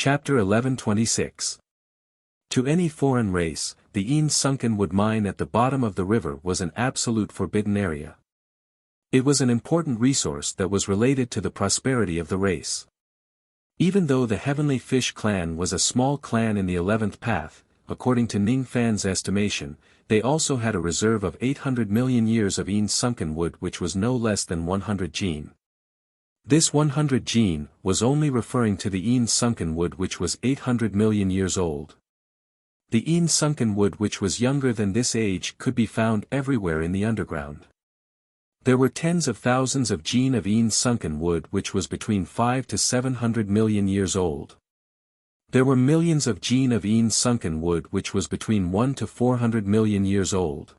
Chapter 1126. To any foreign race, the Ain sunken wood mine at the bottom of the river was an absolute forbidden area. It was an important resource that was related to the prosperity of the race. Even though the Heavenly Fish clan was a small clan in the 11th path, according to Ning Fan's estimation, they also had a reserve of 800 million years of Ain sunken wood, which was no less than 100 gene. This 100 gene was only referring to the Ain sunken wood, which was 800 million years old. The Ain sunken wood which was younger than this age could be found everywhere in the underground. There were tens of thousands of gene of Ain sunken wood which was between 5 to 700 million years old. There were millions of gene of Ain sunken wood which was between 1 to 400 million years old.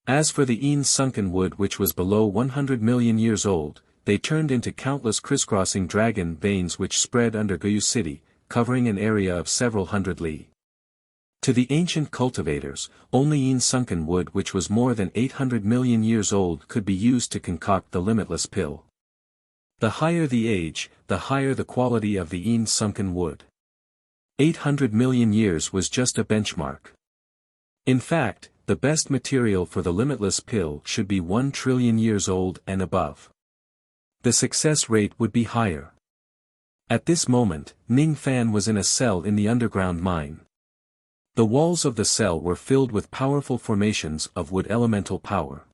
As for the Ain sunken wood which was below 100 million years old, they turned into countless crisscrossing dragon veins which spread under Guyu City, covering an area of several hundred li. To the ancient cultivators, only Ain sunken wood which was more than 800 million years old could be used to concoct the limitless pill. The higher the age, the higher the quality of the Ain sunken wood. 800 million years was just a benchmark. In fact, the best material for the limitless pill should be 1 trillion years old and above. The success rate would be higher. At this moment, Ning Fan was in a cell in the underground mine. The walls of the cell were filled with powerful formations of wood elemental power.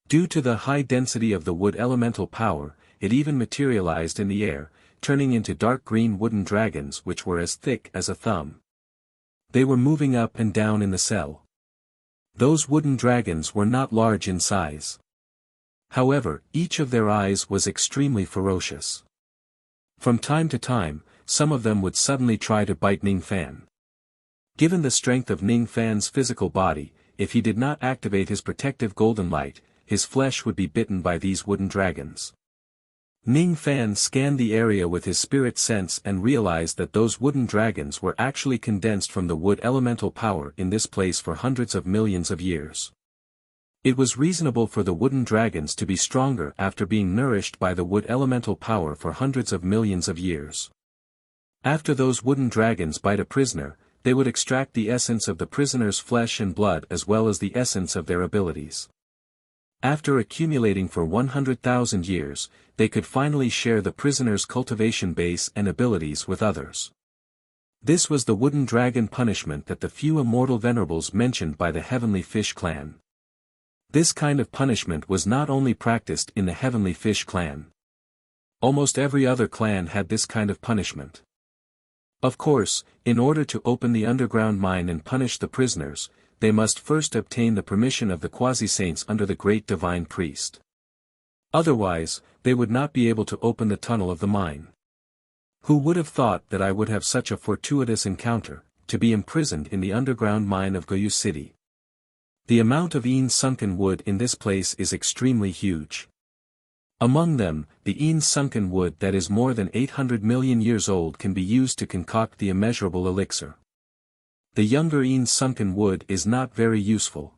Due to the high density of the wood elemental power, it even materialized in the air, turning into dark green wooden dragons which were as thick as a thumb. They were moving up and down in the cell. Those wooden dragons were not large in size. However, each of their eyes was extremely ferocious. From time to time, some of them would suddenly try to bite Ning Fan. Given the strength of Ning Fan's physical body, if he did not activate his protective golden light, his flesh would be bitten by these wooden dragons. Ning Fan scanned the area with his spirit sense and realized that those wooden dragons were actually condensed from the wood elemental power in this place for hundreds of millions of years. It was reasonable for the wooden dragons to be stronger after being nourished by the wood elemental power for hundreds of millions of years. After those wooden dragons bite a prisoner, they would extract the essence of the prisoner's flesh and blood as well as the essence of their abilities. After accumulating for 100,000 years, they could finally share the prisoner's cultivation base and abilities with others. This was the wooden dragon punishment that the few immortal venerables mentioned by the Heavenly Fish clan. This kind of punishment was not only practiced in the Heavenly Fish clan. Almost every other clan had this kind of punishment. Of course, in order to open the underground mine and punish the prisoners, they must first obtain the permission of the quasi-saints under the great divine priest. Otherwise, they would not be able to open the tunnel of the mine. Who would have thought that I would have such a fortuitous encounter, to be imprisoned in the underground mine of Guyu City? The amount of Ain sunken wood in this place is extremely huge. Among them, the Ain sunken wood that is more than 800 million years old can be used to concoct the immeasurable elixir. The younger Ain sunken wood is not very useful.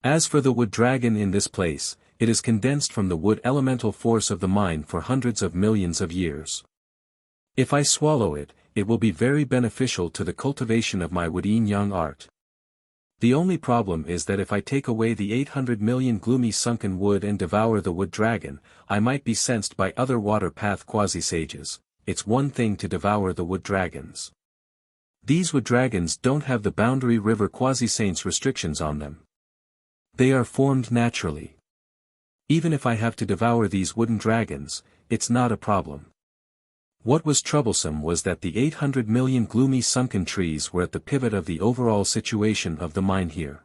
As for the wood dragon in this place, it is condensed from the wood elemental force of the mine for hundreds of millions of years. If I swallow it, it will be very beneficial to the cultivation of my wood Ain young art. The only problem is that if I take away the 800 million gloomy sunken wood and devour the wood dragon, I might be sensed by other water path quasi-sages. It's one thing to devour the wood dragons. These wood dragons don't have the boundary river quasi-saints restrictions on them. They are formed naturally. Even if I have to devour these wooden dragons, it's not a problem. What was troublesome was that the 800 million gloomy sunken trees were at the pivot of the overall situation of the mine here.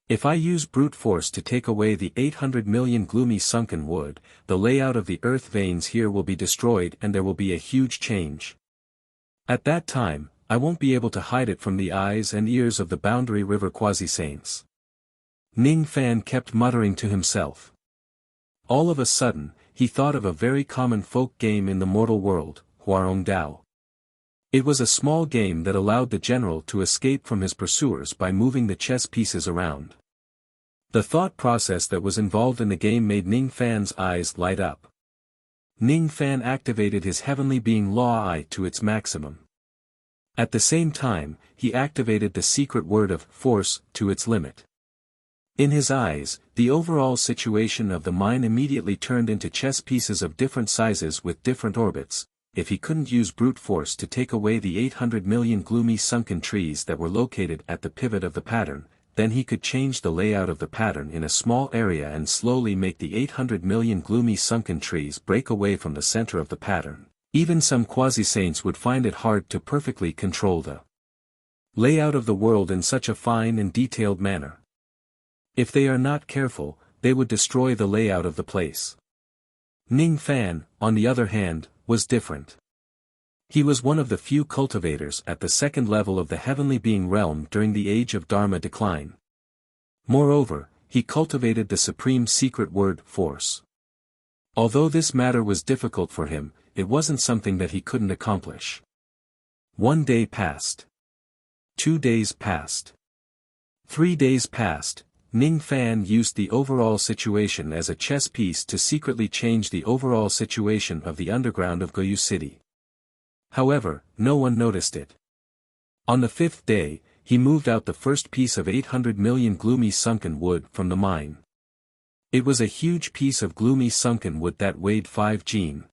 If I use brute force to take away the 800 million gloomy sunken wood, the layout of the earth veins here will be destroyed and there will be a huge change. At that time, I won't be able to hide it from the eyes and ears of the boundary river quasi-saints. Ning Fan kept muttering to himself. All of a sudden, he thought of a very common folk game in the mortal world, Huarong Dao. It was a small game that allowed the general to escape from his pursuers by moving the chess pieces around. The thought process that was involved in the game made Ning Fan's eyes light up. Ning Fan activated his heavenly being Law Eye to its maximum. At the same time, he activated the secret word of force to its limit. In his eyes, the overall situation of the mine immediately turned into chess pieces of different sizes with different orbits. If he couldn't use brute force to take away the 800 million gloomy sunken trees that were located at the pivot of the pattern, then he could change the layout of the pattern in a small area and slowly make the 800 million gloomy sunken trees break away from the center of the pattern. Even some quasi-saints would find it hard to perfectly control the layout of the world in such a fine and detailed manner. If they are not careful, they would destroy the layout of the place. Ning Fan, on the other hand, was different. He was one of the few cultivators at the second level of the heavenly being realm during the age of Dharma decline. Moreover, he cultivated the supreme secret word force. Although this matter was difficult for him, it wasn't something that he couldn't accomplish. 1 day passed. 2 days passed. 3 days passed. Ning Fan used the overall situation as a chess piece to secretly change the overall situation of the underground of Goyu City. However, no one noticed it. On the 5th day, he moved out the first piece of 800 million gloomy sunken wood from the mine. It was a huge piece of gloomy sunken wood that weighed 5 jin.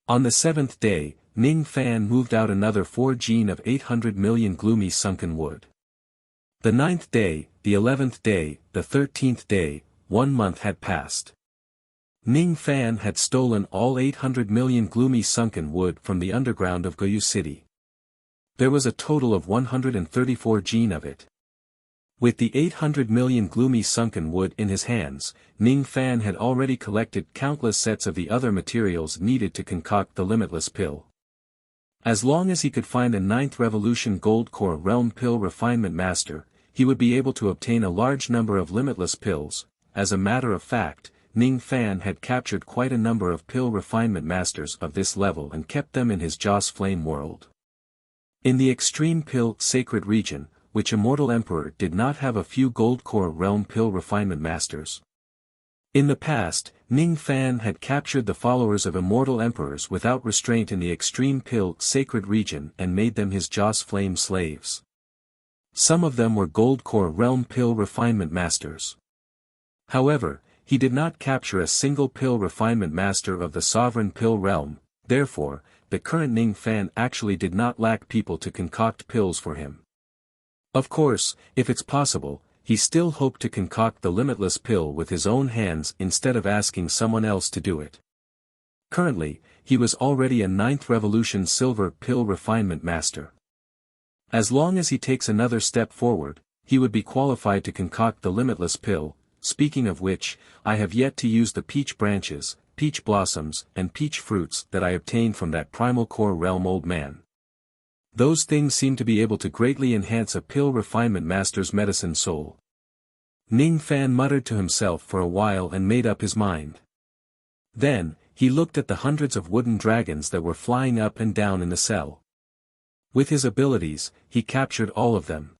On the 7th day, Ning Fan moved out another 4 jin of 800 million gloomy sunken wood. The 9th day, the 11th day, the 13th day, 1 month had passed. Ning Fan had stolen all 800 million gloomy sunken wood from the underground of Goyu City. There was a total of 134 jin of it. With the 800 million gloomy sunken wood in his hands, Ning Fan had already collected countless sets of the other materials needed to concoct the limitless pill. As long as he could find a 9th Revolution Gold Core Realm Pill Refinement Master, he would be able to obtain a large number of limitless pills. As a matter of fact, Ning Fan had captured quite a number of pill refinement masters of this level and kept them in his Joss Flame world. In the extreme pill sacred region, which Immortal Emperor did not have a few Gold Core Realm Pill Refinement Masters. In the past, Ning Fan had captured the followers of Immortal Emperors without restraint in the extreme pill sacred region and made them his Joss Flame slaves. Some of them were Gold Core Realm Pill Refinement Masters. However, he did not capture a single Pill Refinement Master of the Sovereign Pill Realm, therefore, the current Ning Fan actually did not lack people to concoct pills for him. Of course, if it's possible, he still hoped to concoct the limitless pill with his own hands instead of asking someone else to do it. Currently, he was already a 9th Revolution Silver Pill Refinement Master. As long as he takes another step forward, he would be qualified to concoct the limitless pill. Speaking of which, I have yet to use the peach branches, peach blossoms, and peach fruits that I obtained from that primal core realm old man. Those things seem to be able to greatly enhance a pill refinement master's medicine soul. Ning Fan muttered to himself for a while and made up his mind. Then, he looked at the hundreds of wooden dragons that were flying up and down in the cell. With his abilities, he captured all of them.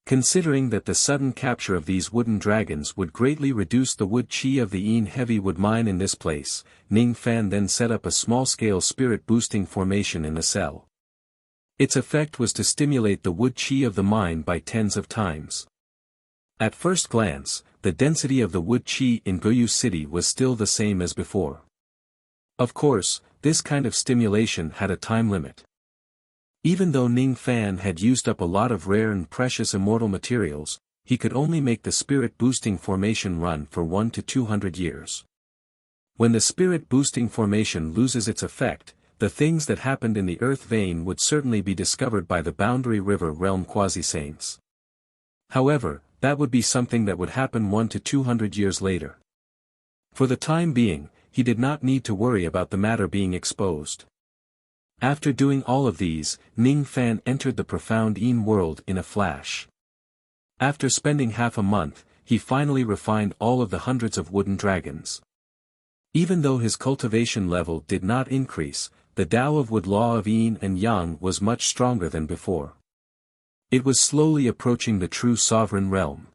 Considering that the sudden capture of these wooden dragons would greatly reduce the wood chi of the Een heavy wood mine in this place, Ning Fan then set up a small-scale spirit-boosting formation in the cell. Its effect was to stimulate the wood chi of the mine by tens of times. At first glance, the density of the wood chi in Goyu City was still the same as before. Of course, this kind of stimulation had a time limit. Even though Ning Fan had used up a lot of rare and precious immortal materials, he could only make the spirit-boosting formation run for 1 to 200 years. When the spirit-boosting formation loses its effect, the things that happened in the earth vein would certainly be discovered by the Boundary River Realm quasi-saints. However, that would be something that would happen 1 to 200 years later. For the time being, he did not need to worry about the matter being exposed. After doing all of these, Ning Fan entered the profound Een world in a flash. After spending half a month, he finally refined all of the hundreds of wooden dragons. Even though his cultivation level did not increase, the Tao of Wood Law of Yin and Yang was much stronger than before. It was slowly approaching the true sovereign realm.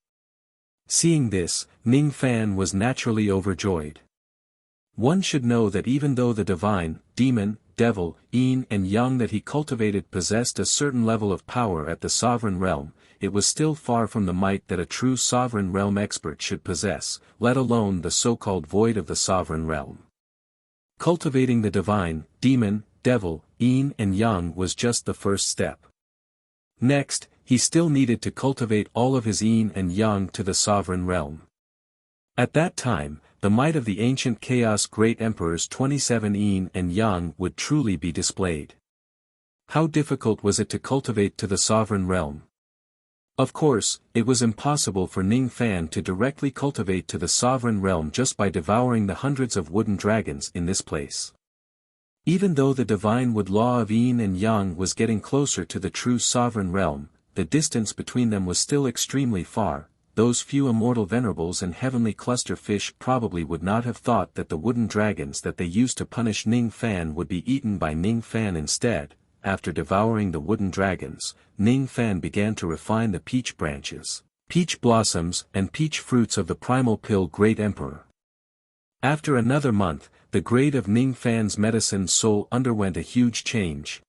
Seeing this, Ning Fan was naturally overjoyed. One should know that even though the divine, demon, devil, yin and yang that he cultivated possessed a certain level of power at the sovereign realm, it was still far from the might that a true sovereign realm expert should possess, let alone the so-called void of the sovereign realm. Cultivating the divine, demon, devil, yin and yang was just the first step. Next, he still needed to cultivate all of his yin and yang to the sovereign realm. At that time, the might of the ancient chaos great emperor's 27 yin and yang would truly be displayed. How difficult was it to cultivate to the sovereign realm? Of course, it was impossible for Ning Fan to directly cultivate to the sovereign realm just by devouring the hundreds of wooden dragons in this place. Even though the divine wood law of yin and yang was getting closer to the true sovereign realm, the distance between them was still extremely far. Those few immortal venerables and heavenly cluster fish probably would not have thought that the wooden dragons that they used to punish Ning Fan would be eaten by Ning Fan instead. After devouring the wooden dragons, Ning Fan began to refine the peach branches, peach blossoms and peach fruits of the primal pill Great Emperor. After another month, the grade of Ning Fan's medicine soul underwent a huge change.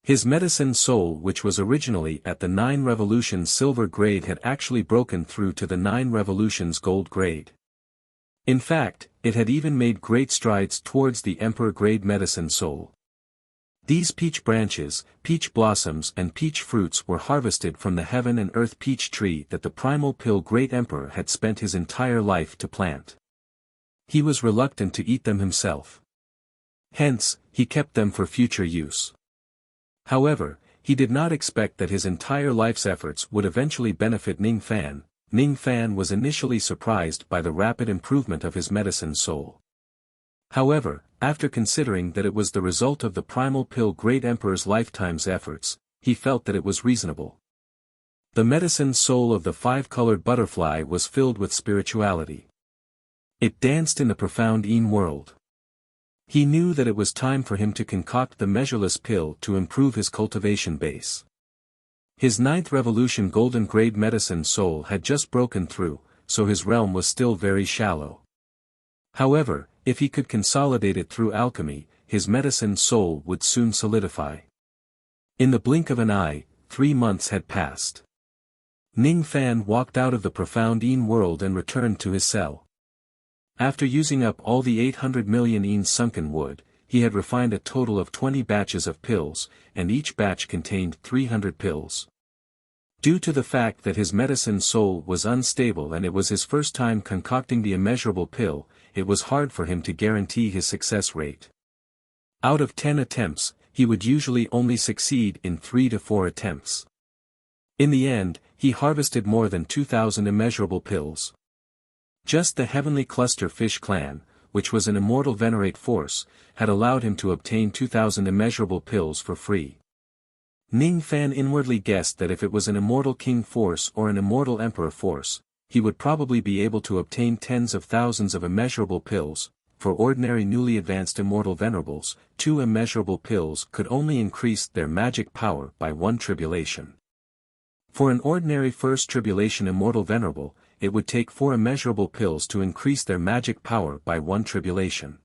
His medicine soul, which was originally at the 9 revolutions silver grade, had actually broken through to the 9 revolutions gold grade. In fact, it had even made great strides towards the emperor grade medicine soul. These peach branches, peach blossoms and peach fruits were harvested from the heaven and earth peach tree that the primal pill Great Emperor had spent his entire life to plant. He was reluctant to eat them himself. Hence, he kept them for future use. However, he did not expect that his entire life's efforts would eventually benefit Ning Fan. Ning Fan was initially surprised by the rapid improvement of his medicine soul. However, after considering that it was the result of the primal pill Great Emperor's lifetime's efforts, he felt that it was reasonable. The medicine soul of the 5-colored butterfly was filled with spirituality. It danced in the profound yin world. He knew that it was time for him to concoct the measureless pill to improve his cultivation base. His 9th revolution golden grade medicine soul had just broken through, so his realm was still very shallow. However, if he could consolidate it through alchemy, his medicine soul would soon solidify. In the blink of an eye, 3 months had passed. Ning Fan walked out of the profound yin world and returned to his cell. After using up all the 800 million yin sunken wood, he had refined a total of 20 batches of pills, and each batch contained 300 pills. Due to the fact that his medicine soul was unstable and it was his first time concocting the immeasurable pill, it was hard for him to guarantee his success rate. Out of 10 attempts, he would usually only succeed in 3 to 4 attempts. In the end, he harvested more than 2,000 immeasurable pills. Just the heavenly cluster fish clan, which was an immortal venerate force, had allowed him to obtain 2,000 immeasurable pills for free. Ning Fan inwardly guessed that if it was an immortal king force or an immortal emperor force, he would probably be able to obtain tens of thousands of immeasurable pills. For ordinary newly advanced immortal venerables, 2 immeasurable pills could only increase their magic power by 1 tribulation. For an ordinary first tribulation immortal venerable, it would take 4 immeasurable pills to increase their magic power by 1 tribulation.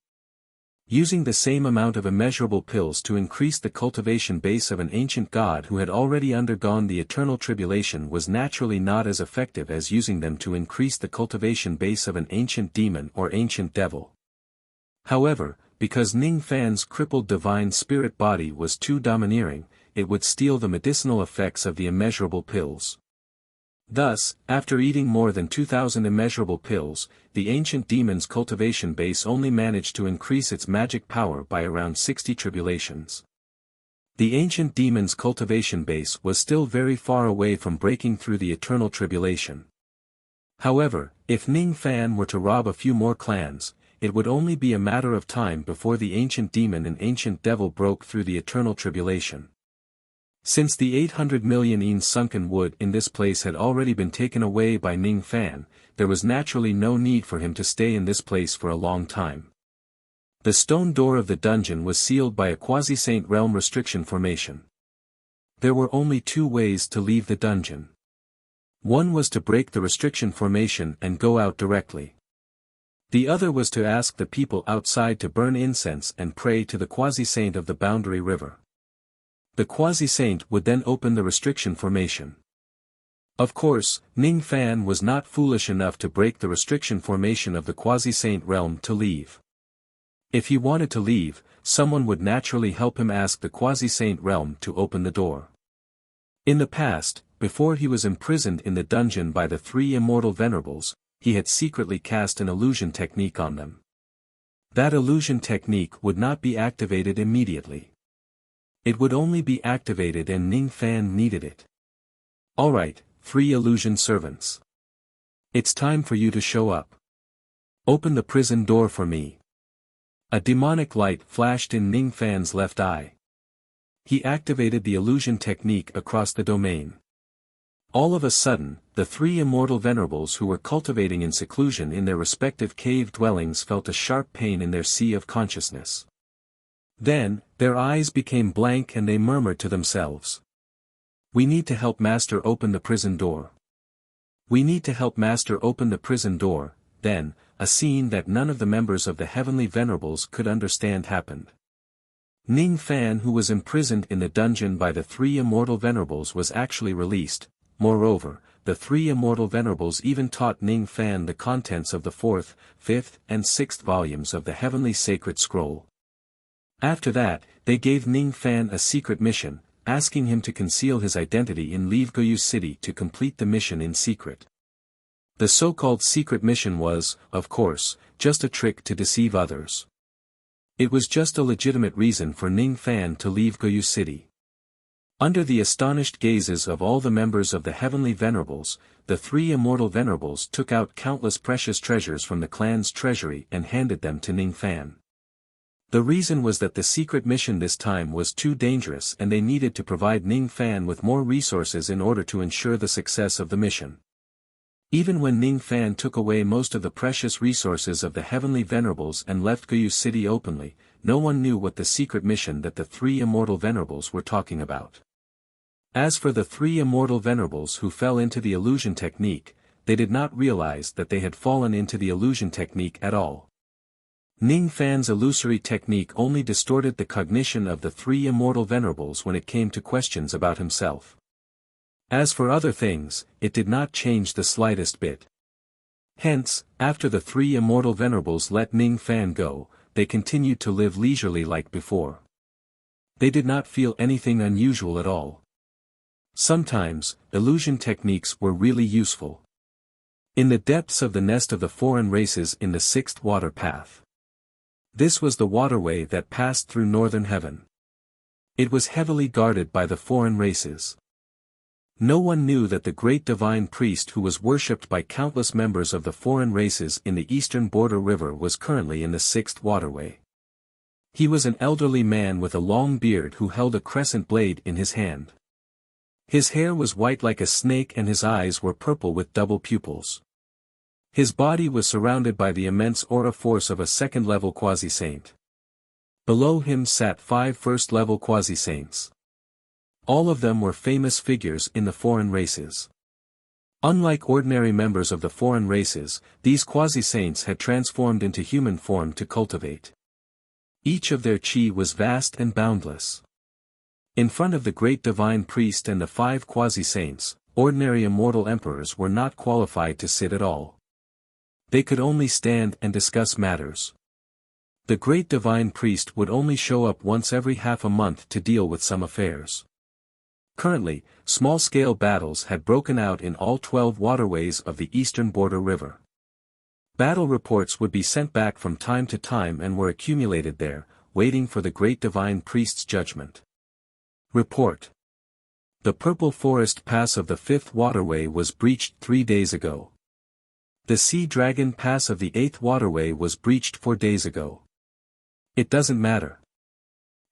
Using the same amount of immeasurable pills to increase the cultivation base of an ancient god who had already undergone the eternal tribulation was naturally not as effective as using them to increase the cultivation base of an ancient demon or ancient devil. However, because Ning Fan's crippled divine spirit body was too domineering, it would steal the medicinal effects of the immeasurable pills. Thus, after eating more than 2,000 immeasurable pills, the ancient demon's cultivation base only managed to increase its magic power by around 60 tribulations. The ancient demon's cultivation base was still very far away from breaking through the eternal tribulation. However, if Ning Fan were to rob a few more clans, it would only be a matter of time before the ancient demon and ancient devil broke through the eternal tribulation. Since the 800 million yin sunken wood in this place had already been taken away by Ning Fan, there was naturally no need for him to stay in this place for a long time. The stone door of the dungeon was sealed by a quasi-saint realm restriction formation. There were only 2 ways to leave the dungeon. One was to break the restriction formation and go out directly. The other was to ask the people outside to burn incense and pray to the quasi-saint of the boundary river. The quasi-saint would then open the restriction formation. Of course, Ning Fan was not foolish enough to break the restriction formation of the quasi-saint realm to leave. If he wanted to leave, someone would naturally help him ask the quasi-saint realm to open the door. In the past, before he was imprisoned in the dungeon by the three immortal venerables, he had secretly cast an illusion technique on them. That illusion technique would not be activated immediately. It would only be activated and Ning Fan needed it. Alright, three illusion servants. It's time for you to show up. Open the prison door for me. A demonic light flashed in Ning Fan's left eye. He activated the illusion technique across the domain. All of a sudden, the three immortal venerables who were cultivating in seclusion in their respective cave dwellings felt a sharp pain in their sea of consciousness. Then, their eyes became blank and they murmured to themselves. We need to help Master open the prison door. We need to help Master open the prison door. Then, a scene that none of the members of the heavenly venerables could understand happened. Ning Fan, who was imprisoned in the dungeon by the three immortal venerables, was actually released. Moreover, the three immortal venerables even taught Ning Fan the contents of the 4th, 5th, and 6th volumes of the heavenly sacred scroll. After that, they gave Ning Fan a secret mission, asking him to conceal his identity in Leavgoyu City to complete the mission in secret. The so-called secret mission was, of course, just a trick to deceive others. It was just a legitimate reason for Ning Fan to leave Goyu City. Under the astonished gazes of all the members of the heavenly venerables, the three immortal venerables took out countless precious treasures from the clan's treasury and handed them to Ning Fan. The reason was that the secret mission this time was too dangerous and they needed to provide Ning Fan with more resources in order to ensure the success of the mission. Even when Ning Fan took away most of the precious resources of the heavenly venerables and left Goyu City openly, no one knew what the secret mission that the three immortal venerables were talking about. As for the three immortal venerables who fell into the illusion technique, they did not realize that they had fallen into the illusion technique at all. Ning Fan's illusory technique only distorted the cognition of the three immortal venerables when it came to questions about himself. As for other things, it did not change the slightest bit. Hence, after the three immortal venerables let Ning Fan go, they continued to live leisurely like before. They did not feel anything unusual at all. Sometimes, illusion techniques were really useful. In the depths of the nest of the foreign races in the 6th water path. This was the waterway that passed through northern heaven. It was heavily guarded by the foreign races. No one knew that the great divine priest who was worshipped by countless members of the foreign races in the eastern border river was currently in the 6th waterway. He was an elderly man with a long beard who held a crescent blade in his hand. His hair was white like a snake and his eyes were purple with double pupils. His body was surrounded by the immense aura force of a second-level quasi-saint. Below him sat 5 first-level quasi-saints. All of them were famous figures in the foreign races. Unlike ordinary members of the foreign races, these quasi-saints had transformed into human form to cultivate. Each of their chi was vast and boundless. In front of the great divine priest and the 5 quasi-saints, ordinary immortal emperors were not qualified to sit at all. They could only stand and discuss matters. The great divine priest would only show up once every half a month to deal with some affairs. Currently, small-scale battles had broken out in all 12 waterways of the eastern border river. Battle reports would be sent back from time to time and were accumulated there, waiting for the great divine priest's judgment. Report. The Purple Forest Pass of the 5th waterway was breached 3 days ago. The Sea Dragon Pass of the 8th waterway was breached 4 days ago. It doesn't matter.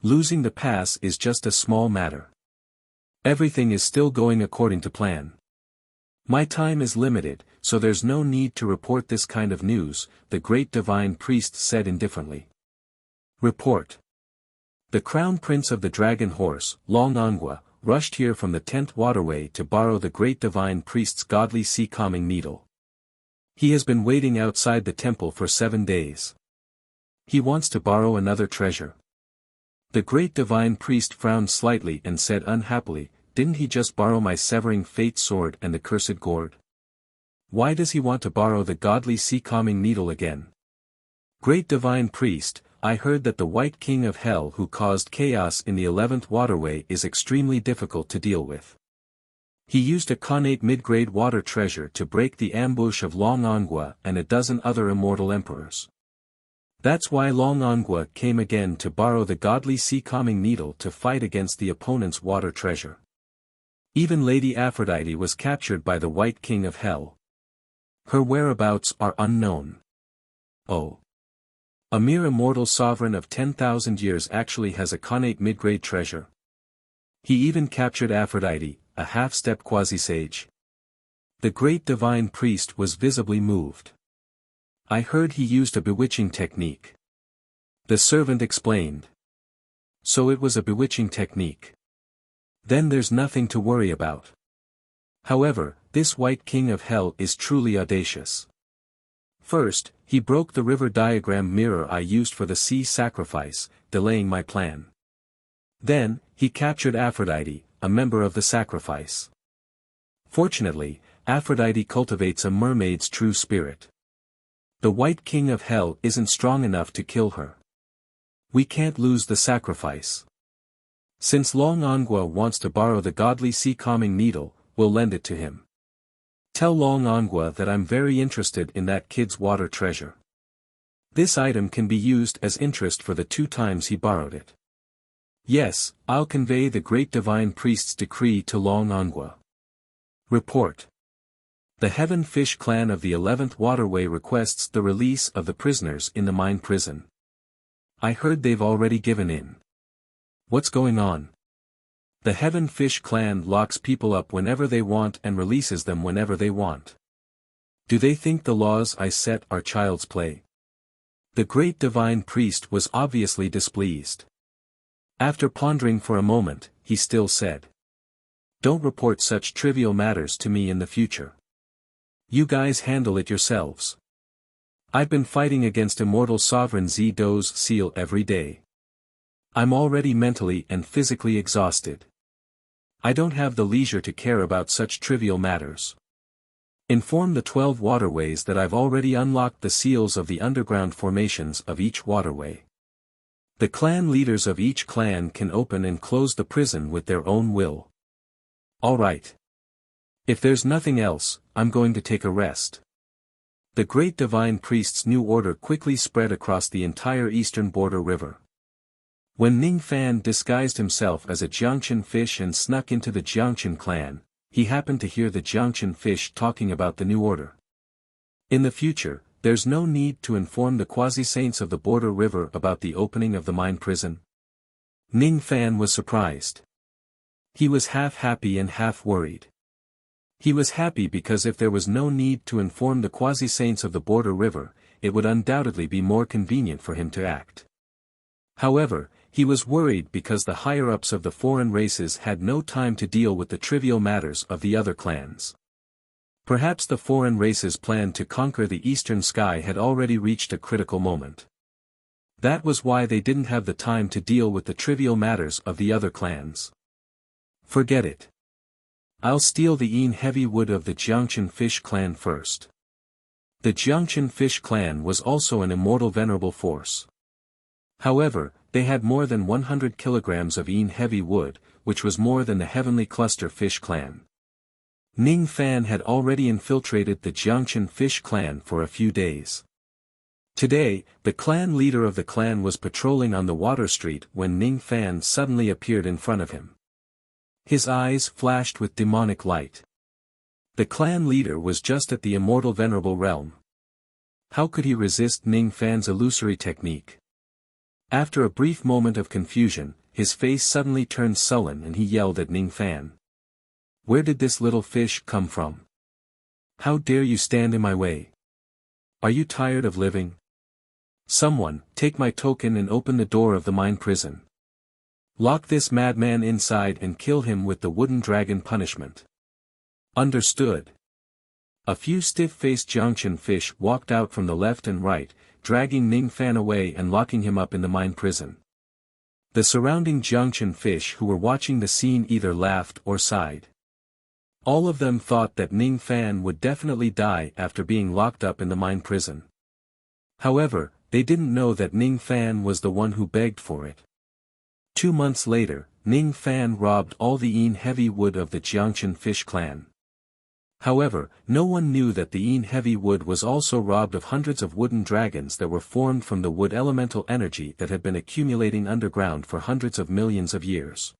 Losing the pass is just a small matter. Everything is still going according to plan. My time is limited, so there's no need to report this kind of news, the great divine priest said indifferently. Report. The crown prince of the dragon horse, Long Angua, rushed here from the 10th waterway to borrow the great divine priest's godly sea-calming needle. He has been waiting outside the temple for 7 days. He wants to borrow another treasure. The great divine priest frowned slightly and said unhappily, "Didn't he just borrow my severing fate sword and the cursed gourd? Why does he want to borrow the godly sea-calming needle again?" "Great divine priest, I heard that the White King of Hell who caused chaos in the 11th waterway is extremely difficult to deal with. He used a connate mid-grade water treasure to break the ambush of Long Ongua and a dozen other immortal emperors. That's why Long Ongua came again to borrow the godly sea-calming needle to fight against the opponent's water treasure. Even Lady Aphrodite was captured by the White King of Hell. Her whereabouts are unknown." "Oh. A mere immortal sovereign of 10,000 years actually has a connate mid-grade treasure. He even captured Aphrodite, a half-step quasi-sage." The great divine priest was visibly moved. "I heard he used a bewitching technique." The servant explained. "So it was a bewitching technique. Then there's nothing to worry about. However, this White King of Hell is truly audacious. First, he broke the river diagram mirror I used for the sea sacrifice, delaying my plan. Then, he captured Aphrodite, a member of the sacrifice. Fortunately, Aphrodite cultivates a mermaid's true spirit. The White King of Hell isn't strong enough to kill her. We can't lose the sacrifice. Since Long Ongua wants to borrow the godly sea-calming needle, we'll lend it to him. Tell Long Ongua that I'm very interested in that kid's water treasure. This item can be used as interest for the 2 times he borrowed it. Yes, I'll convey the great divine priest's decree to Long Ongua. Report. The Heaven Fish clan of the 11th waterway requests the release of the prisoners in the mine prison. I heard they've already given in. What's going on? The Heaven Fish clan locks people up whenever they want and releases them whenever they want. Do they think the laws I set are child's play? The great divine priest was obviously displeased. After pondering for a moment, he still said, "Don't report such trivial matters to me in the future. You guys handle it yourselves. I've been fighting against immortal sovereign Z-Do's seal every day. I'm already mentally and physically exhausted. I don't have the leisure to care about such trivial matters. Inform the 12 waterways that I've already unlocked the seals of the underground formations of each waterway. The clan leaders of each clan can open and close the prison with their own will. All right. If there's nothing else, I'm going to take a rest." The great divine priest's new order quickly spread across the entire eastern border river. When Ning Fan disguised himself as a Jiangchen fish and snuck into the Jiangchen clan, he happened to hear the Jiangchen fish talking about the new order. In the future, there's no need to inform the quasi-saints of the border river about the opening of the mine prison. Ning Fan was surprised. He was half happy and half worried. He was happy because if there was no need to inform the quasi-saints of the border river, it would undoubtedly be more convenient for him to act. However, he was worried because the higher-ups of the foreign races had no time to deal with the trivial matters of the other clans. Perhaps the foreign races' plan to conquer the eastern sky had already reached a critical moment. That was why they didn't have the time to deal with the trivial matters of the other clans. Forget it. I'll steal the Een heavy wood of the Jiangchen fish clan first. The Jiangchen fish clan was also an immortal venerable force. However, they had more than 100 kilograms of Een heavy wood, which was more than the heavenly cluster fish clan. Ning Fan had already infiltrated the Jiangchen fish clan for a few days. Today, the clan leader of the clan was patrolling on the water street when Ning Fan suddenly appeared in front of him. His eyes flashed with demonic light. The clan leader was just at the immortal venerable realm. How could he resist Ning Fan's illusory technique? After a brief moment of confusion, his face suddenly turned sullen and he yelled at Ning Fan. Where did this little fish come from? How dare you stand in my way? Are you tired of living? Someone, take my token and open the door of the mine prison. Lock this madman inside and kill him with the wooden dragon punishment. Understood. A few stiff-faced Jiangchen fish walked out from the left and right, dragging Ning Fan away and locking him up in the mine prison. The surrounding Jiangchen fish who were watching the scene either laughed or sighed. All of them thought that Ning Fan would definitely die after being locked up in the mine prison. However, they didn't know that Ning Fan was the one who begged for it. 2 months later, Ning Fan robbed all the Yin heavy wood of the Jiangchen fish clan. However, no one knew that the Yin heavy wood was also robbed of hundreds of wooden dragons that were formed from the wood elemental energy that had been accumulating underground for hundreds of millions of years.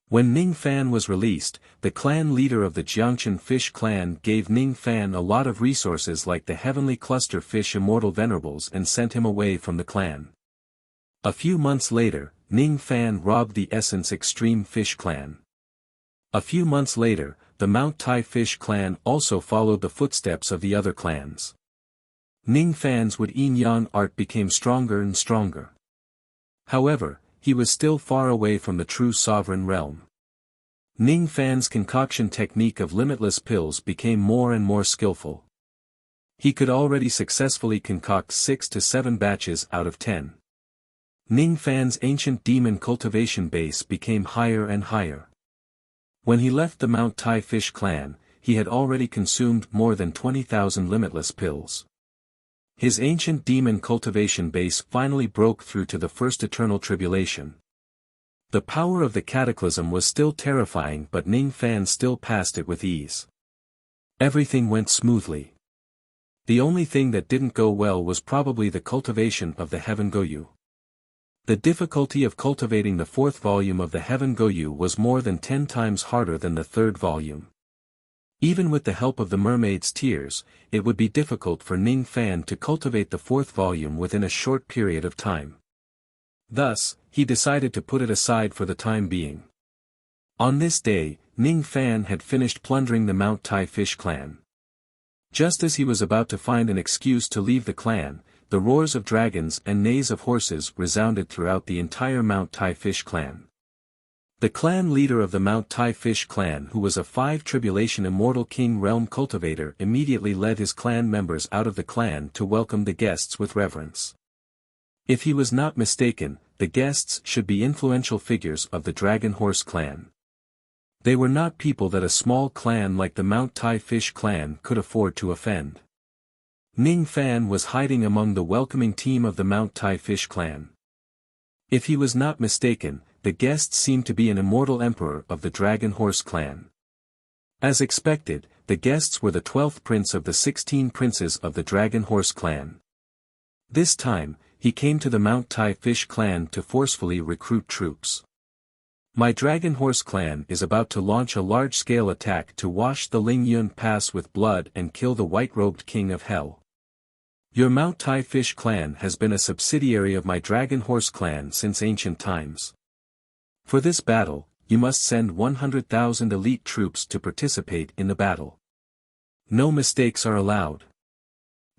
When Ning Fan was released, the clan leader of the Jiangchen fish clan gave Ning Fan a lot of resources like the heavenly cluster fish immortal venerables and sent him away from the clan. A few months later, Ning Fan robbed the Essence Extreme Fish clan. A few months later, the Mount Tai Fish clan also followed the footsteps of the other clans. Ning Fan's wood yin-yang art became stronger and stronger. However, he was still far away from the true sovereign realm. Ning Fan's concoction technique of limitless pills became more and more skillful. He could already successfully concoct 6 to 7 batches out of 10. Ning Fan's ancient demon cultivation base became higher and higher. When he left the Mount Tai Fish clan, he had already consumed more than 20,000 limitless pills. His ancient demon cultivation base finally broke through to the first eternal tribulation. The power of the cataclysm was still terrifying, but Ning Fan still passed it with ease. Everything went smoothly. The only thing that didn't go well was probably the cultivation of the Heaven Goyu. The difficulty of cultivating the 4th volume of the Heaven Goyu was more than 10 times harder than the 3rd volume. Even with the help of the mermaid's tears, it would be difficult for Ning Fan to cultivate the 4th volume within a short period of time. Thus, he decided to put it aside for the time being. On this day, Ning Fan had finished plundering the Mount Tai Fish clan. Just as he was about to find an excuse to leave the clan, the roars of dragons and neighs of horses resounded throughout the entire Mount Tai Fish clan. The clan leader of the Mount Tai Fish clan, who was a 5 tribulation immortal king realm cultivator, immediately led his clan members out of the clan to welcome the guests with reverence. If he was not mistaken, the guests should be influential figures of the Dragon Horse clan. They were not people that a small clan like the Mount Tai Fish clan could afford to offend. Ning Fan was hiding among the welcoming team of the Mount Tai Fish clan. If he was not mistaken, the guests seemed to be an immortal emperor of the Dragon Horse clan. As expected, the guests were the 12th prince of the 16 princes of the Dragon Horse clan. This time, he came to the Mount Tai Fish clan to forcefully recruit troops. My Dragon Horse clan is about to launch a large-scale attack to wash the Lingyun Pass with blood and kill the white-robed king of hell. Your Mount Tai Fish clan has been a subsidiary of my Dragon Horse clan since ancient times. For this battle, you must send 100,000 elite troops to participate in the battle. No mistakes are allowed.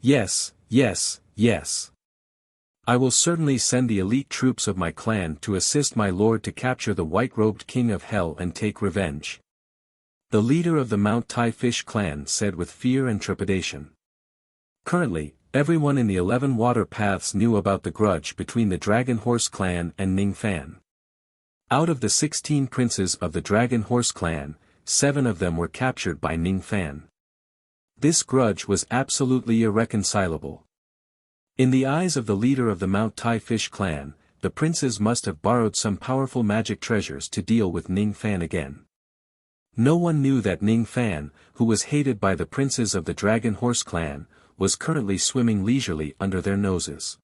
Yes, yes, yes. I will certainly send the elite troops of my clan to assist my lord to capture the white-robed king of hell and take revenge. The leader of the Mount Tai Fish clan said with fear and trepidation. Currently, everyone in the 11 water paths knew about the grudge between the Dragon Horse clan and Ning Fan. Out of the 16 princes of the Dragon Horse clan, 7 of them were captured by Ning Fan. This grudge was absolutely irreconcilable. In the eyes of the leader of the Mount Tai Fish clan, the princes must have borrowed some powerful magic treasures to deal with Ning Fan again. No one knew that Ning Fan, who was hated by the princes of the Dragon Horse clan, was currently swimming leisurely under their noses.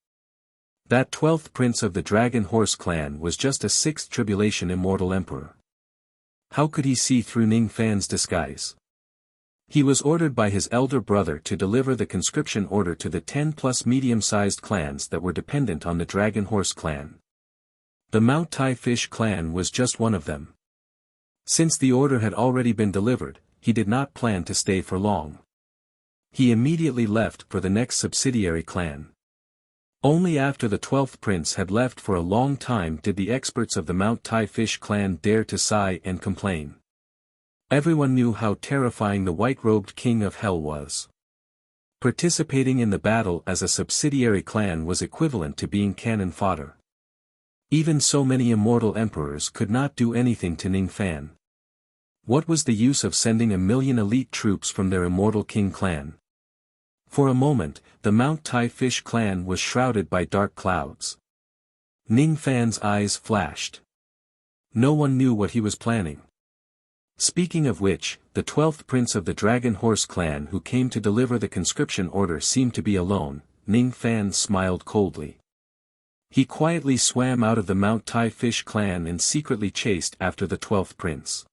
That 12th prince of the Dragon Horse clan was just a 6th tribulation immortal emperor. How could he see through Ning Fan's disguise? He was ordered by his elder brother to deliver the conscription order to the 10+ medium-sized clans that were dependent on the Dragon Horse clan. The Mount Tai Fish clan was just one of them. Since the order had already been delivered, he did not plan to stay for long. He immediately left for the next subsidiary clan. Only after the 12th prince had left for a long time did the experts of the Mount Tai Fish clan dare to sigh and complain. Everyone knew how terrifying the white-robed king of hell was. Participating in the battle as a subsidiary clan was equivalent to being cannon fodder. Even so many immortal emperors could not do anything to Ning Fan. What was the use of sending 1,000,000 elite troops from their immortal king clan? For a moment, the Mount Tai Fish clan was shrouded by dark clouds. Ning Fan's eyes flashed. No one knew what he was planning. Speaking of which, the 12th prince of the Dragon Horse clan who came to deliver the conscription order seemed to be alone. Ning Fan smiled coldly. He quietly swam out of the Mount Tai Fish clan and secretly chased after the 12th prince.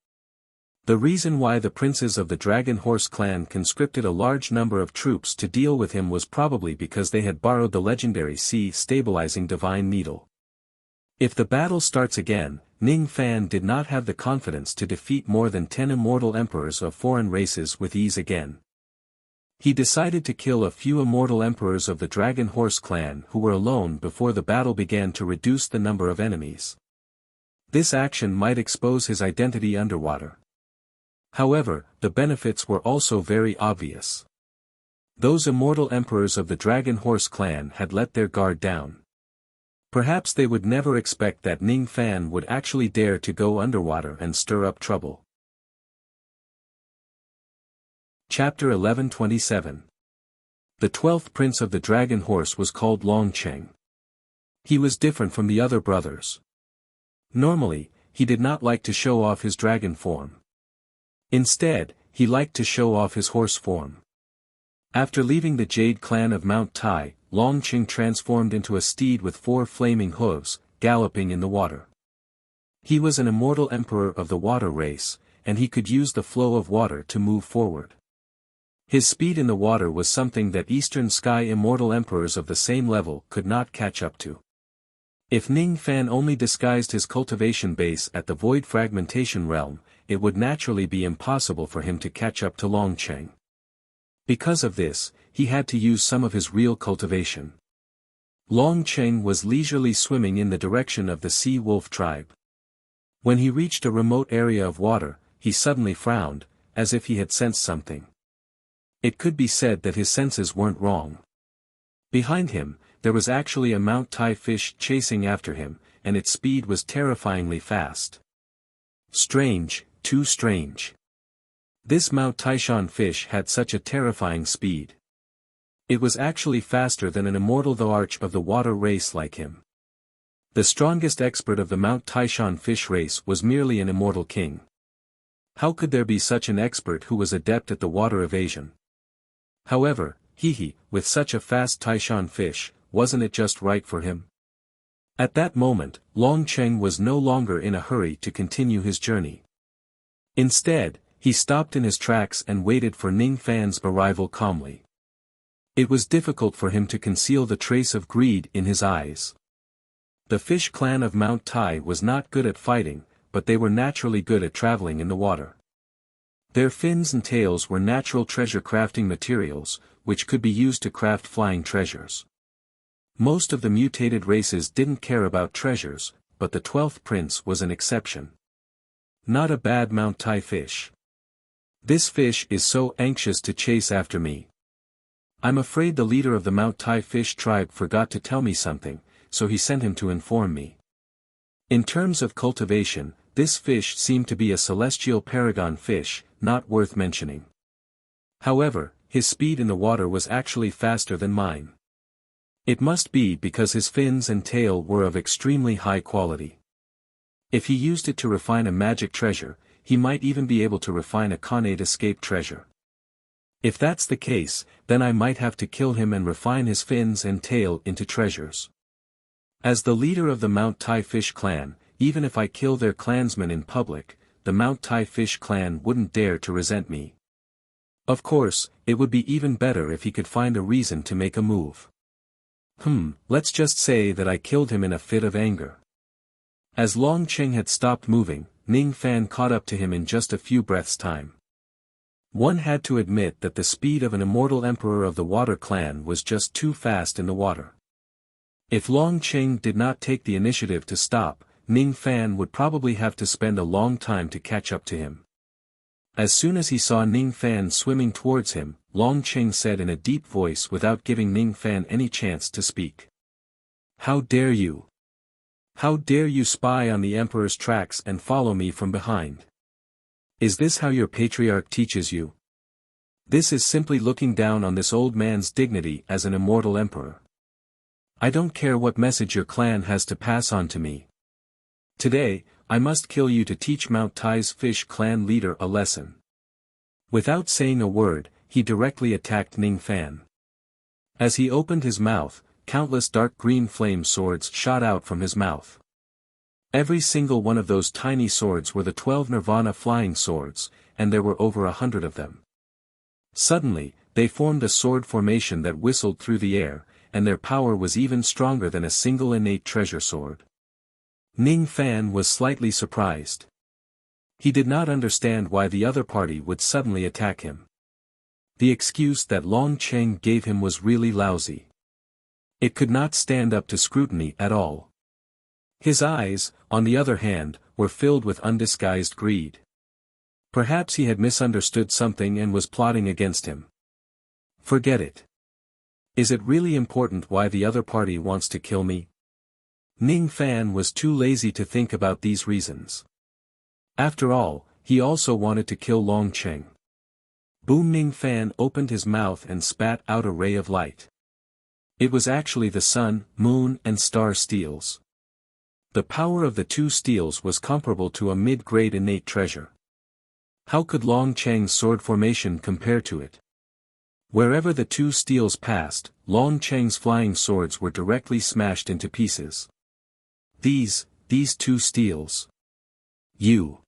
The reason why the princes of the Dragon Horse clan conscripted a large number of troops to deal with him was probably because they had borrowed the legendary sea-stabilizing divine needle. If the battle starts again, Ning Fan did not have the confidence to defeat more than 10 immortal emperors of foreign races with ease again. He decided to kill a few immortal emperors of the Dragon Horse clan who were alone before the battle began to reduce the number of enemies. This action might expose his identity underwater. However, the benefits were also very obvious. Those immortal emperors of the Dragon Horse clan had let their guard down. Perhaps they would never expect that Ning Fan would actually dare to go underwater and stir up trouble. Chapter 1127. The 12th prince of the Dragon Horse was called Long Cheng. He was different from the other brothers. Normally, he did not like to show off his dragon form. Instead, he liked to show off his horse form. After leaving the Jade clan of Mount Tai, Long Cheng transformed into a steed with 4 flaming hooves, galloping in the water. He was an immortal emperor of the water race, and he could use the flow of water to move forward. His speed in the water was something that Eastern Sky immortal emperors of the same level could not catch up to. If Ning Fan only disguised his cultivation base at the Void Fragmentation realm, it would naturally be impossible for him to catch up to Long Cheng. Because of this, he had to use some of his real cultivation. Long Cheng was leisurely swimming in the direction of the Sea Wolf tribe. When he reached a remote area of water, he suddenly frowned, as if he had sensed something. It could be said that his senses weren't wrong. Behind him, there was actually a Mount Tai fish chasing after him, and its speed was terrifyingly fast. Strange, too strange. This Mount Taishan fish had such a terrifying speed. It was actually faster than an immortal the arch of the water race like him. The strongest expert of the Mount Taishan fish race was merely an immortal king. How could there be such an expert who was adept at the water evasion? However, with such a fast Taishan fish, wasn't it just right for him? At that moment, Long Cheng was no longer in a hurry to continue his journey. Instead, he stopped in his tracks and waited for Ning Fan's arrival calmly. It was difficult for him to conceal the trace of greed in his eyes. The fish clan of Mount Tai was not good at fighting, but they were naturally good at traveling in the water. Their fins and tails were natural treasure crafting materials, which could be used to craft flying treasures. Most of the mutated races didn't care about treasures, but the 12th prince was an exception. Not a bad Mount Tai fish. This fish is so anxious to chase after me. I'm afraid the leader of the Mount Tai fish tribe forgot to tell me something, so he sent him to inform me. In terms of cultivation, this fish seemed to be a celestial paragon fish, not worth mentioning. However, his speed in the water was actually faster than mine. It must be because his fins and tail were of extremely high quality. If he used it to refine a magic treasure, he might even be able to refine a Khanate escape treasure. If that's the case, then I might have to kill him and refine his fins and tail into treasures. As the leader of the Mount Tai fish clan, even if I kill their clansmen in public, the Mount Tai fish clan wouldn't dare to resent me. Of course, it would be even better if he could find a reason to make a move. Let's just say that I killed him in a fit of anger. As Long Cheng had stopped moving, Ning Fan caught up to him in just a few breaths' time. One had to admit that the speed of an immortal emperor of the Water clan was just too fast in the water. If Long Cheng did not take the initiative to stop, Ning Fan would probably have to spend a long time to catch up to him. As soon as he saw Ning Fan swimming towards him, Long Qing said in a deep voice without giving Ning Fan any chance to speak. "How dare you? How dare you spy on the Emperor's tracks and follow me from behind? Is this how your patriarch teaches you? This is simply looking down on this old man's dignity as an immortal emperor. I don't care what message your clan has to pass on to me. Today, I must kill you to teach Mount Tai's fish clan leader a lesson." Without saying a word, he directly attacked Ning Fan. As he opened his mouth, countless dark green flame swords shot out from his mouth. Every single one of those tiny swords were the 12 Nirvana flying swords, and there were over 100 of them. Suddenly, they formed a sword formation that whistled through the air, and their power was even stronger than a single innate treasure sword. Ning Fan was slightly surprised. He did not understand why the other party would suddenly attack him. The excuse that Long Qing gave him was really lousy. It could not stand up to scrutiny at all. His eyes, on the other hand, were filled with undisguised greed. Perhaps he had misunderstood something and was plotting against him. Forget it. Is it really important why the other party wants to kill me? Ning Fan was too lazy to think about these reasons. After all, he also wanted to kill Long Qing. Boom! Ning Fan opened his mouth and spat out a ray of light. It was actually the sun, moon and star steels. The power of the two steels was comparable to a mid-grade innate treasure. How could Long Qing's sword formation compare to it? Wherever the two steels passed, Long Qing's flying swords were directly smashed into pieces. These two steels. You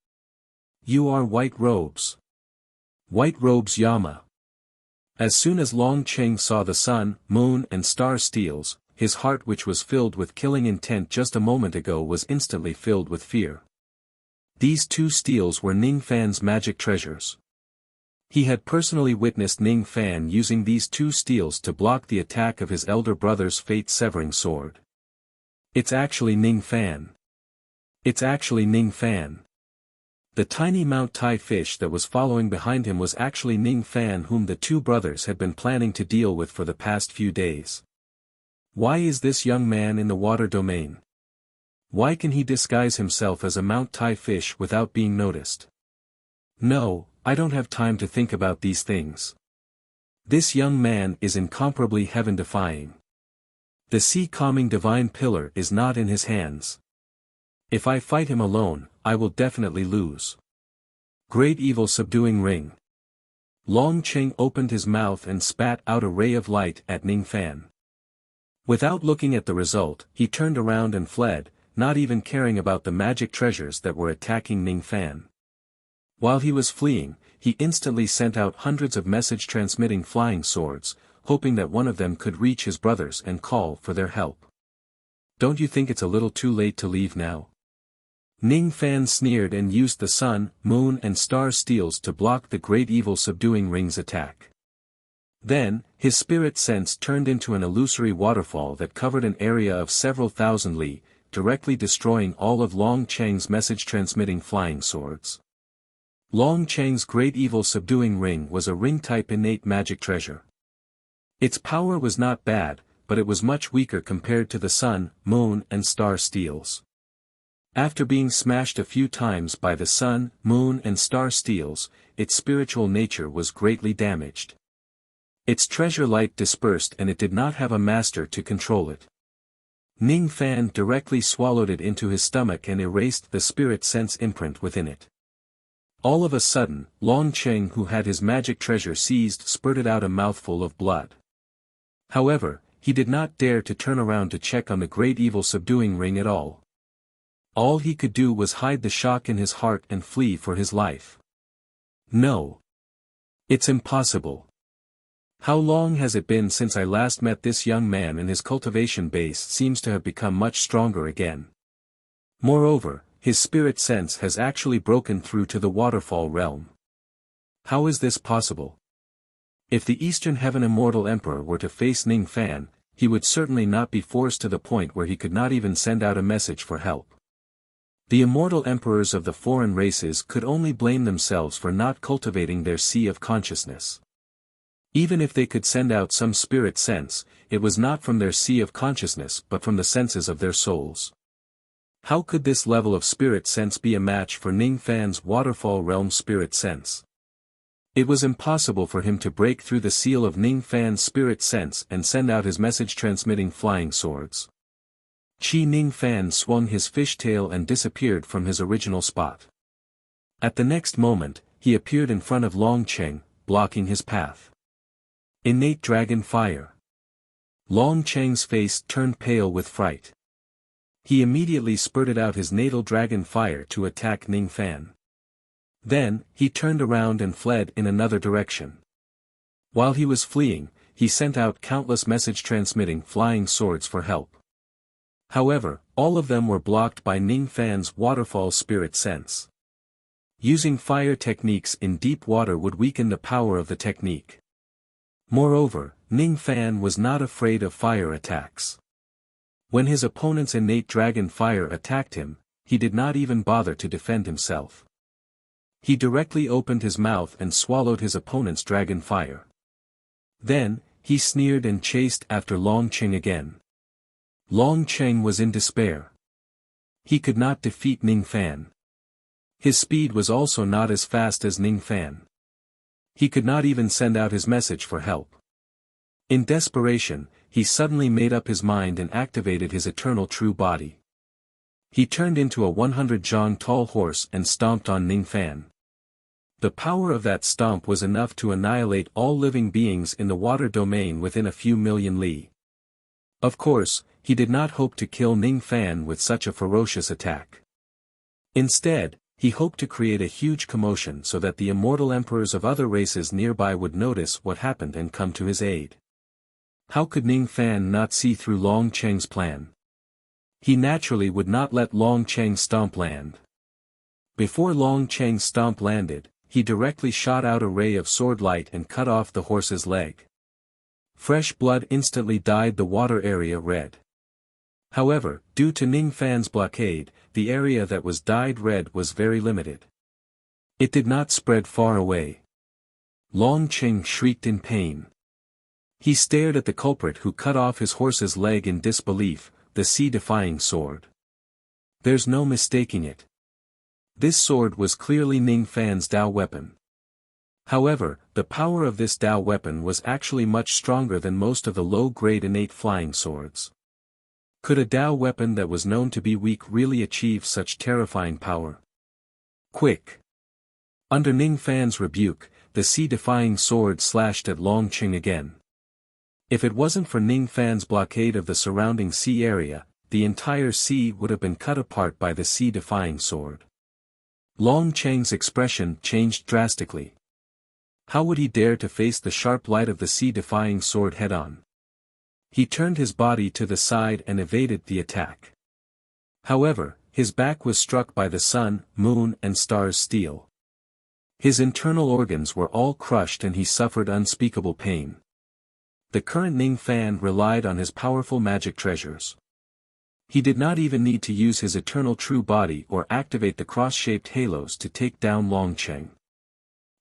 are White Robes. White Robes Yama. As soon as Long Qing saw the sun, moon and star steels, his heart, which was filled with killing intent just a moment ago, was instantly filled with fear. These two steels were Ning Fan's magic treasures. He had personally witnessed Ning Fan using these two steels to block the attack of his elder brother's fate-severing sword. It's actually Ning Fan. It's actually Ning Fan. The tiny Mount Tai fish that was following behind him was actually Ning Fan, whom the two brothers had been planning to deal with for the past few days. Why is this young man in the water domain? Why can he disguise himself as a Mount Tai fish without being noticed? No, I don't have time to think about these things. This young man is incomparably heaven-defying. The sea-calming divine pillar is not in his hands. If I fight him alone, I will definitely lose. Great evil subduing ring. Long Qing opened his mouth and spat out a ray of light at Ning Fan. Without looking at the result, he turned around and fled, not even caring about the magic treasures that were attacking Ning Fan. While he was fleeing, he instantly sent out hundreds of message-transmitting flying swords, hoping that one of them could reach his brothers and call for their help. Don't you think it's a little too late to leave now? Ning Fan sneered and used the sun, moon and star steels to block the great evil subduing ring's attack. Then, his spirit sense turned into an illusory waterfall that covered an area of several thousand li, directly destroying all of Long Qing's message-transmitting flying swords. Long Qing's great evil subduing ring was a ring-type innate magic treasure. Its power was not bad, but it was much weaker compared to the sun, moon and star steels. After being smashed a few times by the sun, moon and star steels, its spiritual nature was greatly damaged. Its treasure light dispersed and it did not have a master to control it. Ning Fan directly swallowed it into his stomach and erased the spirit sense imprint within it. All of a sudden, Long Qing, who had his magic treasure seized, spurted out a mouthful of blood. However, he did not dare to turn around to check on the great evil subduing ring at all. All he could do was hide the shock in his heart and flee for his life. No. It's impossible. How long has it been since I last met this young man, and his cultivation base seems to have become much stronger again. Moreover, his spirit sense has actually broken through to the waterfall realm. How is this possible? If the Eastern Heaven Immortal Emperor were to face Ning Fan, he would certainly not be forced to the point where he could not even send out a message for help. The immortal emperors of the foreign races could only blame themselves for not cultivating their sea of consciousness. Even if they could send out some spirit sense, it was not from their sea of consciousness but from the senses of their souls. How could this level of spirit sense be a match for Ning Fan's waterfall realm spirit sense? It was impossible for him to break through the seal of Ning Fan's spirit sense and send out his message-transmitting flying swords. Qi Ning Fan swung his fishtail and disappeared from his original spot. At the next moment, he appeared in front of Long Cheng, blocking his path. Innate dragon fire. Long Cheng's face turned pale with fright. He immediately spurted out his natal dragon fire to attack Ning Fan. Then, he turned around and fled in another direction. While he was fleeing, he sent out countless message-transmitting flying swords for help. However, all of them were blocked by Ning Fan's waterfall spirit sense. Using fire techniques in deep water would weaken the power of the technique. Moreover, Ning Fan was not afraid of fire attacks. When his opponent's innate dragon fire attacked him, he did not even bother to defend himself. He directly opened his mouth and swallowed his opponent's dragon fire. Then, he sneered and chased after Long Cheng again. Long Cheng was in despair. He could not defeat Ning Fan. His speed was also not as fast as Ning Fan. He could not even send out his message for help. In desperation, he suddenly made up his mind and activated his eternal true body. He turned into a 100-jong tall horse and stomped on Ning Fan. The power of that stomp was enough to annihilate all living beings in the water domain within a few million li. Of course, he did not hope to kill Ning Fan with such a ferocious attack. Instead, he hoped to create a huge commotion so that the immortal emperors of other races nearby would notice what happened and come to his aid. How could Ning Fan not see through Long Cheng's plan? He naturally would not let Long Cheng's stomp land. Before Long Cheng's stomp landed, he directly shot out a ray of sword light and cut off the horse's leg. Fresh blood instantly dyed the water area red. However, due to Ning Fan's blockade, the area that was dyed red was very limited. It did not spread far away. Long Cheng shrieked in pain. He stared at the culprit who cut off his horse's leg in disbelief, the sea-defying sword. There's no mistaking it. This sword was clearly Ning Fan's Dao weapon. However, the power of this Dao weapon was actually much stronger than most of the low-grade innate flying swords. Could a Dao weapon that was known to be weak really achieve such terrifying power? Quick! Under Ning Fan's rebuke, the sea-defying sword slashed at Long Cheng again. If it wasn't for Ning Fan's blockade of the surrounding sea area, the entire sea would have been cut apart by the sea-defying sword. Long Cheng's expression changed drastically. How would he dare to face the sharp light of the sea-defying sword head-on? He turned his body to the side and evaded the attack. However, his back was struck by the sun, moon and stars' steel. His internal organs were all crushed and he suffered unspeakable pain. The current Ning Fan relied on his powerful magic treasures. He did not even need to use his eternal true body or activate the cross-shaped halos to take down Long Cheng.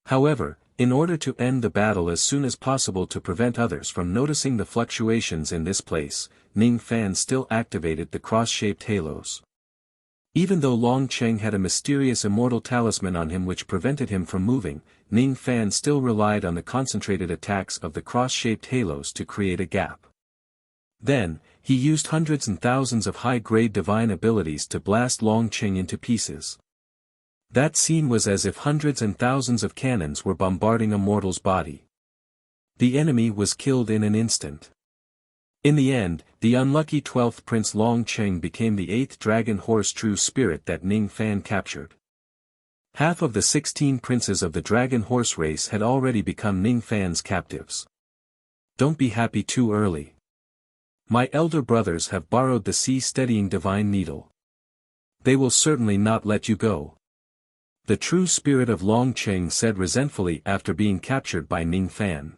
However, in order to end the battle as soon as possible to prevent others from noticing the fluctuations in this place, Ning Fan still activated the cross-shaped halos. Even though Long Cheng had a mysterious immortal talisman on him which prevented him from moving, Ning Fan still relied on the concentrated attacks of the cross-shaped halos to create a gap. Then, he used hundreds and thousands of high-grade divine abilities to blast Long Cheng into pieces. That scene was as if hundreds and thousands of cannons were bombarding a mortal's body. The enemy was killed in an instant. In the end, the unlucky 12th Prince Long Cheng became the 8th dragon horse true spirit that Ning Fan captured. Half of the 16 princes of the dragon horse race had already become Ning Fan's captives. Don't be happy too early. My elder brothers have borrowed the sea-steadying divine needle. They will certainly not let you go. The true spirit of Long Cheng said resentfully after being captured by Ning Fan.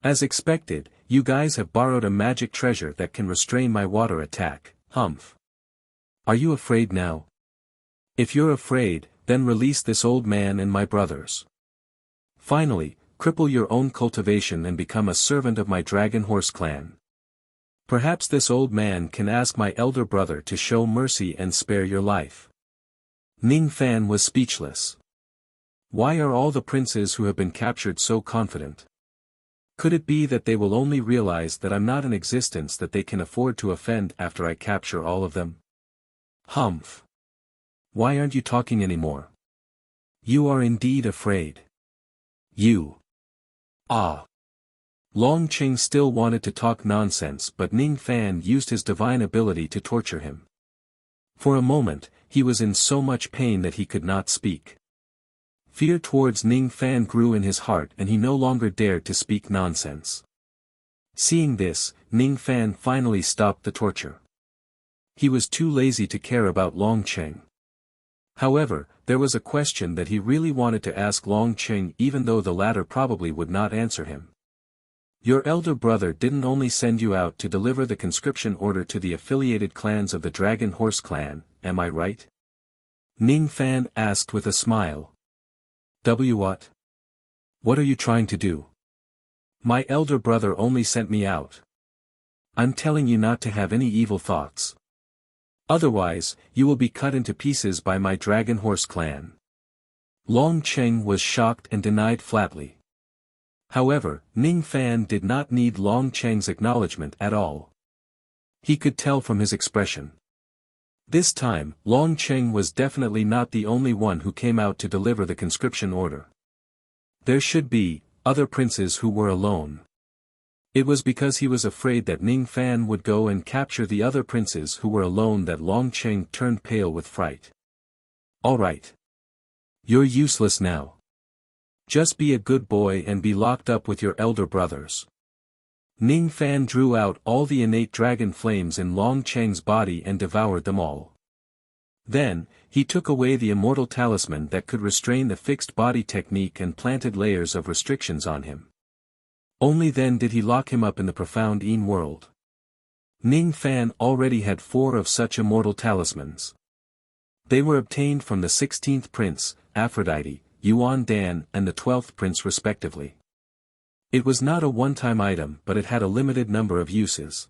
As expected, you guys have borrowed a magic treasure that can restrain my water attack, humph. Are you afraid now? If you're afraid, then release this old man and my brothers. Finally, cripple your own cultivation and become a servant of my dragon horse clan. Perhaps this old man can ask my elder brother to show mercy and spare your life. Ning Fan was speechless. Why are all the princes who have been captured so confident? Could it be that they will only realize that I'm not in existence that they can afford to offend after I capture all of them? Humph. Why aren't you talking anymore? You are indeed afraid. You. Ah. Long Qing still wanted to talk nonsense, but Ning Fan used his divine ability to torture him. For a moment, he was in so much pain that he could not speak. Fear towards Ning Fan grew in his heart and he no longer dared to speak nonsense. Seeing this, Ning Fan finally stopped the torture. He was too lazy to care about Long Qing. However, there was a question that he really wanted to ask Long Qing, even though the latter probably would not answer him. Your elder brother didn't only send you out to deliver the conscription order to the affiliated clans of the Dragon Horse clan, am I right? Ning Fan asked with a smile. What? What are you trying to do? My elder brother only sent me out. I'm telling you not to have any evil thoughts. Otherwise, you will be cut into pieces by my Dragon Horse clan. Long Qing was shocked and denied flatly. However, Ning Fan did not need Long Qing's acknowledgement at all. He could tell from his expression. This time, Long Qing was definitely not the only one who came out to deliver the conscription order. There should be other princes who were alone. It was because he was afraid that Ning Fan would go and capture the other princes who were alone that Long Qing turned pale with fright. All right. You're useless now. Just be a good boy and be locked up with your elder brothers. Ning Fan drew out all the innate dragon flames in Long Qing's body and devoured them all. Then, he took away the immortal talisman that could restrain the fixed body technique and planted layers of restrictions on him. Only then did he lock him up in the profound Yin world. Ning Fan already had 4 of such immortal talismans. They were obtained from the 16th prince, Aphrodite, Yuan Dan and the 12th prince respectively. It was not a one-time item but it had a limited number of uses.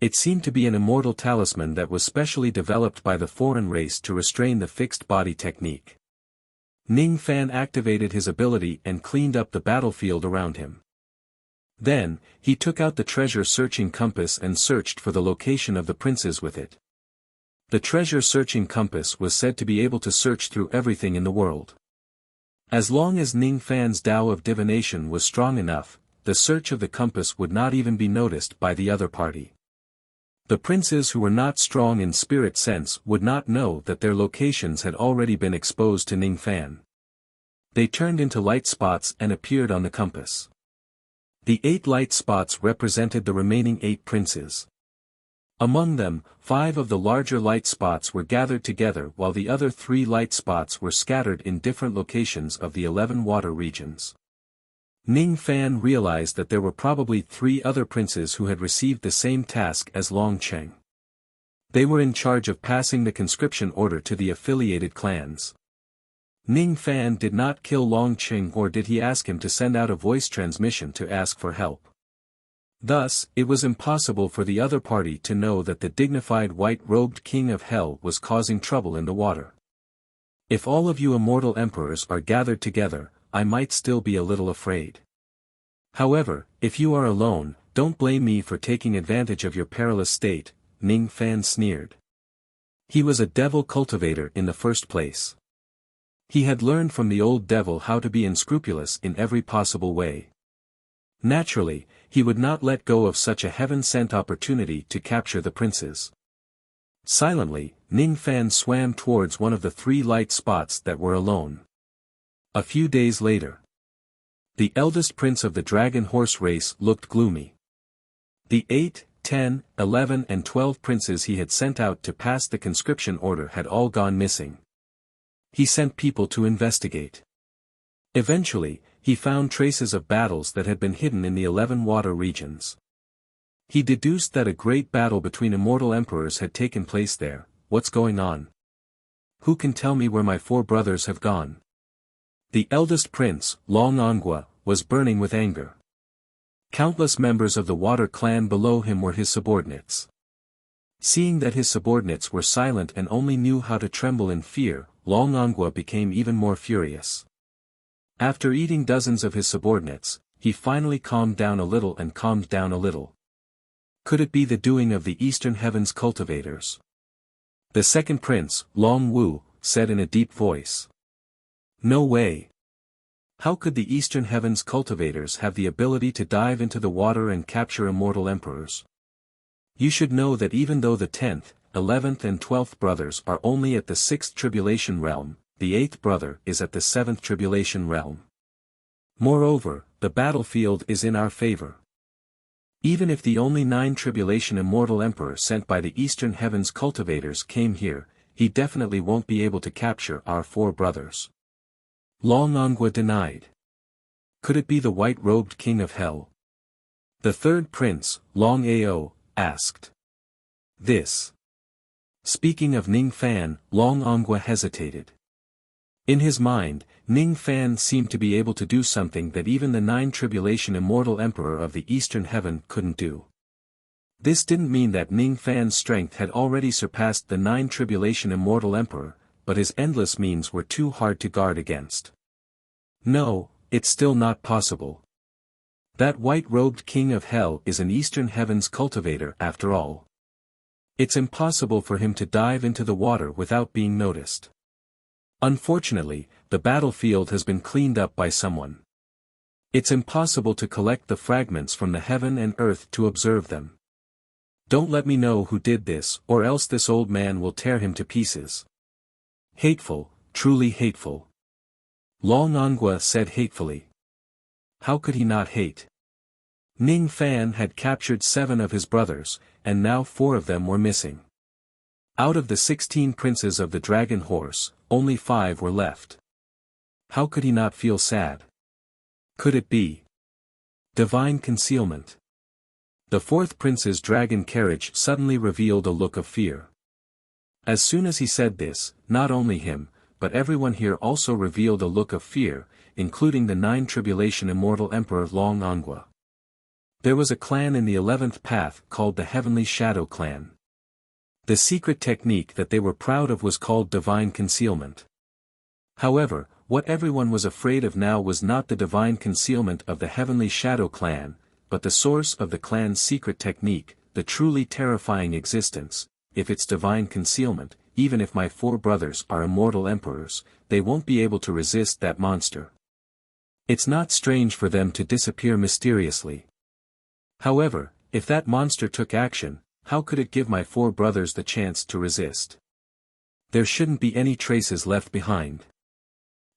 It seemed to be an immortal talisman that was specially developed by the foreign race to restrain the fixed body technique. Ning Fan activated his ability and cleaned up the battlefield around him. Then, he took out the treasure-searching compass and searched for the location of the princes with it. The treasure-searching compass was said to be able to search through everything in the world. As long as Ning Fan's Tao of divination was strong enough, the search of the compass would not even be noticed by the other party. The princes who were not strong in spirit sense would not know that their locations had already been exposed to Ning Fan. They turned into light spots and appeared on the compass. The 8 light spots represented the remaining 8 princes. Among them, 5 of the larger light spots were gathered together while the other 3 light spots were scattered in different locations of the 11 water regions. Ning Fan realized that there were probably 3 other princes who had received the same task as Long Qing. They were in charge of passing the conscription order to the affiliated clans. Ning Fan did not kill Long Qing, or did he ask him to send out a voice transmission to ask for help. Thus, it was impossible for the other party to know that the dignified white-robed king of hell was causing trouble in the water. If all of you immortal emperors are gathered together, I might still be a little afraid. However, if you are alone, don't blame me for taking advantage of your perilous state, Ning Fan sneered. He was a devil cultivator in the first place. He had learned from the old devil how to be unscrupulous in every possible way. Naturally, he would not let go of such a heaven-sent opportunity to capture the princes. Silently, Ning Fan swam towards one of the 3 light spots that were alone. A few days later, the eldest prince of the dragon horse race looked gloomy. The 8, 10, 11 and 12 princes he had sent out to pass the conscription order had all gone missing. He sent people to investigate. Eventually, he found traces of battles that had been hidden in the 11 water regions. He deduced that a great battle between immortal emperors had taken place there. What's going on? Who can tell me where my 4 brothers have gone? The eldest prince, Long Ongwa, was burning with anger. Countless members of the water clan below him were his subordinates. Seeing that his subordinates were silent and only knew how to tremble in fear, Long Ongwa became even more furious. After eating dozens of his subordinates, he finally calmed down a little. Could it be the doing of the Eastern Heavens cultivators? The second prince, Long Wu, said in a deep voice. No way. How could the Eastern Heavens cultivators have the ability to dive into the water and capture immortal emperors? You should know that even though the 10th, 11th and 12th brothers are only at the 6th tribulation realm, the 8th brother is at the 7th tribulation realm. Moreover, the battlefield is in our favor. Even if the only 9 tribulation immortal emperor sent by the Eastern Heavens cultivators came here, he definitely won't be able to capture our 4 brothers. Long Ongwa denied. Could it be the white-robed king of hell? The third prince, Long Ao, asked. This. Speaking of Ning Fan, Long Ongwa hesitated. In his mind, Ning Fan seemed to be able to do something that even the 9 tribulation immortal emperor of the Eastern Heaven couldn't do. This didn't mean that Ning Fan's strength had already surpassed the 9 tribulation immortal emperor, but his endless means were too hard to guard against. No, it's still not possible. That white-robed king of hell is an Eastern Heavens cultivator after all. It's impossible for him to dive into the water without being noticed. Unfortunately, the battlefield has been cleaned up by someone. It's impossible to collect the fragments from the heaven and earth to observe them. Don't let me know who did this, or else this old man will tear him to pieces. Hateful, truly hateful. Long Ongwa said hatefully. How could he not hate? Ning Fan had captured 7 of his brothers, and now 4 of them were missing. Out of the 16 princes of the Dragon Horse, only 5 were left. How could he not feel sad? Could it be divine concealment? The 4th prince's dragon carriage suddenly revealed a look of fear. As soon as he said this, not only him, but everyone here also revealed a look of fear, including the 9 tribulation immortal emperor Long Ongwa. There was a clan in the 11th path called the Heavenly Shadow Clan. The secret technique that they were proud of was called divine concealment. However, what everyone was afraid of now was not the divine concealment of the Heavenly Shadow Clan, but the source of the clan's secret technique, the truly terrifying existence. If it's divine concealment, even if my 4 brothers are immortal emperors, they won't be able to resist that monster. It's not strange for them to disappear mysteriously. However, if that monster took action, how could it give my 4 brothers the chance to resist? There shouldn't be any traces left behind.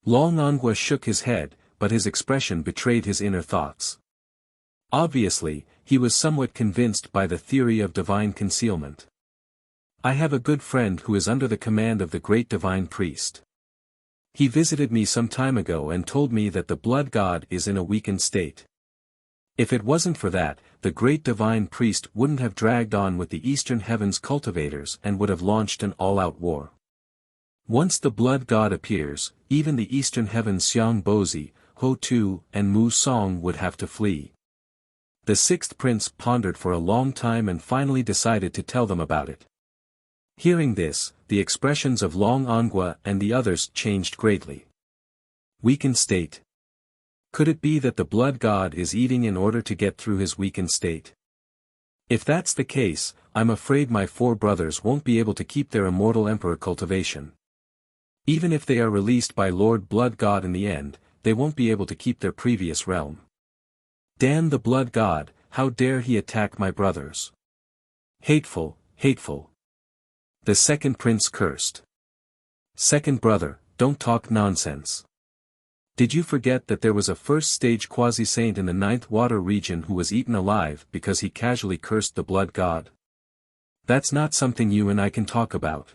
Long Ongwa shook his head, but his expression betrayed his inner thoughts. Obviously, he was somewhat convinced by the theory of divine concealment. I have a good friend who is under the command of the great divine priest. He visited me some time ago and told me that the blood god is in a weakened state. If it wasn't for that, the great divine priest wouldn't have dragged on with the Eastern Heavens cultivators and would have launched an all-out war. Once the blood god appears, even the Eastern Heavens Xiang Bozi, Ho Tu, and Mu Song would have to flee. The 6th prince pondered for a long time and finally decided to tell them about it. Hearing this, the expressions of Long Ongwa and the others changed greatly. Weakened state. Could it be that the blood god is eating in order to get through his weakened state? If that's the case, I'm afraid my 4 brothers won't be able to keep their immortal emperor cultivation. Even if they are released by Lord Blood God in the end, they won't be able to keep their previous realm. Damn the blood god, how dare he attack my brothers? Hateful, hateful. The 2nd prince cursed. Second brother, don't talk nonsense. Did you forget that there was a first-stage quasi-saint in the 9th water region who was eaten alive because he casually cursed the blood god? That's not something you and I can talk about.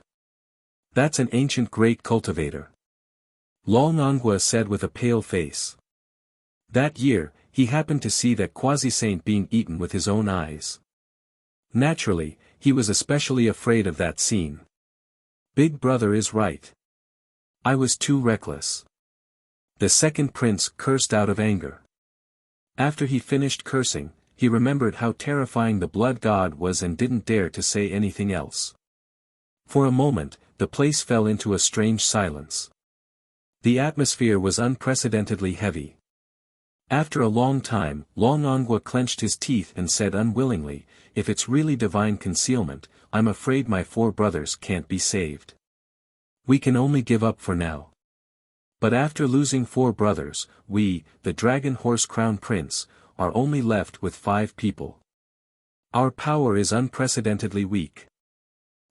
That's an ancient great cultivator. Long Ongwa said with a pale face. That year, he happened to see that quasi-saint being eaten with his own eyes. Naturally, he was especially afraid of that scene. Big brother is right. I was too reckless. The second prince cursed out of anger. After he finished cursing, he remembered how terrifying the blood god was and didn't dare to say anything else. For a moment, the place fell into a strange silence. The atmosphere was unprecedentedly heavy. After a long time, Long Ongwa clenched his teeth and said unwillingly, "If it's really divine concealment, I'm afraid my 4 brothers can't be saved. We can only give up for now. But after losing 4 brothers, we, the Dragon Horse Crown Prince, are only left with 5 people. Our power is unprecedentedly weak.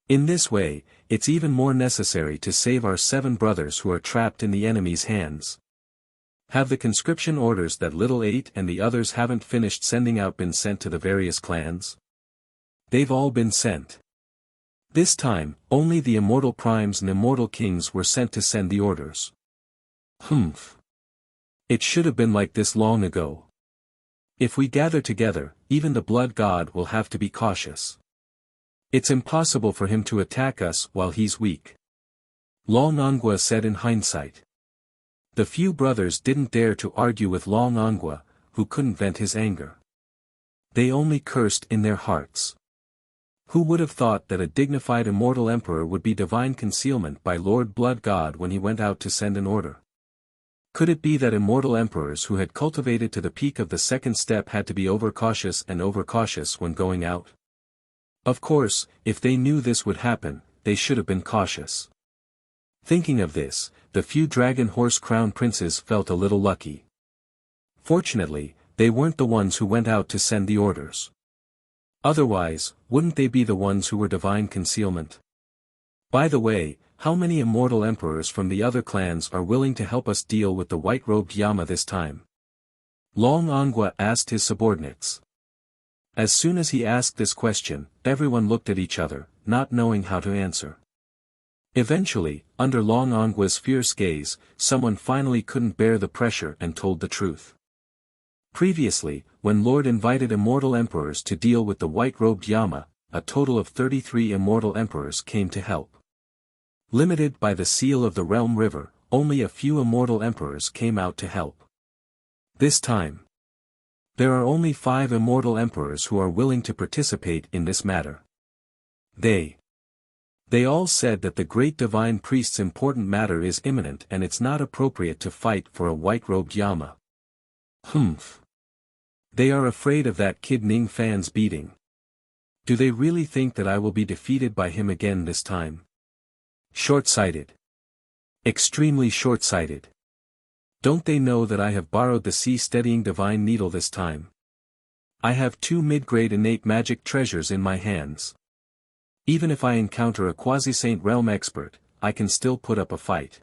In this way, it's even more necessary to save our 7 brothers who are trapped in the enemy's hands. Have the conscription orders that Little 8 and the others haven't finished sending out been sent to the various clans? They've all been sent. This time, only the Immortal Primes and Immortal Kings were sent to send the orders. Humph. It should have been like this long ago. If we gather together, even the Blood God will have to be cautious. It's impossible for him to attack us while he's weak." Long Ongwa said in hindsight. The few brothers didn't dare to argue with Long Ongwa, who couldn't vent his anger. They only cursed in their hearts. Who would have thought that a dignified immortal emperor would be divine concealment by Lord Blood God when he went out to send an order? Could it be that immortal emperors who had cultivated to the peak of the second step had to be overcautious when going out? Of course, if they knew this would happen, they should have been cautious. Thinking of this, the few Dragon Horse Crown Princes felt a little lucky. Fortunately, they weren't the ones who went out to send the orders. Otherwise, wouldn't they be the ones who were divine concealment? By the way, how many immortal emperors from the other clans are willing to help us deal with the white-robed Yama this time? Long Ongwa asked his subordinates. As soon as he asked this question, everyone looked at each other, not knowing how to answer. Eventually, under Long Ongwa's fierce gaze, someone finally couldn't bear the pressure and told the truth. Previously, when Lord invited immortal emperors to deal with the white-robed Yama, a total of 33 immortal emperors came to help. Limited by the seal of the Realm River, only a few immortal emperors came out to help. This time, there are only 5 immortal emperors who are willing to participate in this matter. They all said that the great divine priest's important matter is imminent and it's not appropriate to fight for a white-robed Yama. Humph. They are afraid of that kid Ning Fan's beating. Do they really think that I will be defeated by him again this time? Short-sighted. Extremely short-sighted. Don't they know that I have borrowed the sea-steadying divine needle this time? I have 2 mid-grade innate magic treasures in my hands. Even if I encounter a quasi-saint realm expert, I can still put up a fight.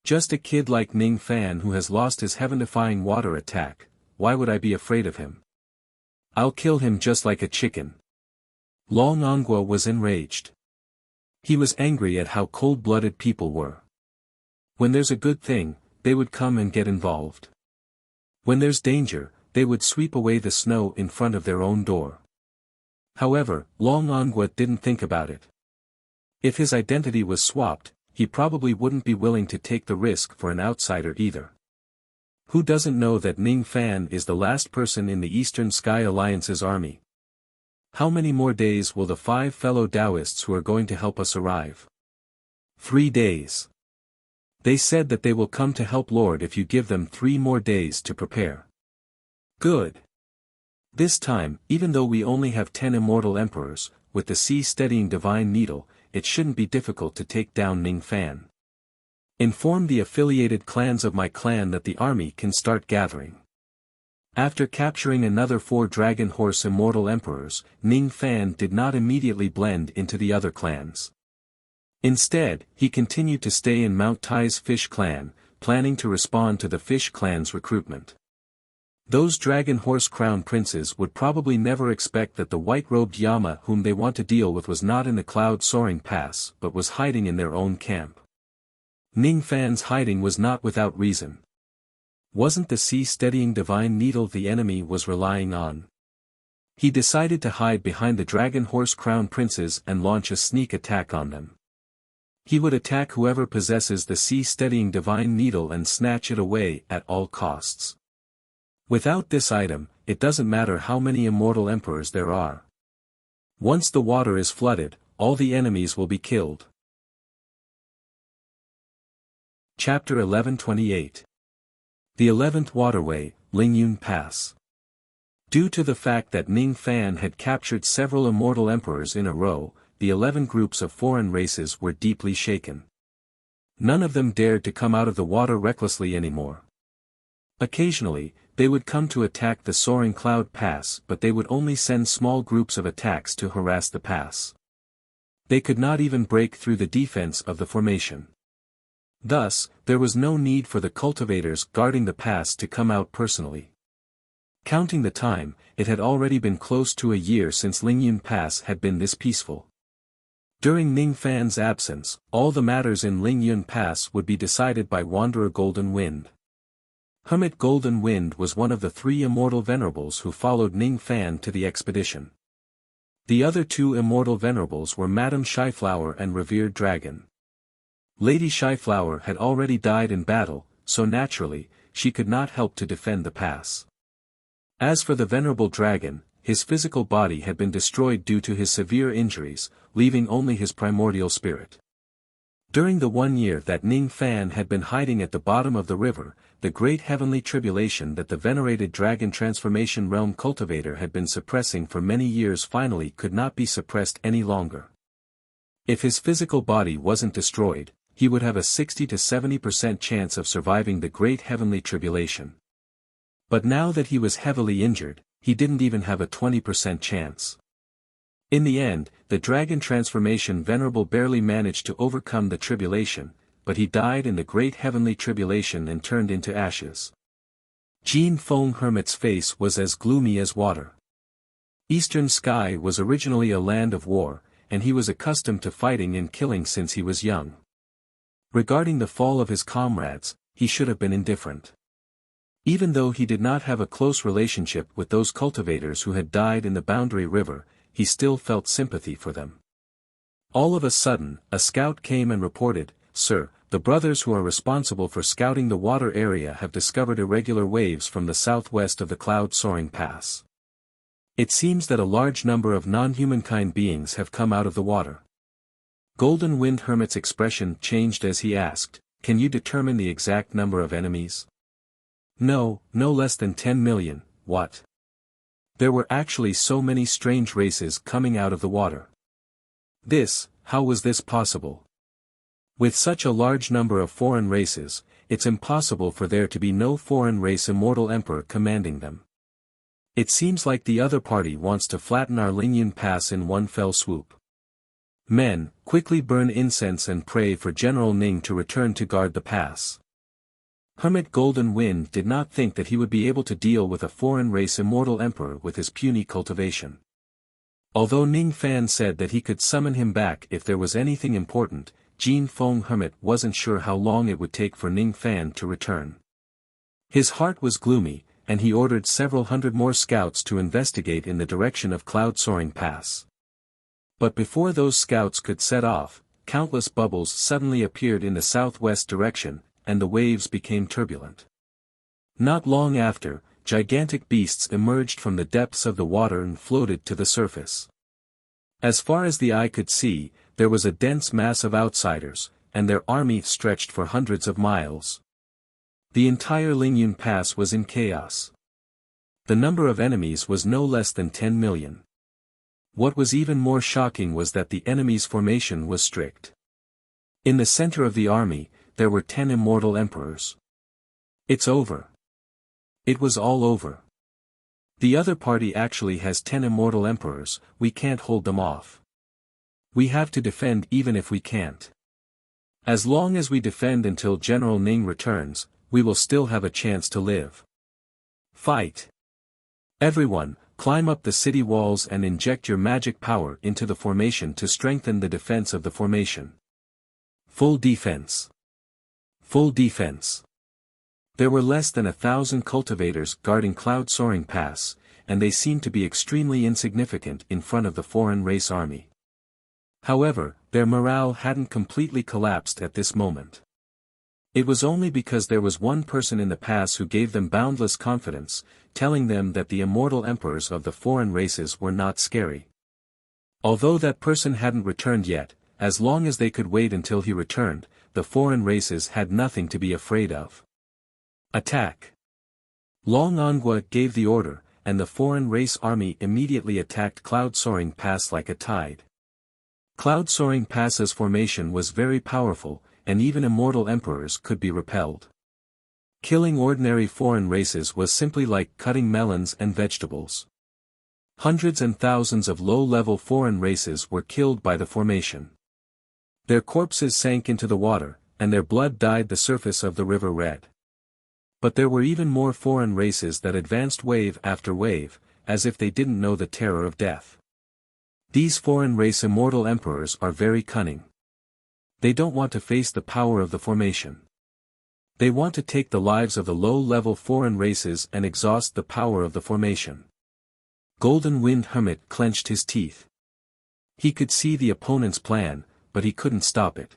Just a kid like Ning Fan who has lost his heaven-defying water attack, why would I be afraid of him? I'll kill him just like a chicken. Long Ongwa was enraged. He was angry at how cold-blooded people were. When there's a good thing, they would come and get involved. When there's danger, they would sweep away the snow in front of their own door. However, Long Ongwa didn't think about it. If his identity was swapped, he probably wouldn't be willing to take the risk for an outsider either. Who doesn't know that Ning Fan is the last person in the Eastern Sky Alliance's army? How many more days will the 5 fellow Taoists who are going to help us arrive? 3 days. They said that they will come to help Lord if you give them 3 more days to prepare. Good. This time, even though we only have 10 immortal emperors, with the sea-steadying divine needle, it shouldn't be difficult to take down Ning Fan. Inform the affiliated clans of my clan that the army can start gathering. After capturing another 4 Dragon Horse immortal emperors, Ning Fan did not immediately blend into the other clans. Instead, he continued to stay in Mount Tai's Fish Clan, planning to respond to the Fish Clan's recruitment. Those Dragon Horse Crown Princes would probably never expect that the white-robed Yama whom they want to deal with was not in the Cloud-Soaring Pass but was hiding in their own camp. Ning Fan's hiding was not without reason. Wasn't the sea-steadying divine needle the enemy was relying on? He decided to hide behind the Dragon Horse Crown Princes and launch a sneak attack on them. He would attack whoever possesses the sea-steadying divine needle and snatch it away at all costs. Without this item, it doesn't matter how many immortal emperors there are. Once the water is flooded, all the enemies will be killed. Chapter 1128. The 11th Waterway, Lingyun Pass. Due to the fact that Ning Fan had captured several immortal emperors in a row, the 11 groups of foreign races were deeply shaken. None of them dared to come out of the water recklessly anymore. Occasionally, they would come to attack the soaring cloud pass, but they would only send small groups of attacks to harass the pass. They could not even break through the defense of the formation. Thus, there was no need for the cultivators guarding the pass to come out personally. Counting the time, it had already been close to a year since Lingyun Pass had been this peaceful. During Ning Fan's absence, all the matters in Lingyun Pass would be decided by Wanderer Golden Wind. Hermit Golden Wind was one of the 3 immortal venerables who followed Ning Fan to the expedition. The other 2 immortal venerables were Madame Shyflower and Revered Dragon. Lady Shyflower had already died in battle, so naturally, she could not help to defend the pass. As for the venerable dragon, his physical body had been destroyed due to his severe injuries, leaving only his primordial spirit. During the 1 year that Ning Fan had been hiding at the bottom of the river, the great heavenly tribulation that the venerated dragon transformation realm cultivator had been suppressing for many years finally could not be suppressed any longer. If his physical body wasn't destroyed, he would have a 60 to 70% chance of surviving the great heavenly tribulation. But now that he was heavily injured, he didn't even have a 20% chance. In the end, the dragon transformation venerable barely managed to overcome the tribulation, but he died in the great heavenly tribulation and turned into ashes. Jin Feng Hermit's face was as gloomy as water. Eastern Sky was originally a land of war, and he was accustomed to fighting and killing since he was young. Regarding the fall of his comrades, he should have been indifferent. Even though he did not have a close relationship with those cultivators who had died in the Boundary River, he still felt sympathy for them. All of a sudden, a scout came and reported, "Sir, the brothers who are responsible for scouting the water area have discovered irregular waves from the southwest of the cloud-soaring pass. It seems that a large number of non-humankind beings have come out of the water." Golden Wind Hermit's expression changed as he asked, "Can you determine the exact number of enemies?" "No, no less than 10 million, what?" There were actually so many strange races coming out of the water. How was this possible? With such a large number of foreign races, it's impossible for there to be no foreign race immortal emperor commanding them. It seems like the other party wants to flatten our Lingyun Pass in one fell swoop. Men, quickly burn incense and pray for General Ning to return to guard the pass. Hermit Golden Wind did not think that he would be able to deal with a foreign race immortal emperor with his puny cultivation. Although Ning Fan said that he could summon him back if there was anything important, Jin Feng Hermit wasn't sure how long it would take for Ning Fan to return. His heart was gloomy, and he ordered several hundred more scouts to investigate in the direction of Cloud-Soaring Pass. But before those scouts could set off, countless bubbles suddenly appeared in the southwest direction, and the waves became turbulent. Not long after, gigantic beasts emerged from the depths of the water and floated to the surface. As far as the eye could see, there was a dense mass of outsiders, and their army stretched for hundreds of miles. The entire Lingyun Pass was in chaos. The number of enemies was no less than 10 million. What was even more shocking was that the enemy's formation was strict. In the center of the army, there were 10 immortal emperors. It's over. It was all over. The other party actually has 10 immortal emperors, we can't hold them off. We have to defend even if we can't. As long as we defend until General Ning returns, we will still have a chance to live. Fight! Everyone, climb up the city walls and inject your magic power into the formation to strengthen the defense of the formation. Full defense. Full defense. There were less than 1,000 cultivators guarding Cloud-Soaring Pass, and they seemed to be extremely insignificant in front of the foreign race army. However, their morale hadn't completely collapsed at this moment. It was only because there was one person in the pass who gave them boundless confidence, telling them that the immortal emperors of the foreign races were not scary. Although that person hadn't returned yet, as long as they could wait until he returned, the foreign races had nothing to be afraid of. Attack! Long Angua gave the order, and the foreign race army immediately attacked Cloud Soaring Pass like a tide. Cloud Soaring Pass's formation was very powerful, and even immortal emperors could be repelled. Killing ordinary foreign races was simply like cutting melons and vegetables. Hundreds and thousands of low-level foreign races were killed by the formation. Their corpses sank into the water, and their blood dyed the surface of the river red. But there were even more foreign races that advanced wave after wave, as if they didn't know the terror of death. These foreign race immortal emperors are very cunning. They don't want to face the power of the formation. They want to take the lives of the low-level foreign races and exhaust the power of the formation. Golden Wind Hermit clenched his teeth. He could see the opponent's plan, but he couldn't stop it.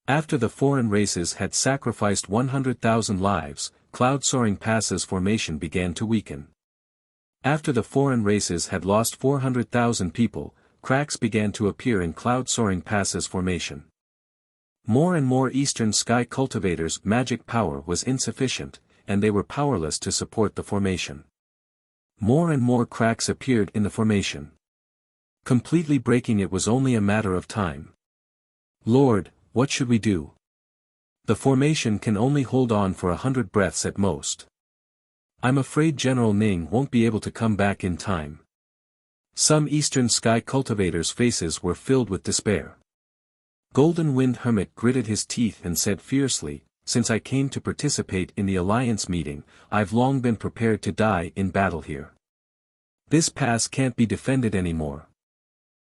After the foreign races had sacrificed 100,000 lives, Cloud Soaring Pass's formation began to weaken. After the foreign races had lost 400,000 people, cracks began to appear in Cloud Soaring Pass's formation. More and more Eastern Sky Cultivators' magic power was insufficient, and they were powerless to support the formation. More and more cracks appeared in the formation. Completely breaking it was only a matter of time. Lord, what should we do? The formation can only hold on for 100 breaths at most. I'm afraid General Ning won't be able to come back in time. Some Eastern Sky Cultivators' faces were filled with despair. Golden Wind Hermit gritted his teeth and said fiercely, "Since I came to participate in the Alliance meeting, I've long been prepared to die in battle here. This pass can't be defended anymore.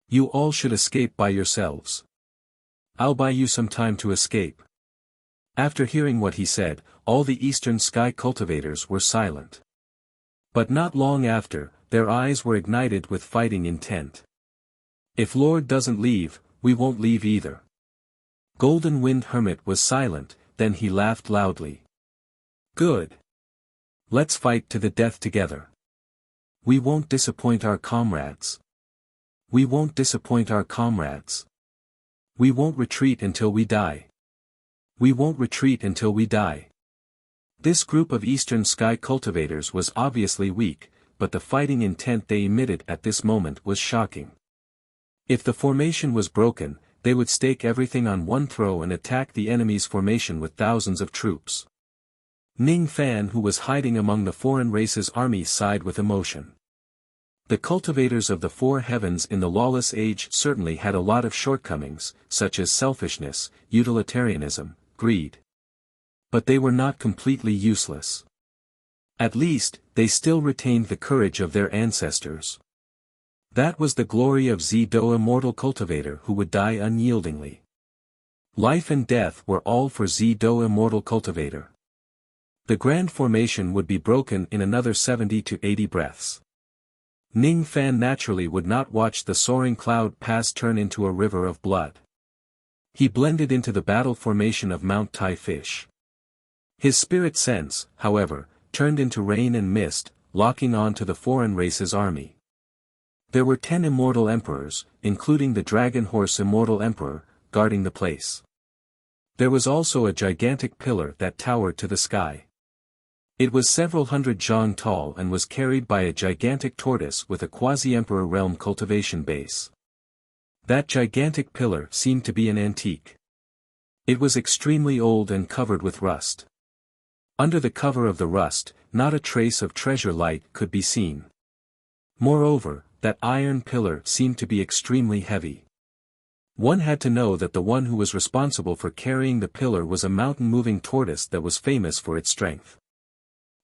You all should escape by yourselves. I'll buy you some time to escape." After hearing what he said, all the Eastern Sky Cultivators were silent. But not long after, their eyes were ignited with fighting intent. "If Lord doesn't leave, we won't leave either." Golden Wind Hermit was silent, then he laughed loudly. "Good. Let's fight to the death together. We won't disappoint our comrades. We won't disappoint our comrades. We won't retreat until we die. We won't retreat until we die." This group of Eastern Sky Cultivators was obviously weak, but the fighting intent they emitted at this moment was shocking. If the formation was broken, they would stake everything on one throw and attack the enemy's formation with thousands of troops. Ning Fan, who was hiding among the foreign race's army, sighed with emotion. The cultivators of the four heavens in the lawless age certainly had a lot of shortcomings, such as selfishness, utilitarianism, greed. But they were not completely useless. At least, they still retained the courage of their ancestors. That was the glory of Zido, immortal cultivator who would die unyieldingly. Life and death were all for Zido, immortal cultivator. The grand formation would be broken in another 70 to 80 breaths. Ning Fan naturally would not watch the soaring cloud pass turn into a river of blood. He blended into the battle formation of Mount Tai Fish. His spirit sense, however, turned into rain and mist, locking on to the foreign race's army. There were 10 immortal emperors, including the Dragon Horse immortal emperor, guarding the place. There was also a gigantic pillar that towered to the sky. It was several hundred zhang tall and was carried by a gigantic tortoise with a quasi-emperor realm cultivation base. That gigantic pillar seemed to be an antique. It was extremely old and covered with rust. Under the cover of the rust, not a trace of treasure light could be seen. Moreover, that iron pillar seemed to be extremely heavy. One had to know that the one who was responsible for carrying the pillar was a mountain-moving tortoise that was famous for its strength.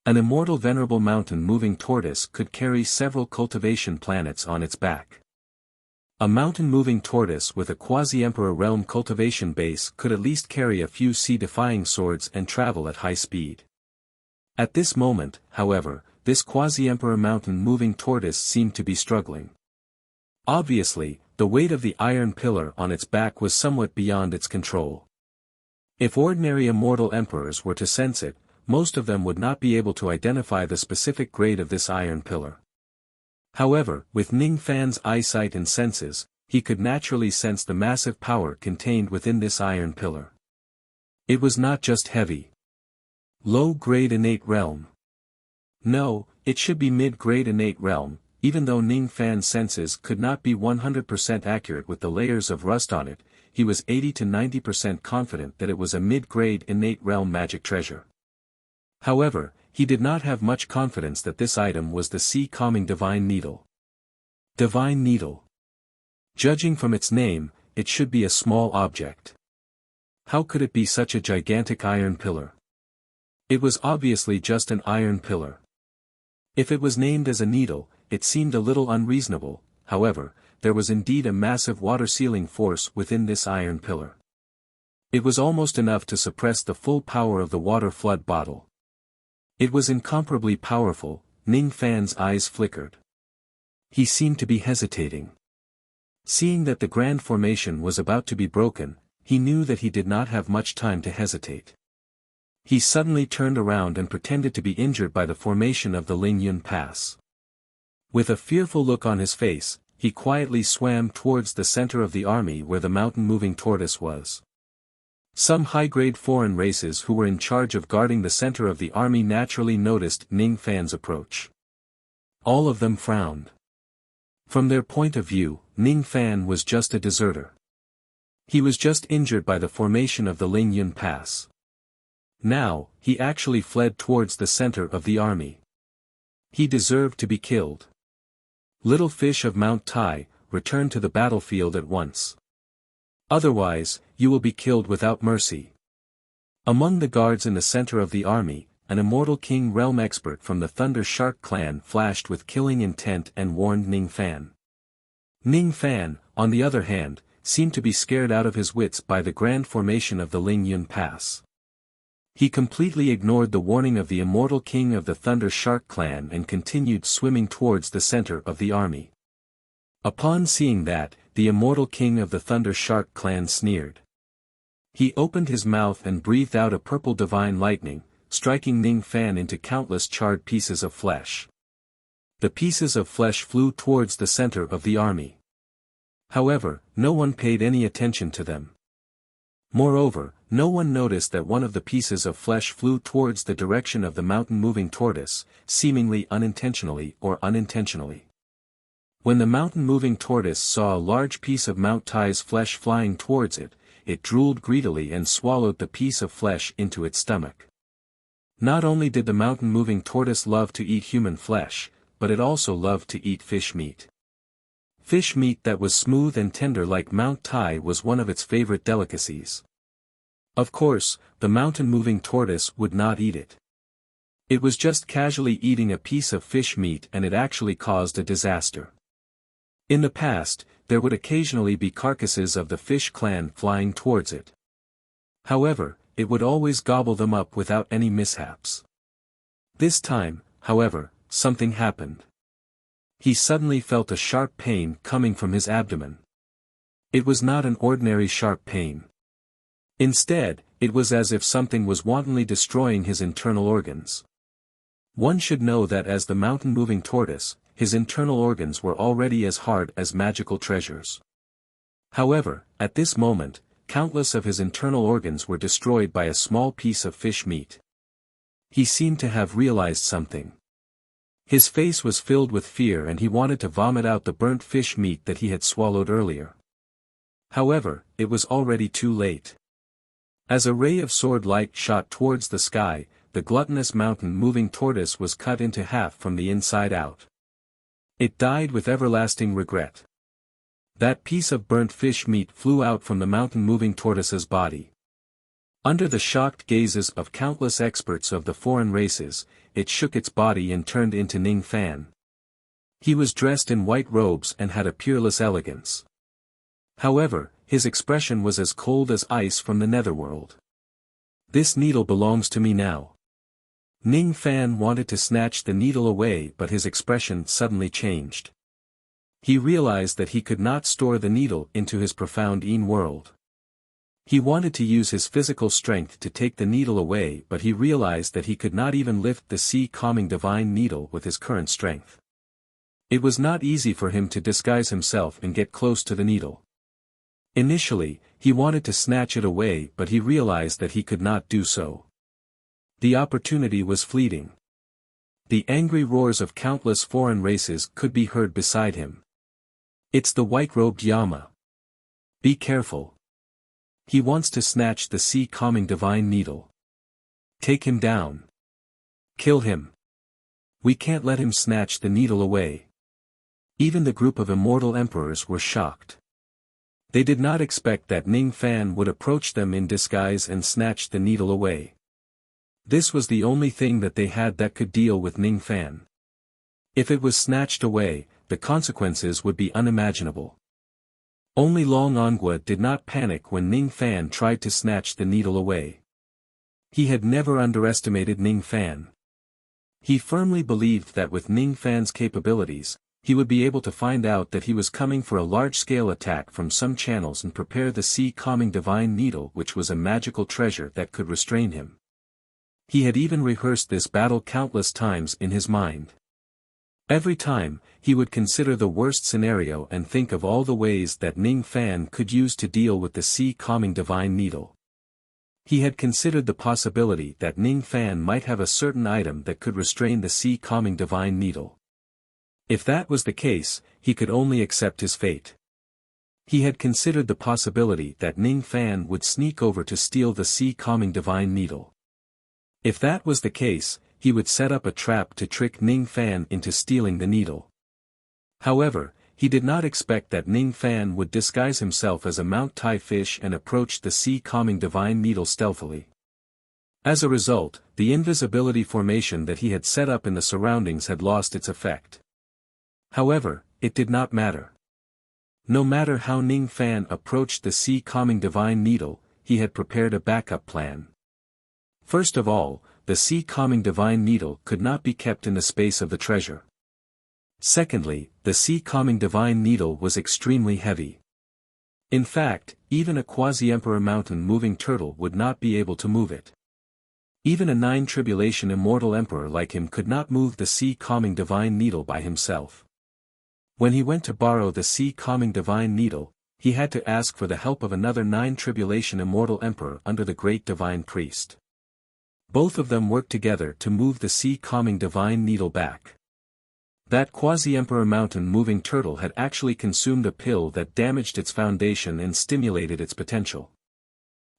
An immortal venerable mountain-moving tortoise could carry several cultivation planets on its back. A mountain-moving tortoise with a quasi-emperor realm cultivation base could at least carry a few sea-defying swords and travel at high speed. At this moment, however, this quasi-emperor mountain-moving tortoise seemed to be struggling. Obviously, the weight of the iron pillar on its back was somewhat beyond its control. If ordinary immortal emperors were to sense it, most of them would not be able to identify the specific grade of this iron pillar. However, with Ning Fan's eyesight and senses, he could naturally sense the massive power contained within this iron pillar. It was not just heavy. Low-grade innate realm. No, it should be mid-grade innate realm, even though Ning Fan's senses could not be 100% accurate with the layers of rust on it, he was 80 to 90% confident that it was a mid-grade innate realm magic treasure. However, he did not have much confidence that this item was the sea-calming Divine Needle. Divine Needle. Judging from its name, it should be a small object. How could it be such a gigantic iron pillar? It was obviously just an iron pillar. If it was named as a needle, it seemed a little unreasonable. However, there was indeed a massive water-sealing force within this iron pillar. It was almost enough to suppress the full power of the water flood bottle. It was incomparably powerful. Ning Fan's eyes flickered. He seemed to be hesitating. Seeing that the grand formation was about to be broken, he knew that he did not have much time to hesitate. He suddenly turned around and pretended to be injured by the formation of the Lingyun Pass. With a fearful look on his face, he quietly swam towards the center of the army where the mountain-moving tortoise was. Some high-grade foreign races who were in charge of guarding the center of the army naturally noticed Ning Fan's approach. All of them frowned. From their point of view, Ning Fan was just a deserter. He was just injured by the formation of the Lingyun Pass. Now, he actually fled towards the center of the army. He deserved to be killed. Little fish of Mount Tai, return to the battlefield at once. Otherwise, you will be killed without mercy. Among the guards in the center of the army, an immortal king realm expert from the Thunder Shark clan flashed with killing intent and warned Ning Fan. Ning Fan, on the other hand, seemed to be scared out of his wits by the grand formation of the Lingyun Pass. He completely ignored the warning of the immortal king of the Thunder Shark clan and continued swimming towards the center of the army. Upon seeing that, the immortal king of the Thunder Shark clan sneered. He opened his mouth and breathed out a purple divine lightning, striking Ning Fan into countless charred pieces of flesh. The pieces of flesh flew towards the center of the army. However, no one paid any attention to them. Moreover, no one noticed that one of the pieces of flesh flew towards the direction of the mountain-moving tortoise, seemingly unintentionally or unintentionally. When the mountain-moving tortoise saw a large piece of Mount Tai's flesh flying towards it, it drooled greedily and swallowed the piece of flesh into its stomach. Not only did the mountain-moving tortoise love to eat human flesh, but it also loved to eat fish meat. Fish meat that was smooth and tender like Mount Tai was one of its favorite delicacies. Of course, the mountain-moving tortoise would not eat it. It was just casually eating a piece of fish meat and it actually caused a disaster. In the past, there would occasionally be carcasses of the fish clan flying towards it. However, it would always gobble them up without any mishaps. This time, however, something happened. He suddenly felt a sharp pain coming from his abdomen. It was not an ordinary sharp pain. Instead, it was as if something was wantonly destroying his internal organs. One should know that as the mountain-moving tortoise, his internal organs were already as hard as magical treasures. However, at this moment, countless of his internal organs were destroyed by a small piece of fish meat. He seemed to have realized something. His face was filled with fear and he wanted to vomit out the burnt fish meat that he had swallowed earlier. However, it was already too late. As a ray of sword light shot towards the sky, the gluttonous mountain-moving tortoise was cut into half from the inside out. It died with everlasting regret. That piece of burnt fish meat flew out from the mountain-moving tortoise's body. Under the shocked gazes of countless experts of the foreign races, it shook its body and turned into Ning Fan. He was dressed in white robes and had a peerless elegance. However, his expression was as cold as ice from the netherworld. This needle belongs to me now. Ning Fan wanted to snatch the needle away but his expression suddenly changed. He realized that he could not store the needle into his profound Yin world. He wanted to use his physical strength to take the needle away, but he realized that he could not even lift the sea-calming divine needle with his current strength. It was not easy for him to disguise himself and get close to the needle. Initially, he wanted to snatch it away, but he realized that he could not do so. The opportunity was fleeting. The angry roars of countless foreign races could be heard beside him. It's the white-robed Yama. Be careful. He wants to snatch the sea-calming divine needle. Take him down. Kill him. We can't let him snatch the needle away. Even the group of immortal emperors were shocked. They did not expect that Ning Fan would approach them in disguise and snatch the needle away. This was the only thing that they had that could deal with Ning Fan. If it was snatched away, the consequences would be unimaginable. Only Long Ongwa did not panic when Ning Fan tried to snatch the needle away. He had never underestimated Ning Fan. He firmly believed that with Ning Fan's capabilities, he would be able to find out that he was coming for a large-scale attack from some channels and prepare the sea-calming divine needle, which was a magical treasure that could restrain him. He had even rehearsed this battle countless times in his mind. Every time, he would consider the worst scenario and think of all the ways that Ning Fan could use to deal with the sea-calming divine needle. He had considered the possibility that Ning Fan might have a certain item that could restrain the sea-calming divine needle. If that was the case, he could only accept his fate. He had considered the possibility that Ning Fan would sneak over to steal the sea-calming divine needle. If that was the case, he would set up a trap to trick Ning Fan into stealing the needle. However, he did not expect that Ning Fan would disguise himself as a Mount Tai fish and approach the sea-calming divine needle stealthily. As a result, the invisibility formation that he had set up in the surroundings had lost its effect. However, it did not matter. No matter how Ning Fan approached the sea-calming divine needle, he had prepared a backup plan. First of all, the sea-calming divine needle could not be kept in the space of the treasure. Secondly, the sea-calming divine needle was extremely heavy. In fact, even a quasi-emperor mountain moving turtle would not be able to move it. Even a 9 tribulation immortal emperor like him could not move the sea-calming divine needle by himself. When he went to borrow the sea-calming divine needle, he had to ask for the help of another 9 tribulation immortal emperor under the great divine priest. Both of them worked together to move the sea-calming divine needle back. That quasi-emperor mountain-moving turtle had actually consumed a pill that damaged its foundation and stimulated its potential.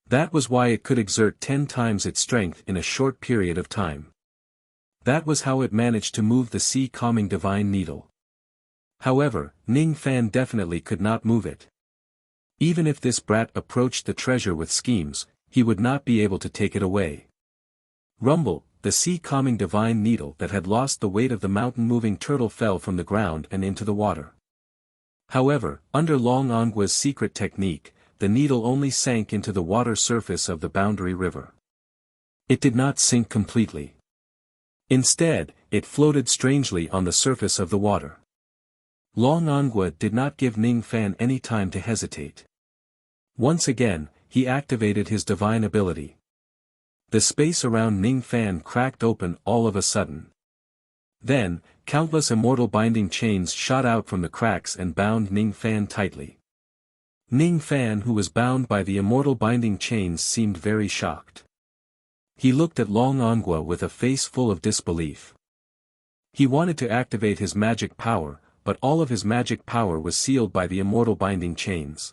That was why it could exert 10 times its strength in a short period of time. That was how it managed to move the sea-calming divine needle. However, Ning Fan definitely could not move it. Even if this brat approached the treasure with schemes, he would not be able to take it away. Rumble, the sea-calming divine needle that had lost the weight of the mountain-moving turtle fell from the ground and into the water. However, under Long Ongwa's secret technique, the needle only sank into the water surface of the boundary river. It did not sink completely. Instead, it floated strangely on the surface of the water. Long Ongwa did not give Ning Fan any time to hesitate. Once again, he activated his divine ability. The space around Ning Fan cracked open all of a sudden. Then, countless immortal binding chains shot out from the cracks and bound Ning Fan tightly. Ning Fan, who was bound by the immortal binding chains, seemed very shocked. He looked at Long Ongwa with a face full of disbelief. He wanted to activate his magic power, but all of his magic power was sealed by the immortal binding chains.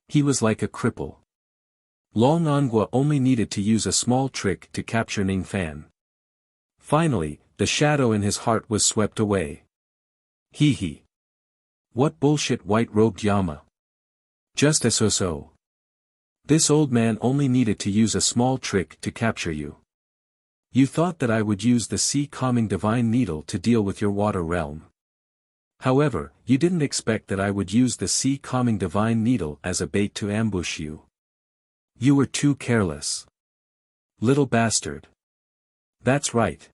He was like a cripple. Long Ongwa only needed to use a small trick to capture Ning Fan. Finally, the shadow in his heart was swept away. Hee hee. What bullshit, white-robed Yama. Just as so. This old man only needed to use a small trick to capture you. You thought that I would use the sea-calming divine needle to deal with your water realm. However, you didn't expect that I would use the sea-calming divine needle as a bait to ambush you. You were too careless. Little bastard. That's right.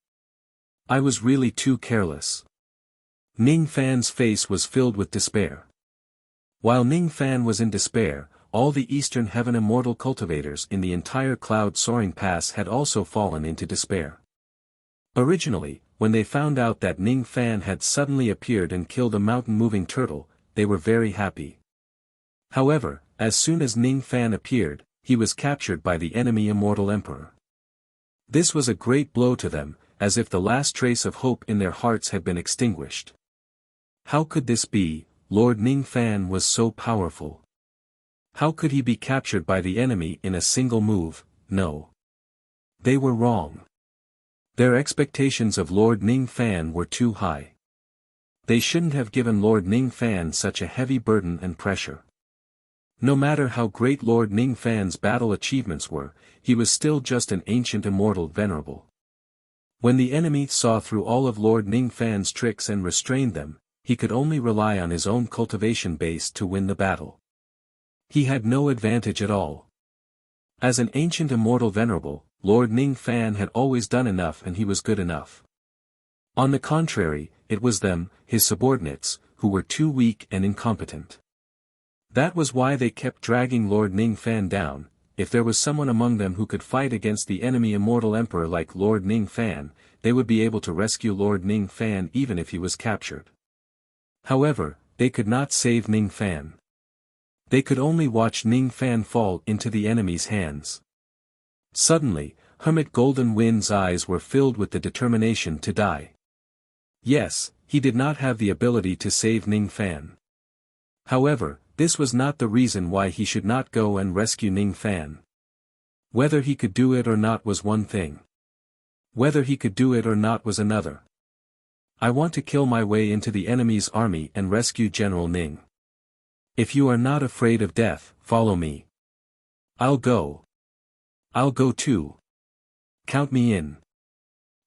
I was really too careless. Ning Fan's face was filled with despair. While Ning Fan was in despair, all the Eastern Heaven Immortal cultivators in the entire cloud-soaring pass had also fallen into despair. Originally, when they found out that Ning Fan had suddenly appeared and killed a mountain-moving turtle, they were very happy. However, as soon as Ning Fan appeared, he was captured by the enemy Immortal Emperor. This was a great blow to them, as if the last trace of hope in their hearts had been extinguished. How could this be? Lord Ning Fan was so powerful. How could he be captured by the enemy in a single move? No. They were wrong. Their expectations of Lord Ning Fan were too high. They shouldn't have given Lord Ning Fan such a heavy burden and pressure. No matter how great Lord Ning Fan's battle achievements were, he was still just an ancient immortal venerable. When the enemy saw through all of Lord Ning Fan's tricks and restrained them, he could only rely on his own cultivation base to win the battle. He had no advantage at all. As an ancient immortal venerable, Lord Ning Fan had always done enough and he was good enough. On the contrary, it was them, his subordinates, who were too weak and incompetent. That was why they kept dragging Lord Ning Fan down. If there was someone among them who could fight against the enemy immortal emperor like Lord Ning Fan, they would be able to rescue Lord Ning Fan even if he was captured. However, they could not save Ning Fan. They could only watch Ning Fan fall into the enemy's hands. Suddenly, Hermit Golden Wind's eyes were filled with the determination to die. Yes, he did not have the ability to save Ning Fan. However, this was not the reason why he should not go and rescue Ning Fan. Whether he could do it or not was one thing. Whether he could do it or not was another. I want to kill my way into the enemy's army and rescue General Ning. If you are not afraid of death, follow me. I'll go. I'll go too. Count me in.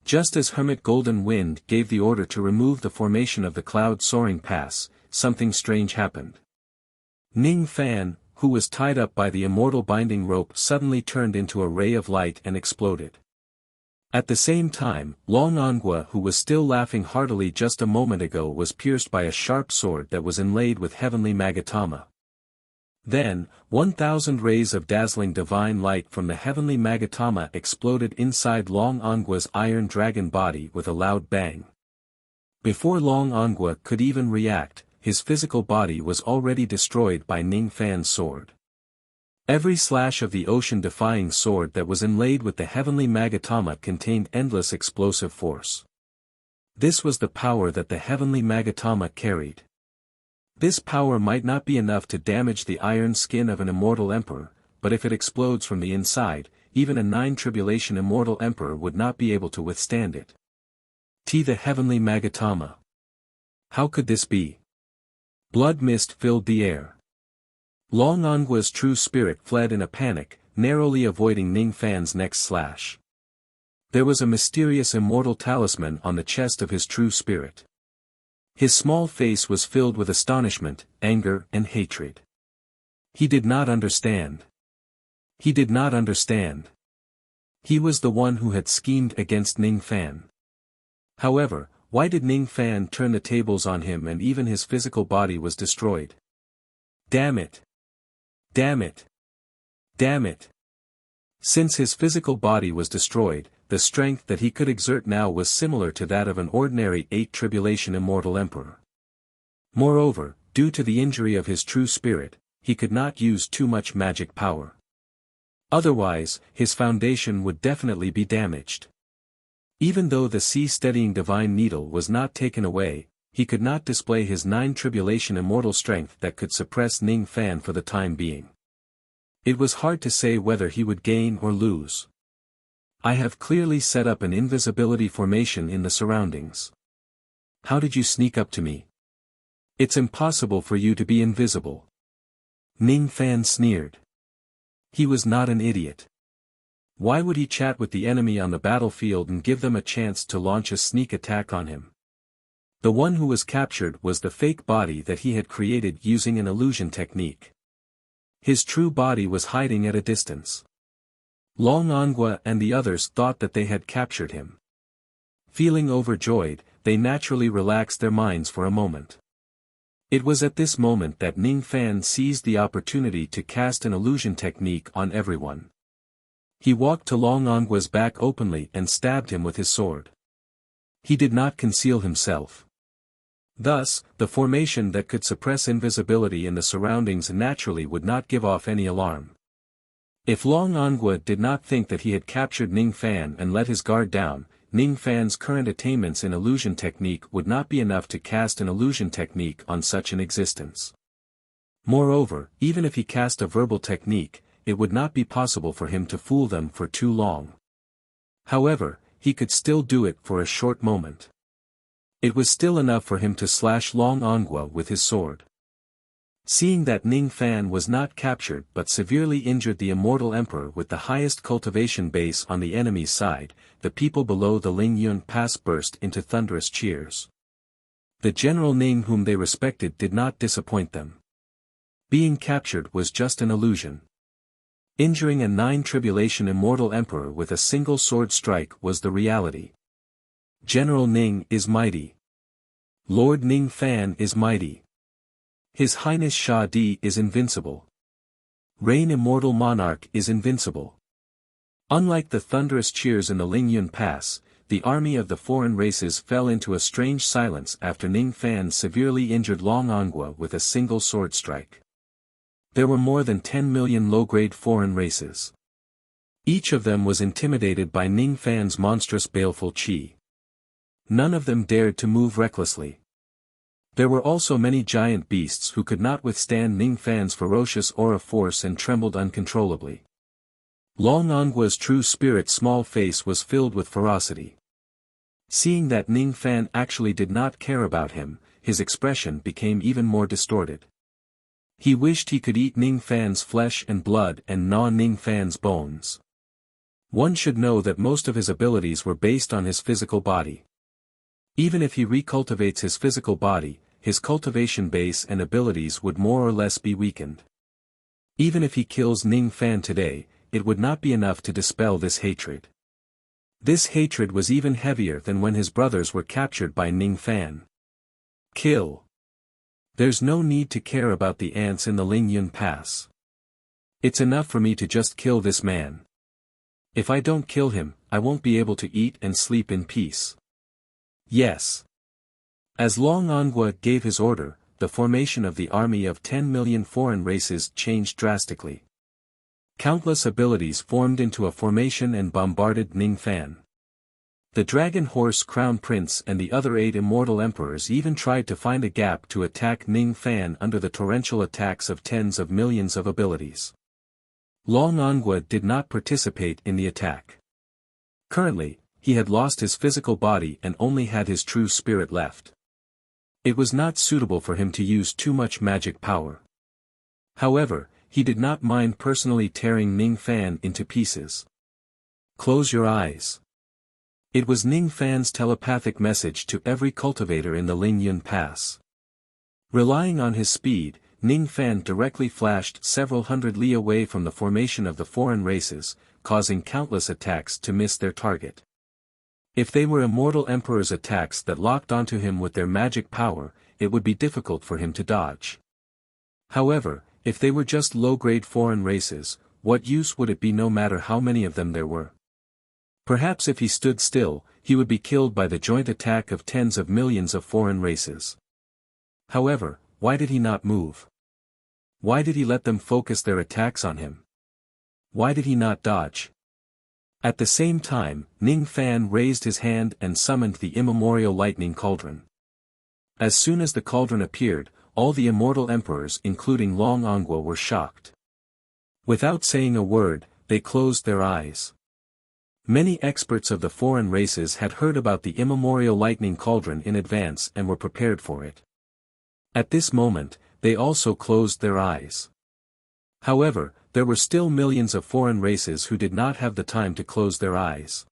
Just as Hermit Golden Wind gave the order to remove the formation of the cloud-soaring pass, something strange happened. Ning Fan, who was tied up by the immortal binding rope, suddenly turned into a ray of light and exploded. At the same time, Long Angua, who was still laughing heartily just a moment ago, was pierced by a sharp sword that was inlaid with heavenly magatama. Then, 1,000 rays of dazzling divine light from the heavenly magatama exploded inside Long Angua's iron dragon body with a loud bang. Before Long Angua could even react, his physical body was already destroyed by Ning Fan's sword. Every slash of the ocean-defying sword that was inlaid with the heavenly magatama contained endless explosive force. This was the power that the heavenly magatama carried. This power might not be enough to damage the iron skin of an immortal emperor, but if it explodes from the inside, even a 9-tribulation immortal emperor would not be able to withstand it. The heavenly magatama. How could this be? Blood mist filled the air. Long Angua's true spirit fled in a panic, narrowly avoiding Ning Fan's next slash. There was a mysterious immortal talisman on the chest of his true spirit. His small face was filled with astonishment, anger, and hatred. He did not understand. He did not understand. He was the one who had schemed against Ning Fan. However, why did Ning Fan turn the tables on him and even his physical body was destroyed? Damn it! Damn it! Damn it! Since his physical body was destroyed, the strength that he could exert now was similar to that of an ordinary 8-tribulation immortal emperor. Moreover, due to the injury of his true spirit, he could not use too much magic power. Otherwise, his foundation would definitely be damaged. Even though the sea-steadying divine needle was not taken away, he could not display his 9-tribulation immortal strength that could suppress Ning Fan for the time being. It was hard to say whether he would gain or lose. I have clearly set up an invisibility formation in the surroundings. How did you sneak up to me? It's impossible for you to be invisible. Ning Fan sneered. He was not an idiot. Why would he chat with the enemy on the battlefield and give them a chance to launch a sneak attack on him? The one who was captured was the fake body that he had created using an illusion technique. His true body was hiding at a distance. Long Angua and the others thought that they had captured him. Feeling overjoyed, they naturally relaxed their minds for a moment. It was at this moment that Ning Fan seized the opportunity to cast an illusion technique on everyone. He walked to Long Ongua's back openly and stabbed him with his sword. He did not conceal himself. Thus, the formation that could suppress invisibility in the surroundings naturally would not give off any alarm. If Long Ongue did not think that he had captured Ning Fan and let his guard down, Ning Fan's current attainments in illusion technique would not be enough to cast an illusion technique on such an existence. Moreover, even if he cast a verbal technique, it would not be possible for him to fool them for too long. However, he could still do it for a short moment. It was still enough for him to slash Long Ongue with his sword. Seeing that Ning Fan was not captured but severely injured the immortal emperor with the highest cultivation base on the enemy's side, the people below the Lingyun Pass burst into thunderous cheers. The General Ning whom they respected did not disappoint them. Being captured was just an illusion. Injuring a 9 immortal emperor with a single sword strike was the reality. General Ning is mighty. Lord Ning Fan is mighty. His Highness Sha Di is invincible. Reign Immortal Monarch is invincible. Unlike the thunderous cheers in the Lingyun Pass, the army of the foreign races fell into a strange silence after Ning Fan severely injured Long Ongue with a single sword strike. There were more than 10 million low-grade foreign races. Each of them was intimidated by Ning Fan's monstrous baleful qi. None of them dared to move recklessly. There were also many giant beasts who could not withstand Ning Fan's ferocious aura force and trembled uncontrollably. Long Ongue's true spirit's small face was filled with ferocity. Seeing that Ning Fan actually did not care about him, his expression became even more distorted. He wished he could eat Ning Fan's flesh and blood and gnaw Ning Fan's bones. One should know that most of his abilities were based on his physical body. Even if he recultivates his physical body, his cultivation base and abilities would more or less be weakened. Even if he kills Ning Fan today, it would not be enough to dispel this hatred. This hatred was even heavier than when his brothers were captured by Ning Fan. Kill. There's no need to care about the ants in the Lingyun Pass. It's enough for me to just kill this man. If I don't kill him, I won't be able to eat and sleep in peace. Yes. As Long Ongue gave his order, the formation of the army of 10 million foreign races changed drastically. Countless abilities formed into a formation and bombarded Ning Fan. The Dragon Horse Crown Prince and the other 8 immortal emperors even tried to find a gap to attack Ning Fan under the torrential attacks of tens of millions of abilities. Long Ongue did not participate in the attack. Currently, he had lost his physical body and only had his true spirit left. It was not suitable for him to use too much magic power. However, he did not mind personally tearing Ning Fan into pieces. Close your eyes. It was Ning Fan's telepathic message to every cultivator in the Lingyun Pass. Relying on his speed, Ning Fan directly flashed several hundred li away from the formation of the foreign races, causing countless attacks to miss their target. If they were immortal emperor's attacks that locked onto him with their magic power, it would be difficult for him to dodge. However, if they were just low-grade foreign races, what use would it be no matter how many of them there were? Perhaps if he stood still, he would be killed by the joint attack of tens of millions of foreign races. However, why did he not move? Why did he let them focus their attacks on him? Why did he not dodge? At the same time, Ning Fan raised his hand and summoned the immemorial lightning cauldron. As soon as the cauldron appeared, all the immortal emperors including Long Ongue were shocked. Without saying a word, they closed their eyes. Many experts of the foreign races had heard about the immemorial lightning cauldron in advance and were prepared for it. At this moment, they also closed their eyes. However, there were still millions of foreign races who did not have the time to close their eyes.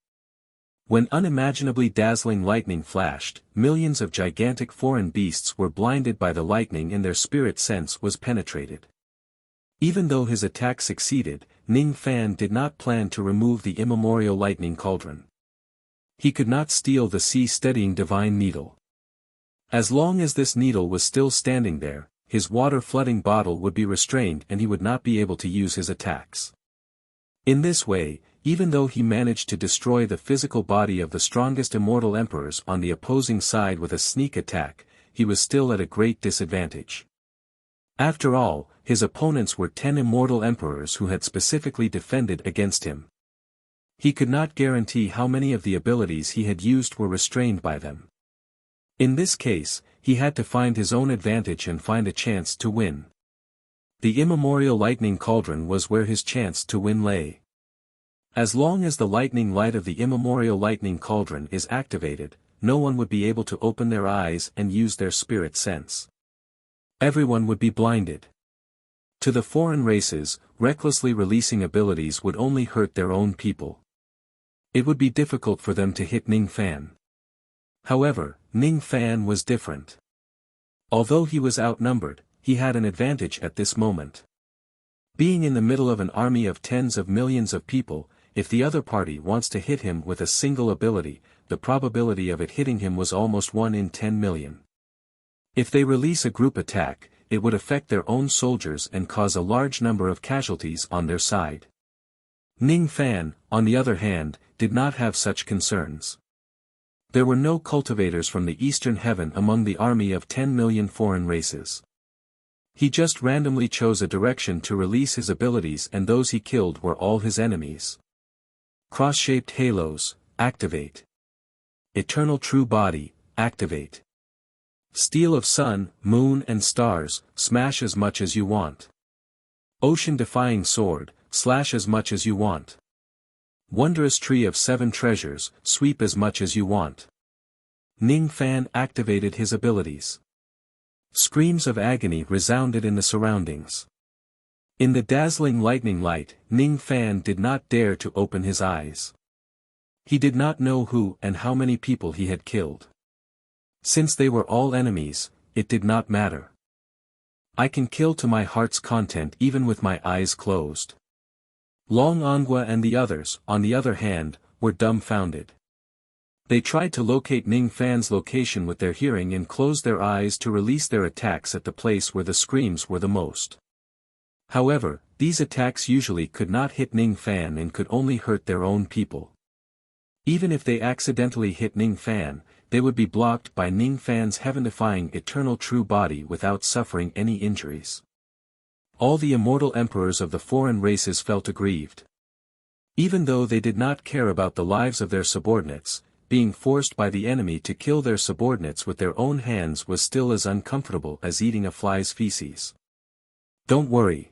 When unimaginably dazzling lightning flashed, millions of gigantic foreign beasts were blinded by the lightning and their spirit sense was penetrated. Even though his attack succeeded, Ning Fan did not plan to remove the immemorial lightning cauldron. He could not steal the sea-steadying divine needle. As long as this needle was still standing there, his water-flooding bottle would be restrained and he would not be able to use his attacks. In this way, even though he managed to destroy the physical body of the strongest immortal emperors on the opposing side with a sneak attack, he was still at a great disadvantage. After all, his opponents were 10 immortal emperors who had specifically defended against him. He could not guarantee how many of the abilities he had used were restrained by them. In this case, he had to find his own advantage and find a chance to win. The immemorial lightning cauldron was where his chance to win lay. As long as the lightning light of the immemorial lightning cauldron is activated, no one would be able to open their eyes and use their spirit sense. Everyone would be blinded. To the foreign races, recklessly releasing abilities would only hurt their own people. It would be difficult for them to hit Ning Fan. However, Ning Fan was different. Although he was outnumbered, he had an advantage at this moment. Being in the middle of an army of tens of millions of people, if the other party wants to hit him with a single ability, the probability of it hitting him was almost 1 in 10 million. If they release a group attack, it would affect their own soldiers and cause a large number of casualties on their side. Ning Fan, on the other hand, did not have such concerns. There were no cultivators from the eastern heaven among the army of 10 million foreign races. He just randomly chose a direction to release his abilities and those he killed were all his enemies. Cross-shaped halos, activate. Eternal true body, activate. Steel of sun, moon and stars, smash as much as you want. Ocean-defying sword, slash as much as you want. Wondrous tree of 7 treasures, sweep as much as you want. Ning Fan activated his abilities. Screams of agony resounded in the surroundings. In the dazzling lightning light, Ning Fan did not dare to open his eyes. He did not know who and how many people he had killed. Since they were all enemies, it did not matter. I can kill to my heart's content even with my eyes closed. Long Angua and the others, on the other hand, were dumbfounded. They tried to locate Ning Fan's location with their hearing and closed their eyes to release their attacks at the place where the screams were the most. However, these attacks usually could not hit Ning Fan and could only hurt their own people. Even if they accidentally hit Ning Fan, they would be blocked by Ning Fan's heaven-defying eternal true body without suffering any injuries. All the immortal emperors of the foreign races felt aggrieved. Even though they did not care about the lives of their subordinates, being forced by the enemy to kill their subordinates with their own hands was still as uncomfortable as eating a fly's feces. Don't worry.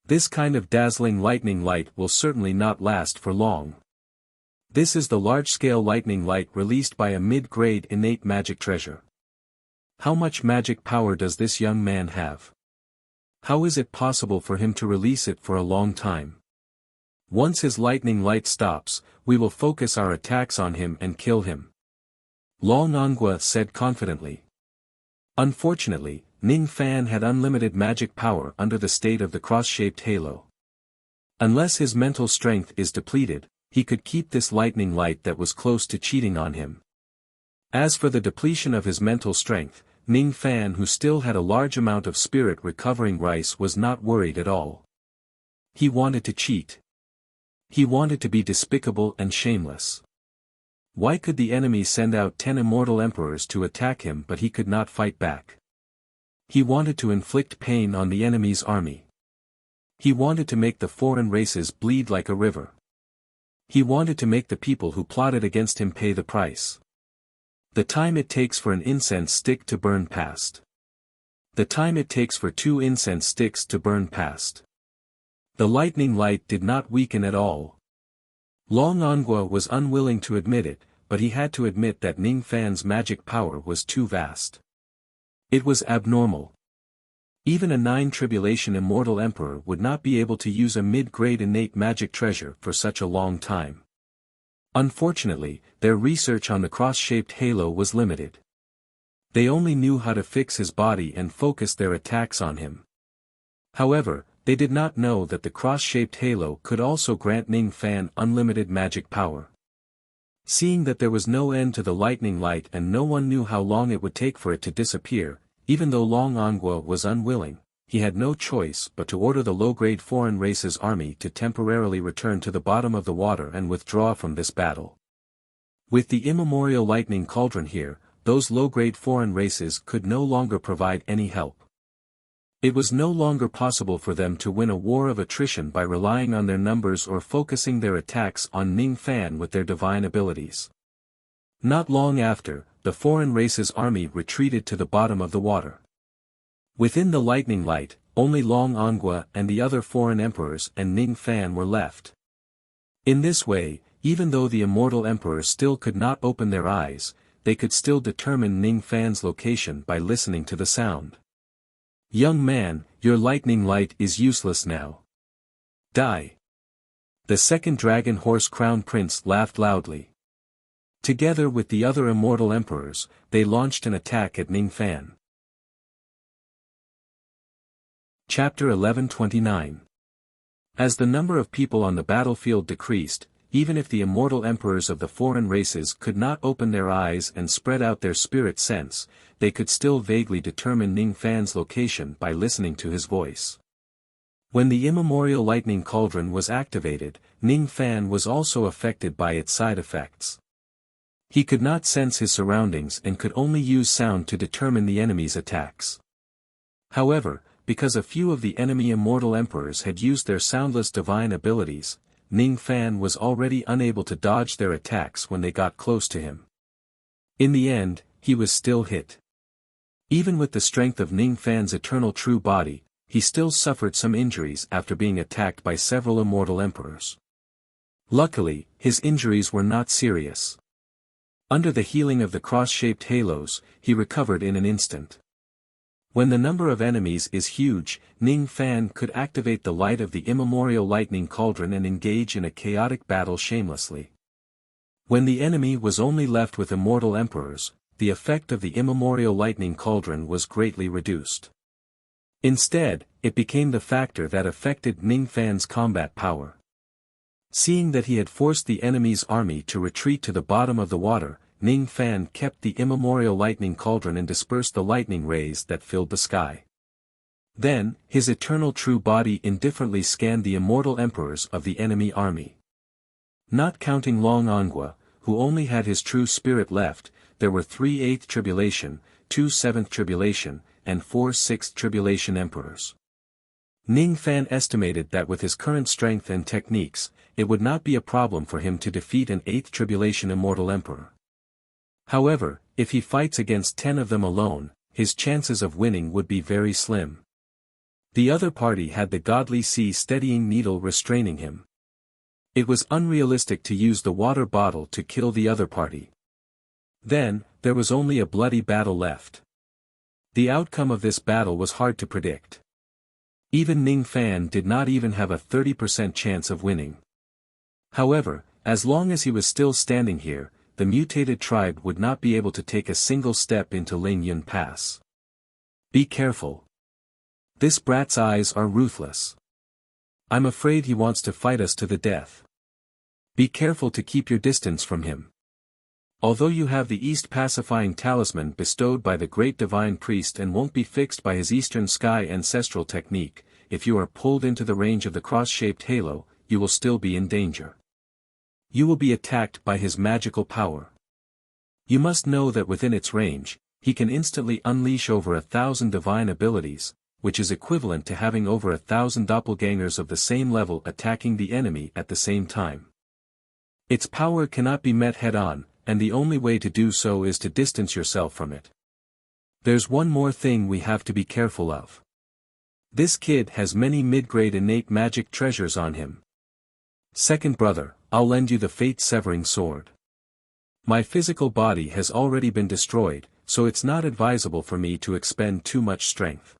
This kind of dazzling lightning light will certainly not last for long. This is the large-scale lightning light released by a mid-grade innate magic treasure. How much magic power does this young man have? How is it possible for him to release it for a long time? Once his lightning light stops, we will focus our attacks on him and kill him. Long Angua said confidently. Unfortunately, Ning Fan had unlimited magic power under the state of the cross-shaped halo. Unless his mental strength is depleted, he could keep this lightning light that was close to cheating on him. As for the depletion of his mental strength, Ning Fan, who still had a large amount of spirit recovering rice, was not worried at all. He wanted to cheat. He wanted to be despicable and shameless. Why could the enemy send out 10 immortal emperors to attack him but he could not fight back? He wanted to inflict pain on the enemy's army. He wanted to make the foreign races bleed like a river. He wanted to make the people who plotted against him pay the price. The time it takes for an incense stick to burn past. The time it takes for 2 incense sticks to burn past. The lightning light did not weaken at all. Long Angua was unwilling to admit it, but he had to admit that Ning Fan's magic power was too vast. It was abnormal. Even a 9 tribulation immortal emperor would not be able to use a mid-grade innate magic treasure for such a long time. Unfortunately, their research on the cross-shaped halo was limited. They only knew how to fix his body and focus their attacks on him. However, they did not know that the cross-shaped halo could also grant Ning Fan unlimited magic power. Seeing that there was no end to the lightning light and no one knew how long it would take for it to disappear, even though Long Angua was unwilling, he had no choice but to order the low-grade foreign race's army to temporarily return to the bottom of the water and withdraw from this battle. With the immemorial lightning cauldron here, those low-grade foreign races could no longer provide any help. It was no longer possible for them to win a war of attrition by relying on their numbers or focusing their attacks on Ning Fan with their divine abilities. Not long after, the foreign race's army retreated to the bottom of the water. Within the lightning light, only Long Angua and the other foreign emperors and Ning Fan were left. In this way, even though the immortal emperors still could not open their eyes, they could still determine Ning Fan's location by listening to the sound. "Young man, your lightning light is useless now. Die." The second dragon horse crown prince laughed loudly. Together with the other immortal emperors, they launched an attack at Ning Fan. Chapter 1129. As the number of people on the battlefield decreased, even if the immortal emperors of the foreign races could not open their eyes and spread out their spirit sense, they could still vaguely determine Ning Fan's location by listening to his voice. When the immemorial lightning cauldron was activated, Ning Fan was also affected by its side effects. He could not sense his surroundings and could only use sound to determine the enemy's attacks. However, because a few of the enemy immortal emperors had used their soundless divine abilities, Ning Fan was already unable to dodge their attacks when they got close to him. In the end, he was still hit. Even with the strength of Ning Fan's eternal true body, he still suffered some injuries after being attacked by several immortal emperors. Luckily, his injuries were not serious. Under the healing of the cross-shaped halos, he recovered in an instant. When the number of enemies is huge, Ning Fan could activate the light of the immemorial lightning cauldron and engage in a chaotic battle shamelessly. When the enemy was only left with immortal emperors, the effect of the immemorial lightning cauldron was greatly reduced. Instead, it became the factor that affected Ning Fan's combat power. Seeing that he had forced the enemy's army to retreat to the bottom of the water, Ning Fan kept the immemorial lightning cauldron and dispersed the lightning rays that filled the sky. Then, his eternal true body indifferently scanned the immortal emperors of the enemy army. Not counting Long Angua, who only had his true spirit left, there were 3 8th tribulation, 2 7th tribulation, and 4 6th tribulation emperors. Ning Fan estimated that with his current strength and techniques, it would not be a problem for him to defeat an 8th tribulation immortal emperor. However, if he fights against 10 of them alone, his chances of winning would be very slim. The other party had the godly sea steadying needle restraining him. It was unrealistic to use the water bottle to kill the other party. Then, there was only a bloody battle left. The outcome of this battle was hard to predict. Even Ning Fan did not even have a 30% chance of winning. However, as long as he was still standing here, the mutated tribe would not be able to take a single step into Ling Yun Pass. Be careful. This brat's eyes are ruthless. I'm afraid he wants to fight us to the death. Be careful to keep your distance from him. Although you have the East pacifying talisman bestowed by the great divine priest and won't be fixed by his Eastern sky ancestral technique, if you are pulled into the range of the cross-shaped halo, you will still be in danger. You will be attacked by his magical power. You must know that within its range, he can instantly unleash over 1,000 divine abilities, which is equivalent to having over 1,000 doppelgangers of the same level attacking the enemy at the same time. Its power cannot be met head-on, and the only way to do so is to distance yourself from it. There's one more thing we have to be careful of. This kid has many mid-grade innate magic treasures on him. Second brother, I'll lend you the fate-severing sword. My physical body has already been destroyed, so it's not advisable for me to expend too much strength.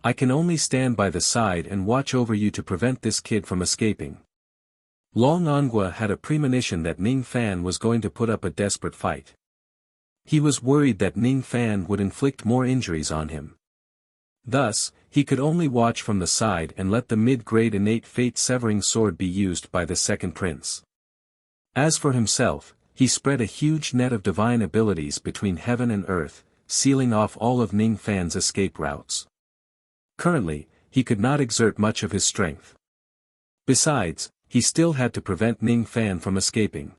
I can only stand by the side and watch over you to prevent this kid from escaping. Long Angua had a premonition that Ning Fan was going to put up a desperate fight. He was worried that Ning Fan would inflict more injuries on him. Thus, he could only watch from the side and let the mid-grade innate fate-severing sword be used by the second prince. As for himself, He spread a huge net of divine abilities between heaven and earth, sealing off all of Ning Fan's escape routes. Currently, he could not exert much of his strength. Besides, he still had to prevent Ning Fan from escaping.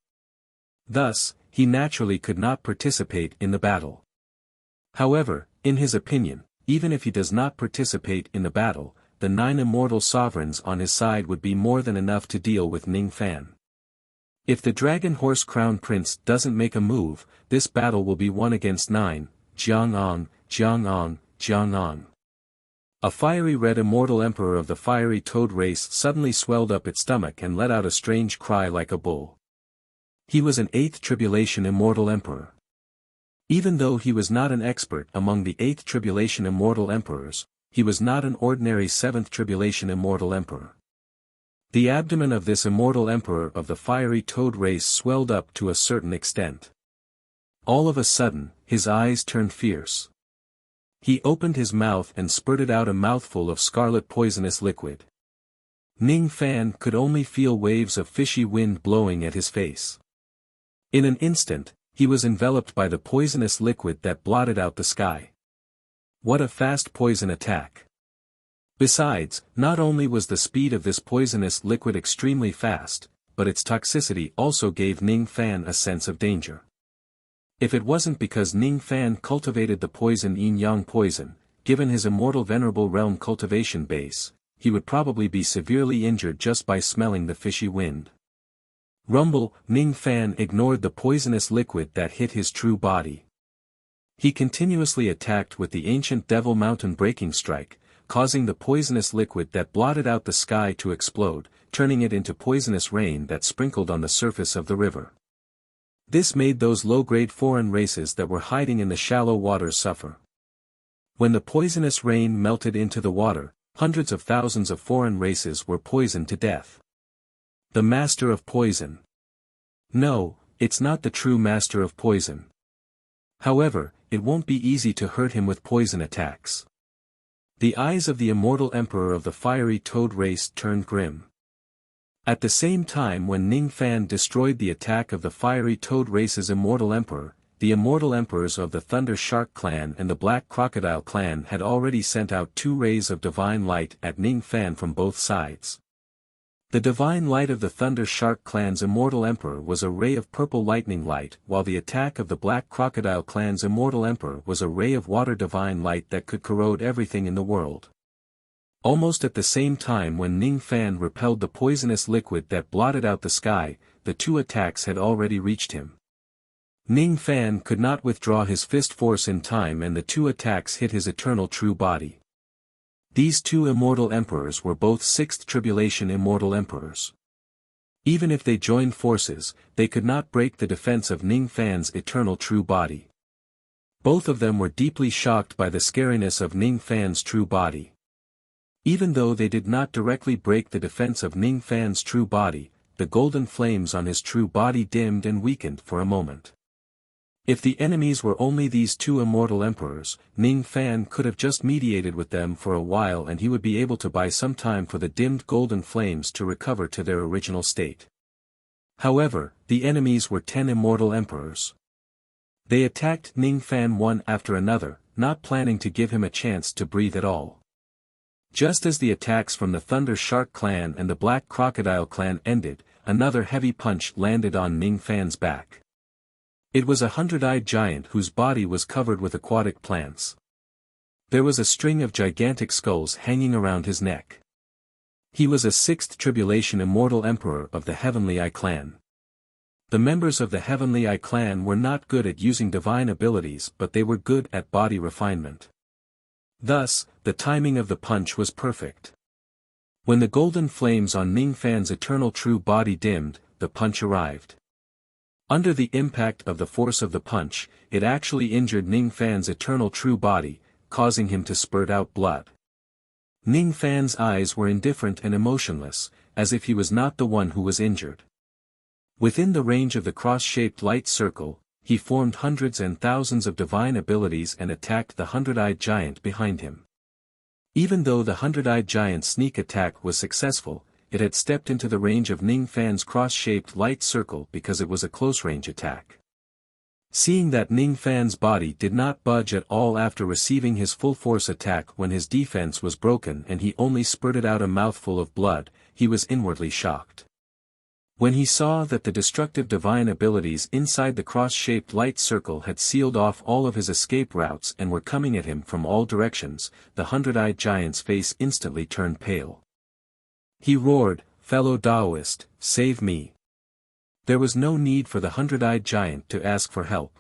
Thus, he naturally could not participate in the battle. However, in his opinion, even if he does not participate in the battle, the 9 immortal sovereigns on his side would be more than enough to deal with Ning Fan. If the Dragon Horse Crown Prince doesn't make a move, this battle will be won against 9, Jiang'an, Jiang'an, Jiang'an. A fiery red immortal emperor of the fiery toad race suddenly swelled up its stomach and let out a strange cry like a bull. He was an 8th Tribulation Immortal Emperor. Even though he was not an expert among the 8th Tribulation Immortal Emperors, he was not an ordinary 7th Tribulation Immortal Emperor. The abdomen of this immortal emperor of the fiery toad race swelled up to a certain extent. All of a sudden, his eyes turned fierce. He opened his mouth and spurted out a mouthful of scarlet poisonous liquid. Ning Fan could only feel waves of fishy wind blowing at his face. In an instant, he was enveloped by the poisonous liquid that blotted out the sky. What a fast poison attack! Besides, not only was the speed of this poisonous liquid extremely fast, but its toxicity also gave Ning Fan a sense of danger. If it wasn't because Ning Fan cultivated the poison yin-yang poison, given his immortal venerable realm cultivation base, he would probably be severely injured just by smelling the fishy wind. Rumble, Ning Fan ignored the poisonous liquid that hit his true body. He continuously attacked with the ancient Devil Mountain breaking strike, causing the poisonous liquid that blotted out the sky to explode, turning it into poisonous rain that sprinkled on the surface of the river. This made those low-grade foreign races that were hiding in the shallow waters suffer. When the poisonous rain melted into the water, hundreds of thousands of foreign races were poisoned to death. The Master of Poison. No, it's not the true Master of Poison. However, it won't be easy to hurt him with poison attacks. The eyes of the immortal emperor of the fiery toad race turned grim. At the same time when Ning Fan destroyed the attack of the fiery toad race's immortal emperor, the immortal emperors of the Thunder Shark clan and the Black Crocodile clan had already sent out 2 rays of divine light at Ning Fan from both sides. The divine light of the Thunder Shark clan's immortal emperor was a ray of purple lightning light, while the attack of the Black Crocodile clan's immortal emperor was a ray of water divine light that could corrode everything in the world. Almost at the same time when Ning Fan repelled the poisonous liquid that blotted out the sky, the 2 attacks had already reached him. Ning Fan could not withdraw his fist force in time and the 2 attacks hit his eternal true body. These 2 immortal emperors were both 6th Tribulation Immortal Emperors. Even if they joined forces, they could not break the defense of Ning Fan's eternal true body. Both of them were deeply shocked by the scariness of Ning Fan's true body. Even though they did not directly break the defense of Ning Fan's true body, the golden flames on his true body dimmed and weakened for a moment. If the enemies were only these 2 immortal emperors, Ning Fan could have just mediated with them for a while and he would be able to buy some time for the dimmed golden flames to recover to their original state. However, the enemies were 10 immortal emperors. They attacked Ning Fan one after another, not planning to give him a chance to breathe at all. Just as the attacks from the Thunder Shark clan and the Black Crocodile clan ended, another heavy punch landed on Ning Fan's back. It was a 100-eyed giant whose body was covered with aquatic plants. There was a string of gigantic skulls hanging around his neck. He was a 6th Tribulation Immortal Emperor of the Heavenly Eye clan. The members of the Heavenly Eye clan were not good at using divine abilities but they were good at body refinement. Thus, the timing of the punch was perfect. When the golden flames on Ning Fan's eternal true body dimmed, the punch arrived. Under the impact of the force of the punch, it actually injured Ning Fan's eternal true body, causing him to spurt out blood. Ning Fan's eyes were indifferent and emotionless, as if he was not the one who was injured. Within the range of the cross-shaped light circle, he formed hundreds and thousands of divine abilities and attacked the 100-eyed giant behind him. Even though the 100-eyed giant's sneak attack was successful, it had stepped into the range of Ning Fan's cross-shaped light circle because it was a close-range attack. Seeing that Ning Fan's body did not budge at all after receiving his full-force attack when his defense was broken and he only spurted out a mouthful of blood, he was inwardly shocked. When he saw that the destructive divine abilities inside the cross-shaped light circle had sealed off all of his escape routes and were coming at him from all directions, the hundred-eyed giant's face instantly turned pale. He roared, "Fellow Taoist, save me!" There was no need for the hundred-eyed giant to ask for help.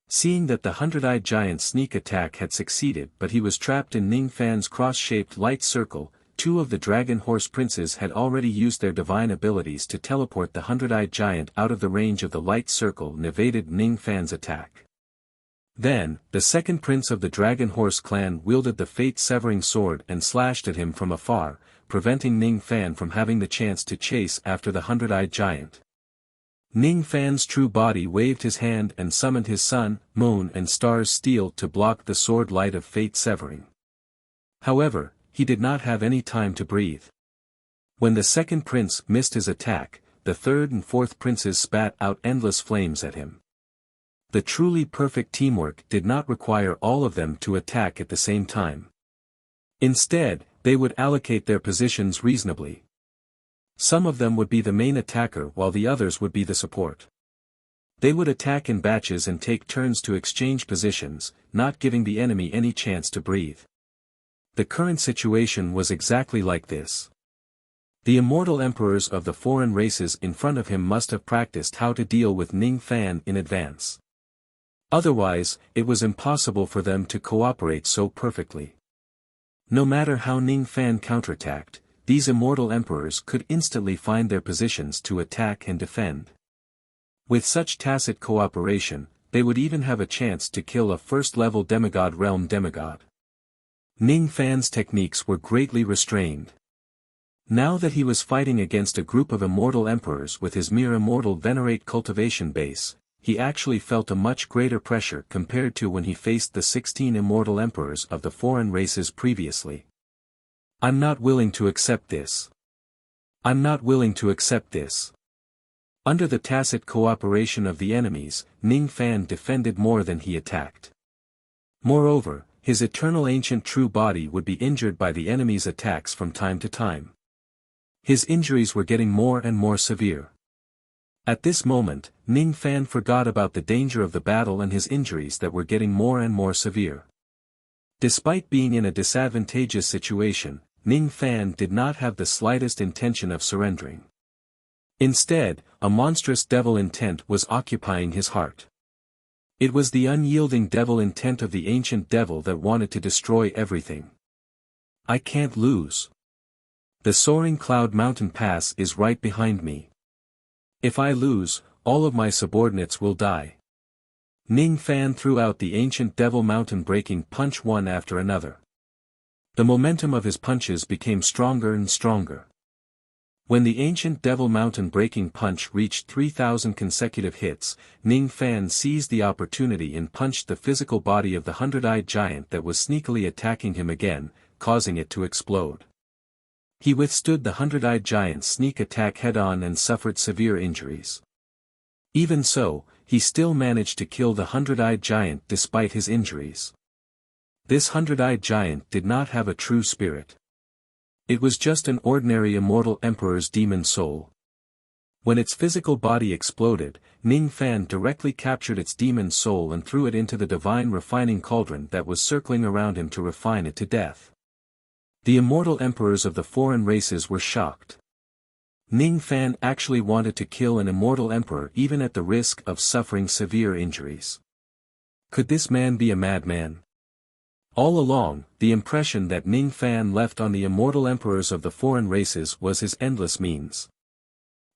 Seeing that the hundred-eyed giant's sneak attack had succeeded but he was trapped in Ning Fan's cross-shaped light circle, two of the Dragon Horse Princes had already used their divine abilities to teleport the hundred-eyed giant out of the range of the light circle and evaded Ning Fan's attack. Then, the second prince of the Dragon Horse clan wielded the fate-severing sword and slashed at him from afar, preventing Ning Fan from having the chance to chase after the hundred-eyed giant. Ning Fan's true body waved his hand and summoned his sun, moon and stars steel to block the sword light of fate-severing. However, he did not have any time to breathe. When the second prince missed his attack, the third and fourth princes spat out endless flames at him. The truly perfect teamwork did not require all of them to attack at the same time. Instead, they would allocate their positions reasonably. Some of them would be the main attacker while the others would be the support. They would attack in batches and take turns to exchange positions, not giving the enemy any chance to breathe. The current situation was exactly like this. The immortal emperors of the foreign races in front of him must have practiced how to deal with Ning Fan in advance. Otherwise, it was impossible for them to cooperate so perfectly. No matter how Ning Fan counterattacked, these immortal emperors could instantly find their positions to attack and defend. With such tacit cooperation, they would even have a chance to kill a first-level demigod realm demigod. Ning Fan's techniques were greatly restrained. Now that he was fighting against a group of immortal emperors with his mere immortal venerate cultivation base, he actually felt a much greater pressure compared to when he faced the 16 immortal emperors of the foreign races previously. I'm not willing to accept this. I'm not willing to accept this. Under the tacit cooperation of the enemies, Ning Fan defended more than he attacked. Moreover, his eternal ancient true body would be injured by the enemy's attacks from time to time. His injuries were getting more and more severe. At this moment, Ning Fan forgot about the danger of the battle and his injuries that were getting more and more severe. Despite being in a disadvantageous situation, Ning Fan did not have the slightest intention of surrendering. Instead, a monstrous devil intent was occupying his heart. It was the unyielding devil intent of the ancient devil that wanted to destroy everything. I can't lose. The soaring cloud mountain pass is right behind me. If I lose, all of my subordinates will die. Ning Fan threw out the ancient devil mountain breaking punch one after another. The momentum of his punches became stronger and stronger. When the ancient devil mountain breaking punch reached 3,000 consecutive hits, Ning Fan seized the opportunity and punched the physical body of the hundred-eyed giant that was sneakily attacking him again, causing it to explode. He withstood the hundred-eyed giant's sneak attack head-on and suffered severe injuries. Even so, he still managed to kill the hundred-eyed giant despite his injuries. This hundred-eyed giant did not have a true spirit. It was just an ordinary immortal emperor's demon soul. When its physical body exploded, Ning Fan directly captured its demon soul and threw it into the divine refining cauldron that was circling around him to refine it to death. The immortal emperors of the foreign races were shocked. Ning Fan actually wanted to kill an immortal emperor even at the risk of suffering severe injuries. Could this man be a madman? All along, the impression that Ning Fan left on the immortal emperors of the foreign races was his endless means.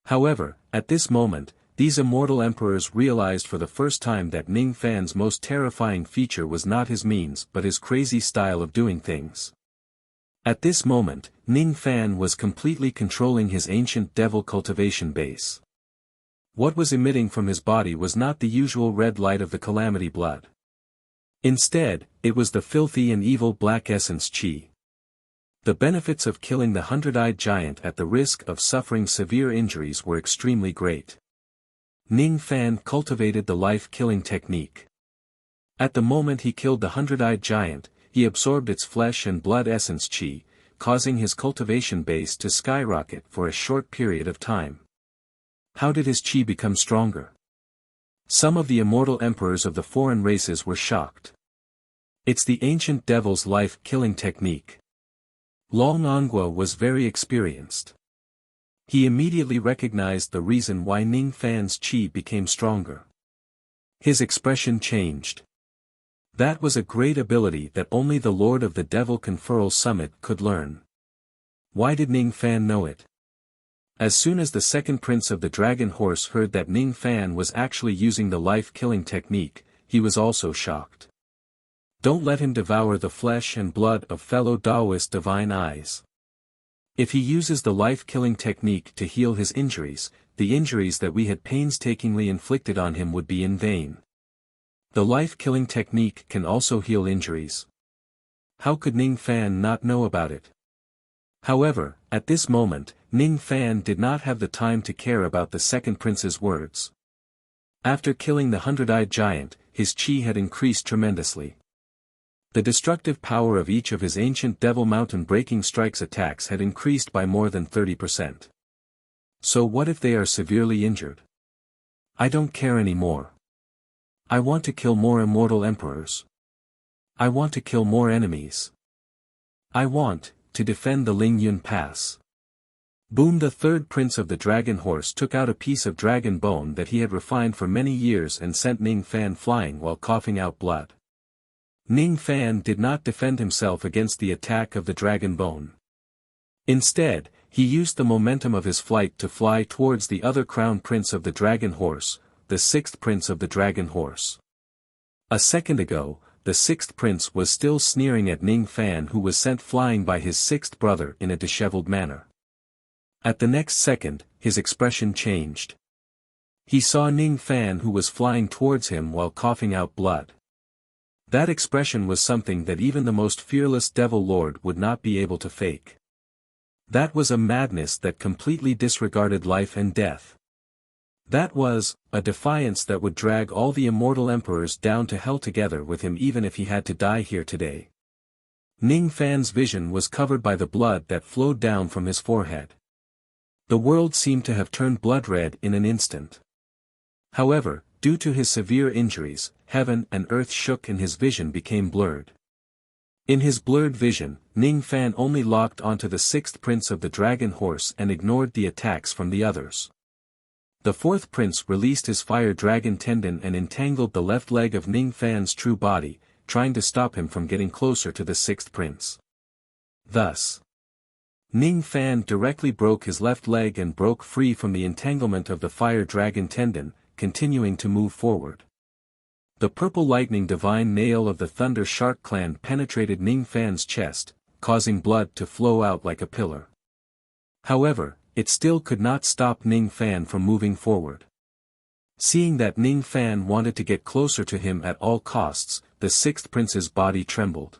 However, at this moment, these immortal emperors realized for the first time that Ning Fan's most terrifying feature was not his means but his crazy style of doing things. At this moment, Ning Fan was completely controlling his ancient devil cultivation base. What was emitting from his body was not the usual red light of the calamity blood. Instead, it was the filthy and evil black essence chi. The benefits of killing the 100-eyed giant at the risk of suffering severe injuries were extremely great. Ning Fan cultivated the life-killing technique. At the moment he killed the 100-eyed giant, he absorbed its flesh and blood essence qi, causing his cultivation base to skyrocket for a short period of time. How did his qi become stronger? Some of the immortal emperors of the foreign races were shocked. It's the ancient devil's life-killing technique. Long Anguo was very experienced. He immediately recognized the reason why Ning Fan's qi became stronger. His expression changed. That was a great ability that only the Lord of the Devil Conferral Summit could learn. Why did Ning Fan know it? As soon as the second prince of the dragon horse heard that Ning Fan was actually using the life-killing technique, he was also shocked. Don't let him devour the flesh and blood of fellow Taoist divine eyes. If he uses the life-killing technique to heal his injuries, the injuries that we had painstakingly inflicted on him would be in vain. The life-killing technique can also heal injuries. How could Ning Fan not know about it? However, at this moment, Ning Fan did not have the time to care about the second prince's words. After killing the 100-eyed giant, his qi had increased tremendously. The destructive power of each of his ancient Devil Mountain breaking strikes attacks had increased by more than 30%. So what if they are severely injured? I don't care anymore. I want to kill more immortal emperors. I want to kill more enemies. I want to defend the Lingyun Pass. Boom! The third prince of the dragon horse took out a piece of dragon bone that he had refined for many years and sent Ning Fan flying while coughing out blood. Ning Fan did not defend himself against the attack of the dragon bone. Instead, he used the momentum of his flight to fly towards the other crown prince of the dragon horse, the sixth prince of the dragon horse. A second ago, the sixth prince was still sneering at Ning Fan, who was sent flying by his sixth brother in a disheveled manner. At the next second, his expression changed. He saw Ning Fan, who was flying towards him while coughing out blood. That expression was something that even the most fearless Devil Lord would not be able to fake. That was a madness that completely disregarded life and death. That was a defiance that would drag all the immortal emperors down to hell together with him, even if he had to die here today. Ning Fan's vision was covered by the blood that flowed down from his forehead. The world seemed to have turned blood red in an instant. However, due to his severe injuries, heaven and earth shook and his vision became blurred. In his blurred vision, Ning Fan only locked onto the sixth prince of the dragon horse and ignored the attacks from the others. The fourth prince released his fire dragon tendon and entangled the left leg of Ning Fan's true body, trying to stop him from getting closer to the sixth prince. Thus, Ning Fan directly broke his left leg and broke free from the entanglement of the fire dragon tendon, continuing to move forward. The purple lightning divine nail of the Thunder Shark clan penetrated Ning Fan's chest, causing blood to flow out like a pillar. However, it still could not stop Ning Fan from moving forward. Seeing that Ning Fan wanted to get closer to him at all costs, the sixth prince's body trembled.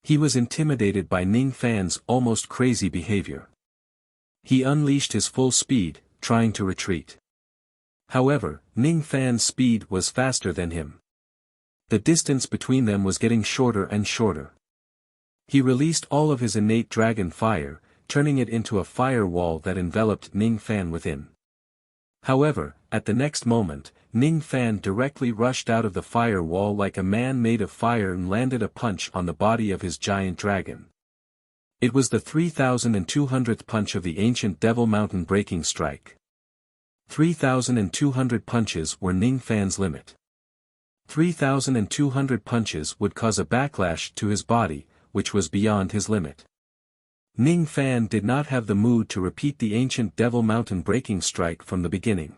He was intimidated by Ning Fan's almost crazy behavior. He unleashed his full speed, trying to retreat. However, Ning Fan's speed was faster than him. The distance between them was getting shorter and shorter. He released all of his innate dragon fire, turning it into a fire wall that enveloped Ning Fan within. However, at the next moment, Ning Fan directly rushed out of the fire wall like a man made of fire and landed a punch on the body of his giant dragon. It was the 3,200th punch of the ancient Devil Mountain breaking strike. 3,200 punches were Ning Fan's limit. 3,200 punches would cause a backlash to his body, which was beyond his limit. Ning Fan did not have the mood to repeat the ancient Devil Mountain breaking strike from the beginning.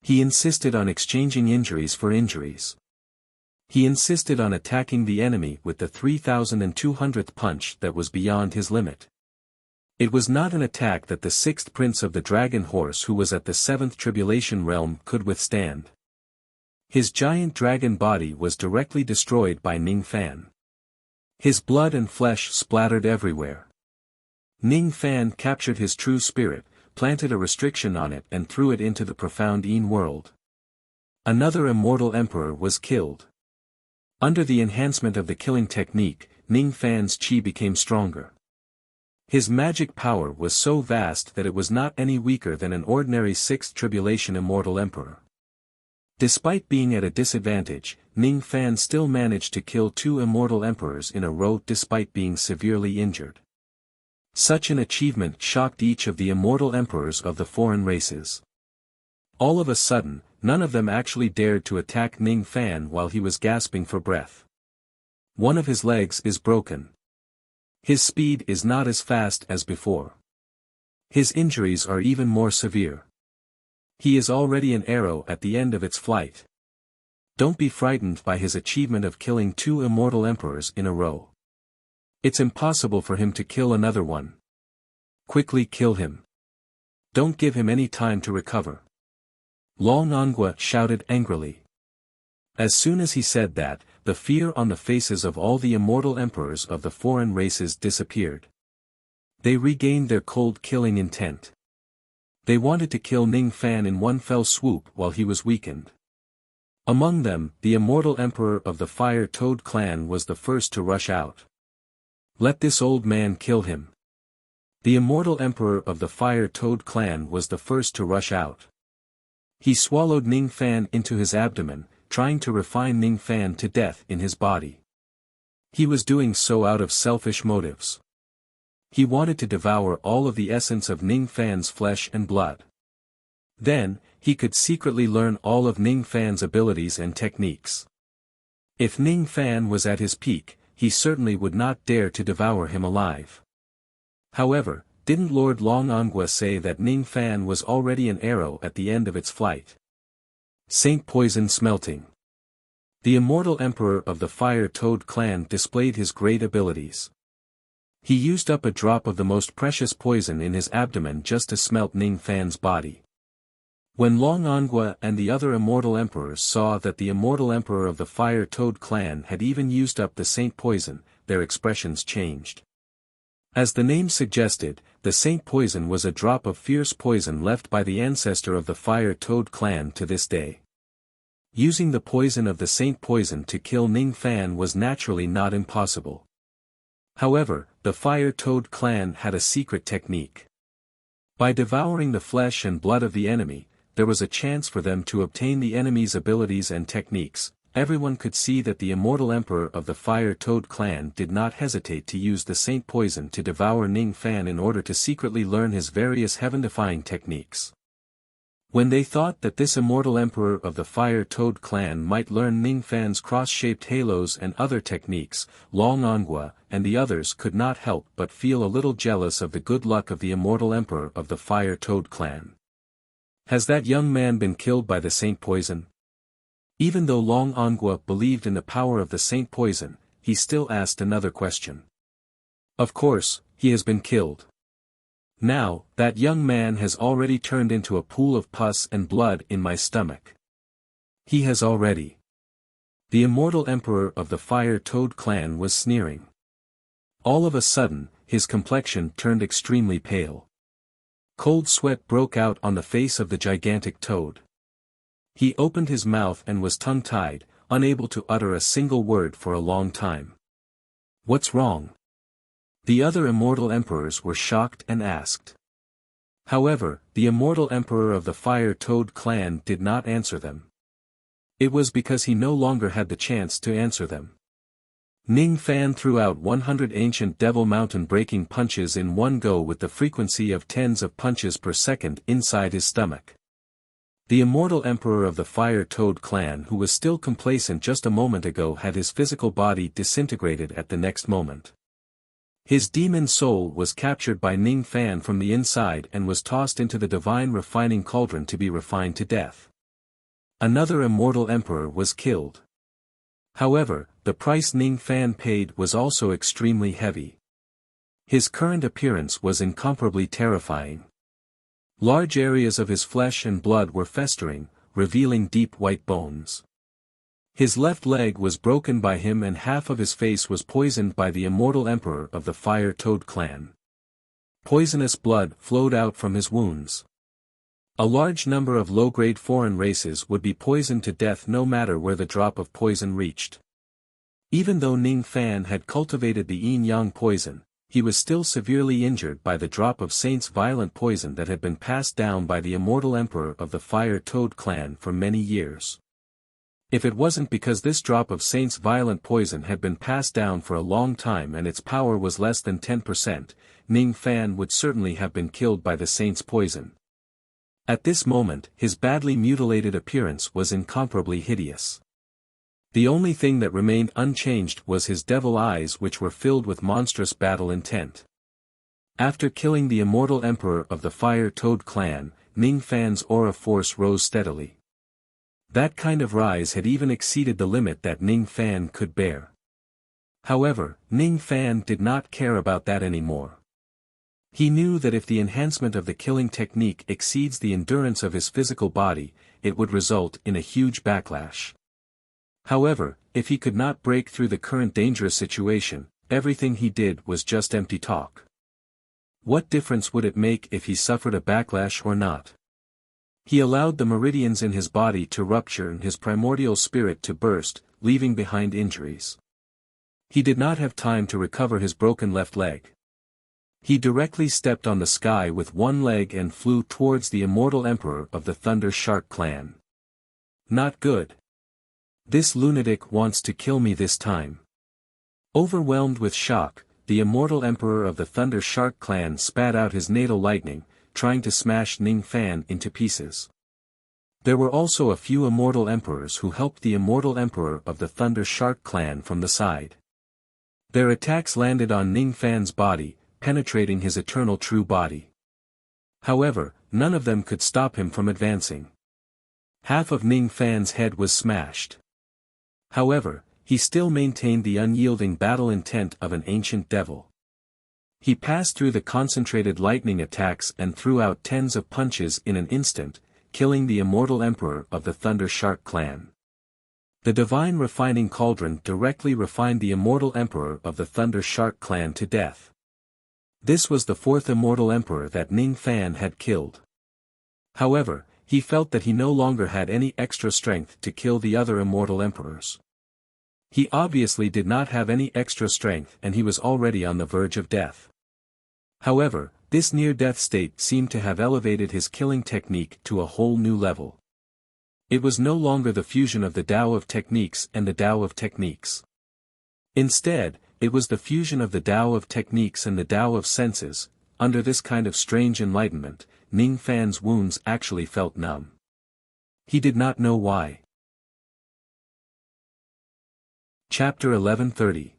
He insisted on exchanging injuries for injuries. He insisted on attacking the enemy with the 3,200th punch that was beyond his limit. It was not an attack that the sixth prince of the dragon horse, who was at the seventh tribulation realm, could withstand. His giant dragon body was directly destroyed by Ning Fan. His blood and flesh splattered everywhere. Ning Fan captured his true spirit, planted a restriction on it and threw it into the profound Yin world. Another immortal emperor was killed. Under the enhancement of the killing technique, Ning Fan's qi became stronger. His magic power was so vast that it was not any weaker than an ordinary Sixth Tribulation immortal emperor. Despite being at a disadvantage, Ning Fan still managed to kill 2 immortal emperors in a row despite being severely injured. Such an achievement shocked each of the immortal emperors of the foreign races. All of a sudden, none of them actually dared to attack Ning Fan while he was gasping for breath. One of his legs is broken. His speed is not as fast as before. His injuries are even more severe. He is already an arrow at the end of its flight. Don't be frightened by his achievement of killing 2 immortal emperors in a row. It's impossible for him to kill another one. Quickly kill him. Don't give him any time to recover. Long Angua shouted angrily. As soon as he said that, the fear on the faces of all the immortal emperors of the foreign races disappeared. They regained their cold killing intent. They wanted to kill Ning Fan in one fell swoop while he was weakened. Among them, the immortal emperor of the Fire Toad clan was the first to rush out. Let this old man kill him. The immortal emperor of the Fire Toad clan was the first to rush out. He swallowed Ning Fan into his abdomen, trying to refine Ning Fan to death in his body. He was doing so out of selfish motives. He wanted to devour all of the essence of Ning Fan's flesh and blood. Then, he could secretly learn all of Ning Fan's abilities and techniques. If Ning Fan was at his peak, he certainly would not dare to devour him alive. However, didn't Lord Long Angua say that Ning Fan was already an arrow at the end of its flight? Saint Poison Smelting. The immortal emperor of the Fire Toad clan displayed his great abilities. He used up a drop of the most precious poison in his abdomen just to smelt Ning Fan's body. When Long Angua and the other immortal emperors saw that the immortal emperor of the Fire Toad clan had even used up the Saint Poison, their expressions changed. As the name suggested, the Saint Poison was a drop of fierce poison left by the ancestor of the Fire Toad clan to this day. Using the poison of the Saint Poison to kill Ning Fan was naturally not impossible. However, the Fire Toad clan had a secret technique. By devouring the flesh and blood of the enemy, there was a chance for them to obtain the enemy's abilities and techniques. Everyone could see that the immortal emperor of the Fire Toad clan did not hesitate to use the Saint Poison to devour Ning Fan in order to secretly learn his various heaven-defying techniques. When they thought that this immortal emperor of the Fire Toad clan might learn Ning Fan's cross-shaped halos and other techniques, Long Angua and the others could not help but feel a little jealous of the good luck of the immortal emperor of the Fire Toad clan. Has that young man been killed by the Saint Poison? Even though Long Angua believed in the power of the Saint Poison, he still asked another question. Of course, he has been killed. Now, that young man has already turned into a pool of pus and blood in my stomach. He has already. The immortal emperor of the Fire Toad clan was sneering. All of a sudden, his complexion turned extremely pale. Cold sweat broke out on the face of the gigantic toad. He opened his mouth and was tongue-tied, unable to utter a single word for a long time. What's wrong? The other immortal emperors were shocked and asked. However, the immortal emperor of the Fire Toad clan did not answer them. It was because he no longer had the chance to answer them. Ning Fan threw out 100 ancient Devil Mountain breaking punches in one go with the frequency of tens of punches per second inside his stomach. The immortal emperor of the Fire Toad clan who was still complacent just a moment ago had his physical body disintegrated at the next moment. His demon soul was captured by Ning Fan from the inside and was tossed into the divine refining cauldron to be refined to death. Another immortal emperor was killed. However, the price Ning Fan paid was also extremely heavy. His current appearance was incomparably terrifying. Large areas of his flesh and blood were festering, revealing deep white bones. His left leg was broken by him and half of his face was poisoned by the immortal emperor of the Fire Toad clan. Poisonous blood flowed out from his wounds. A large number of low-grade foreign races would be poisoned to death no matter where the drop of poison reached. Even though Ning Fan had cultivated the yin-yang poison, he was still severely injured by the drop of Saint's violent poison that had been passed down by the immortal emperor of the Fire Toad clan for many years. If it wasn't because this drop of Saint's violent poison had been passed down for a long time and its power was less than 10%, Ning Fan would certainly have been killed by the Saint's poison. At this moment, his badly mutilated appearance was incomparably hideous. The only thing that remained unchanged was his devil eyes, which were filled with monstrous battle intent. After killing the immortal emperor of the Fire Toad clan, Ning Fan's aura force rose steadily. That kind of rise had even exceeded the limit that Ning Fan could bear. However, Ning Fan did not care about that anymore. He knew that if the enhancement of the killing technique exceeds the endurance of his physical body, it would result in a huge backlash. However, if he could not break through the current dangerous situation, everything he did was just empty talk. What difference would it make if he suffered a backlash or not? He allowed the meridians in his body to rupture and his primordial spirit to burst, leaving behind injuries. He did not have time to recover his broken left leg. He directly stepped on the sky with one leg and flew towards the immortal emperor of the Thunder Shark clan. Not good. This lunatic wants to kill me this time. Overwhelmed with shock, the immortal emperor of the Thunder Shark clan spat out his natal lightning, trying to smash Ning Fan into pieces. There were also a few immortal emperors who helped the immortal emperor of the Thunder Shark clan from the side. Their attacks landed on Ning Fan's body, penetrating his eternal true body. However, none of them could stop him from advancing. Half of Ning Fan's head was smashed. However, he still maintained the unyielding battle intent of an ancient devil. He passed through the concentrated lightning attacks and threw out tens of punches in an instant, killing the immortal emperor of the Thunder Shark clan. The divine refining cauldron directly refined the immortal emperor of the Thunder Shark clan to death. This was the fourth immortal emperor that Ning Fan had killed. However, he felt that he no longer had any extra strength to kill the other immortal emperors. He obviously did not have any extra strength and he was already on the verge of death. However, this near-death state seemed to have elevated his killing technique to a whole new level. It was no longer the fusion of the Tao of techniques and the Tao of techniques. Instead, it was the fusion of the Tao of techniques and the Tao of senses. Under this kind of strange enlightenment, Ning Fan's wounds actually felt numb. He did not know why. Chapter 1130.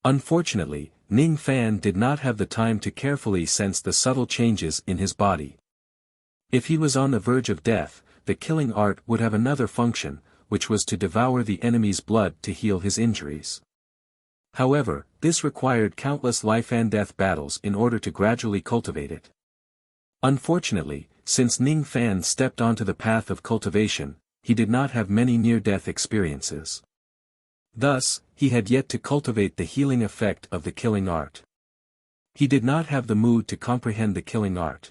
Unfortunately, Ning Fan did not have the time to carefully sense the subtle changes in his body. If he was on the verge of death, the killing art would have another function, which was to devour the enemy's blood to heal his injuries. However, this required countless life-and-death battles in order to gradually cultivate it. Unfortunately, since Ning Fan stepped onto the path of cultivation, he did not have many near-death experiences. Thus, he had yet to cultivate the healing effect of the killing art. He did not have the mood to comprehend the killing art.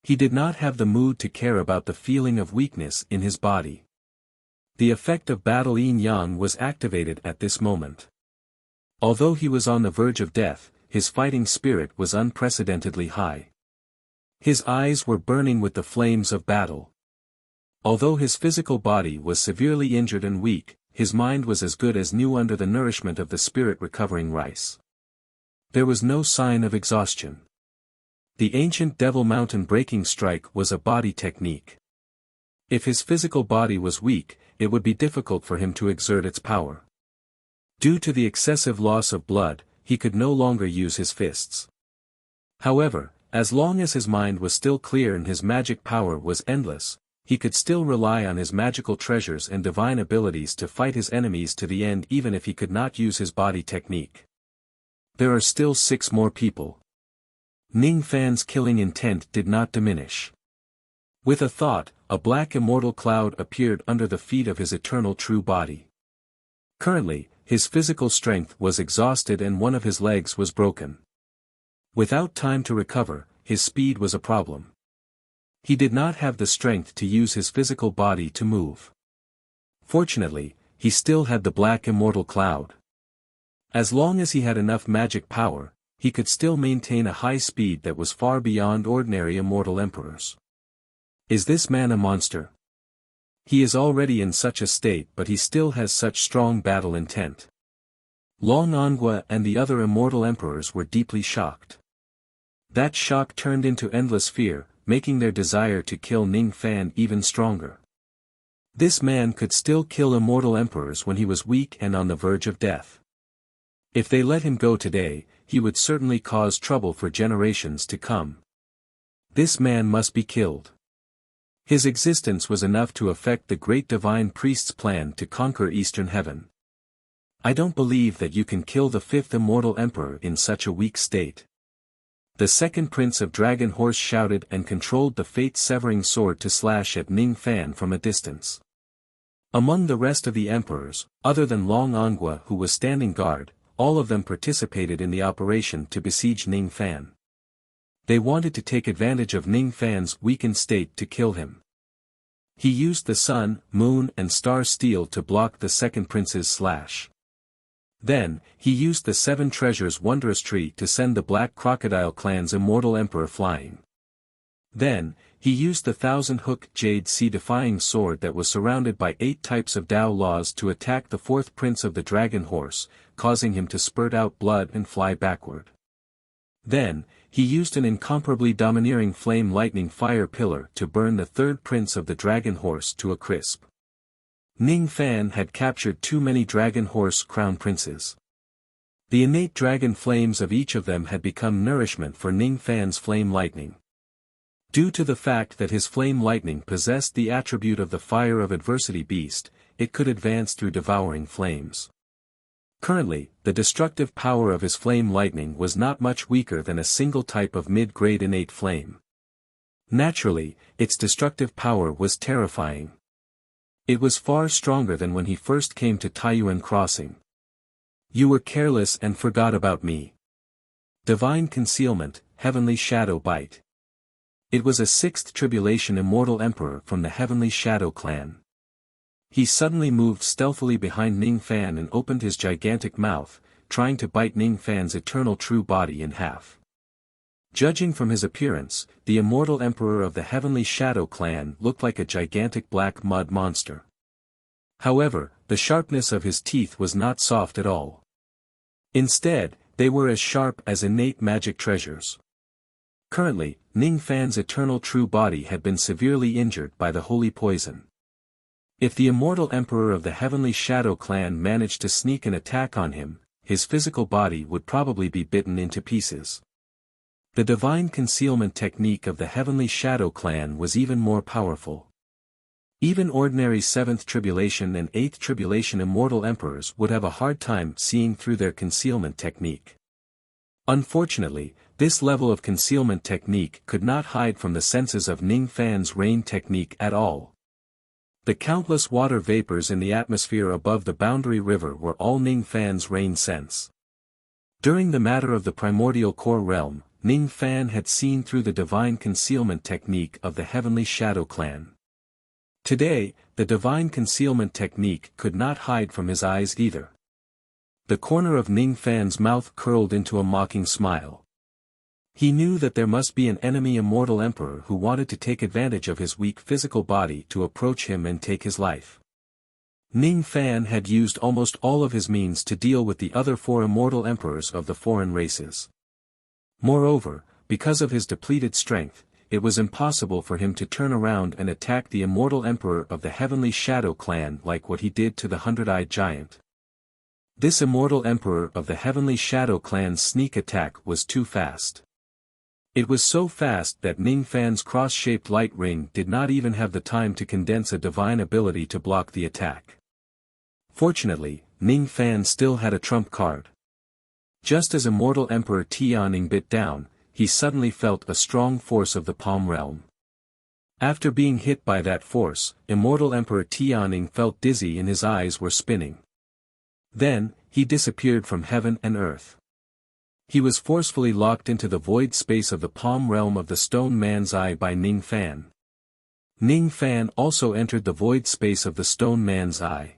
He did not have the mood to care about the feeling of weakness in his body. The effect of battle yin-yang was activated at this moment. Although he was on the verge of death, his fighting spirit was unprecedentedly high. His eyes were burning with the flames of battle. Although his physical body was severely injured and weak, his mind was as good as new under the nourishment of the spirit-recovering rice. There was no sign of exhaustion. The ancient Devil Mountain breaking strike was a body technique. If his physical body was weak, it would be difficult for him to exert its power. Due to the excessive loss of blood, he could no longer use his fists. However, as long as his mind was still clear and his magic power was endless, he could still rely on his magical treasures and divine abilities to fight his enemies to the end even if he could not use his body technique. There are still 6 more people. Ning Fan's killing intent did not diminish. With a thought, a black immortal cloud appeared under the feet of his eternal true body. Currently, his physical strength was exhausted and one of his legs was broken. Without time to recover, his speed was a problem. He did not have the strength to use his physical body to move. Fortunately, he still had the black immortal cloud. As long as he had enough magic power, he could still maintain a high speed that was far beyond ordinary immortal emperors. Is this man a monster? He is already in such a state, but he still has such strong battle intent. Long Angua and the other immortal emperors were deeply shocked. That shock turned into endless fear, making their desire to kill Ning Fan even stronger. This man could still kill immortal emperors when he was weak and on the verge of death. If they let him go today, he would certainly cause trouble for generations to come. This man must be killed. His existence was enough to affect the great divine priest's plan to conquer Eastern Heaven. I don't believe that you can kill the fifth immortal emperor in such a weak state. The second prince of Dragon Horse shouted and controlled the fate-severing sword to slash at Ning Fan from a distance. Among the rest of the emperors, other than Long Angua who was standing guard, all of them participated in the operation to besiege Ning Fan. They wanted to take advantage of Ning Fan's weakened state to kill him. He used the sun, moon and star steel to block the second prince's slash. Then, he used the seven treasures wondrous tree to send the Black Crocodile clan's immortal emperor flying. Then, he used the thousand-hook jade sea-defying sword that was surrounded by 8 types of Tao laws to attack the fourth prince of the Dragon Horse, causing him to spurt out blood and fly backward. Then, he used an incomparably domineering flame lightning fire pillar to burn the third prince of the Dragon Horse to a crisp. Ning Fan had captured too many Dragon Horse crown princes. The innate dragon flames of each of them had become nourishment for Ning Fan's flame lightning. Due to the fact that his flame lightning possessed the attribute of the fire of adversity beast, it could advance through devouring flames. Currently, the destructive power of his flame lightning was not much weaker than a single type of mid-grade innate flame. Naturally, its destructive power was terrifying. It was far stronger than when he first came to Taiyuan Crossing. You were careless and forgot about me. Divine Concealment, Heavenly Shadow Bite. It was a sixth tribulation immortal emperor from the Heavenly Shadow clan. He suddenly moved stealthily behind Ning Fan and opened his gigantic mouth, trying to bite Ning Fan's eternal true body in half. Judging from his appearance, the immortal emperor of the Heavenly Shadow clan looked like a gigantic black mud monster. However, the sharpness of his teeth was not soft at all. Instead, they were as sharp as innate magic treasures. Currently, Ning Fan's eternal true body had been severely injured by the holy poison. If the immortal emperor of the Heavenly Shadow clan managed to sneak an attack on him, his physical body would probably be bitten into pieces. The divine concealment technique of the Heavenly Shadow clan was even more powerful. Even ordinary 7th Tribulation and 8th Tribulation immortal emperors would have a hard time seeing through their concealment technique. Unfortunately, this level of concealment technique could not hide from the senses of Ning Fan's rain technique at all. The countless water vapors in the atmosphere above the boundary river were all Ning Fan's rain sense. During the matter of the primordial core realm, Ning Fan had seen through the divine concealment technique of the Heavenly Shadow clan. Today, the divine concealment technique could not hide from his eyes either. The corner of Ning Fan's mouth curled into a mocking smile. He knew that there must be an enemy immortal emperor who wanted to take advantage of his weak physical body to approach him and take his life. Ning Fan had used almost all of his means to deal with the other 4 immortal emperors of the foreign races. Moreover, because of his depleted strength, it was impossible for him to turn around and attack the immortal emperor of the Heavenly Shadow clan like what he did to the hundred-eyed giant. This immortal emperor of the Heavenly Shadow clan's sneak attack was too fast. It was so fast that Ning Fan's cross-shaped light ring did not even have the time to condense a divine ability to block the attack. Fortunately, Ning Fan still had a trump card. Just as immortal Emperor Tianning bit down, he suddenly felt a strong force of the Palm Realm. After being hit by that force, Immortal Emperor Tianning felt dizzy and his eyes were spinning. Then, he disappeared from heaven and earth. He was forcefully locked into the void space of the palm realm of the Stone Man's Eye by Ning Fan. Ning Fan also entered the void space of the Stone Man's Eye.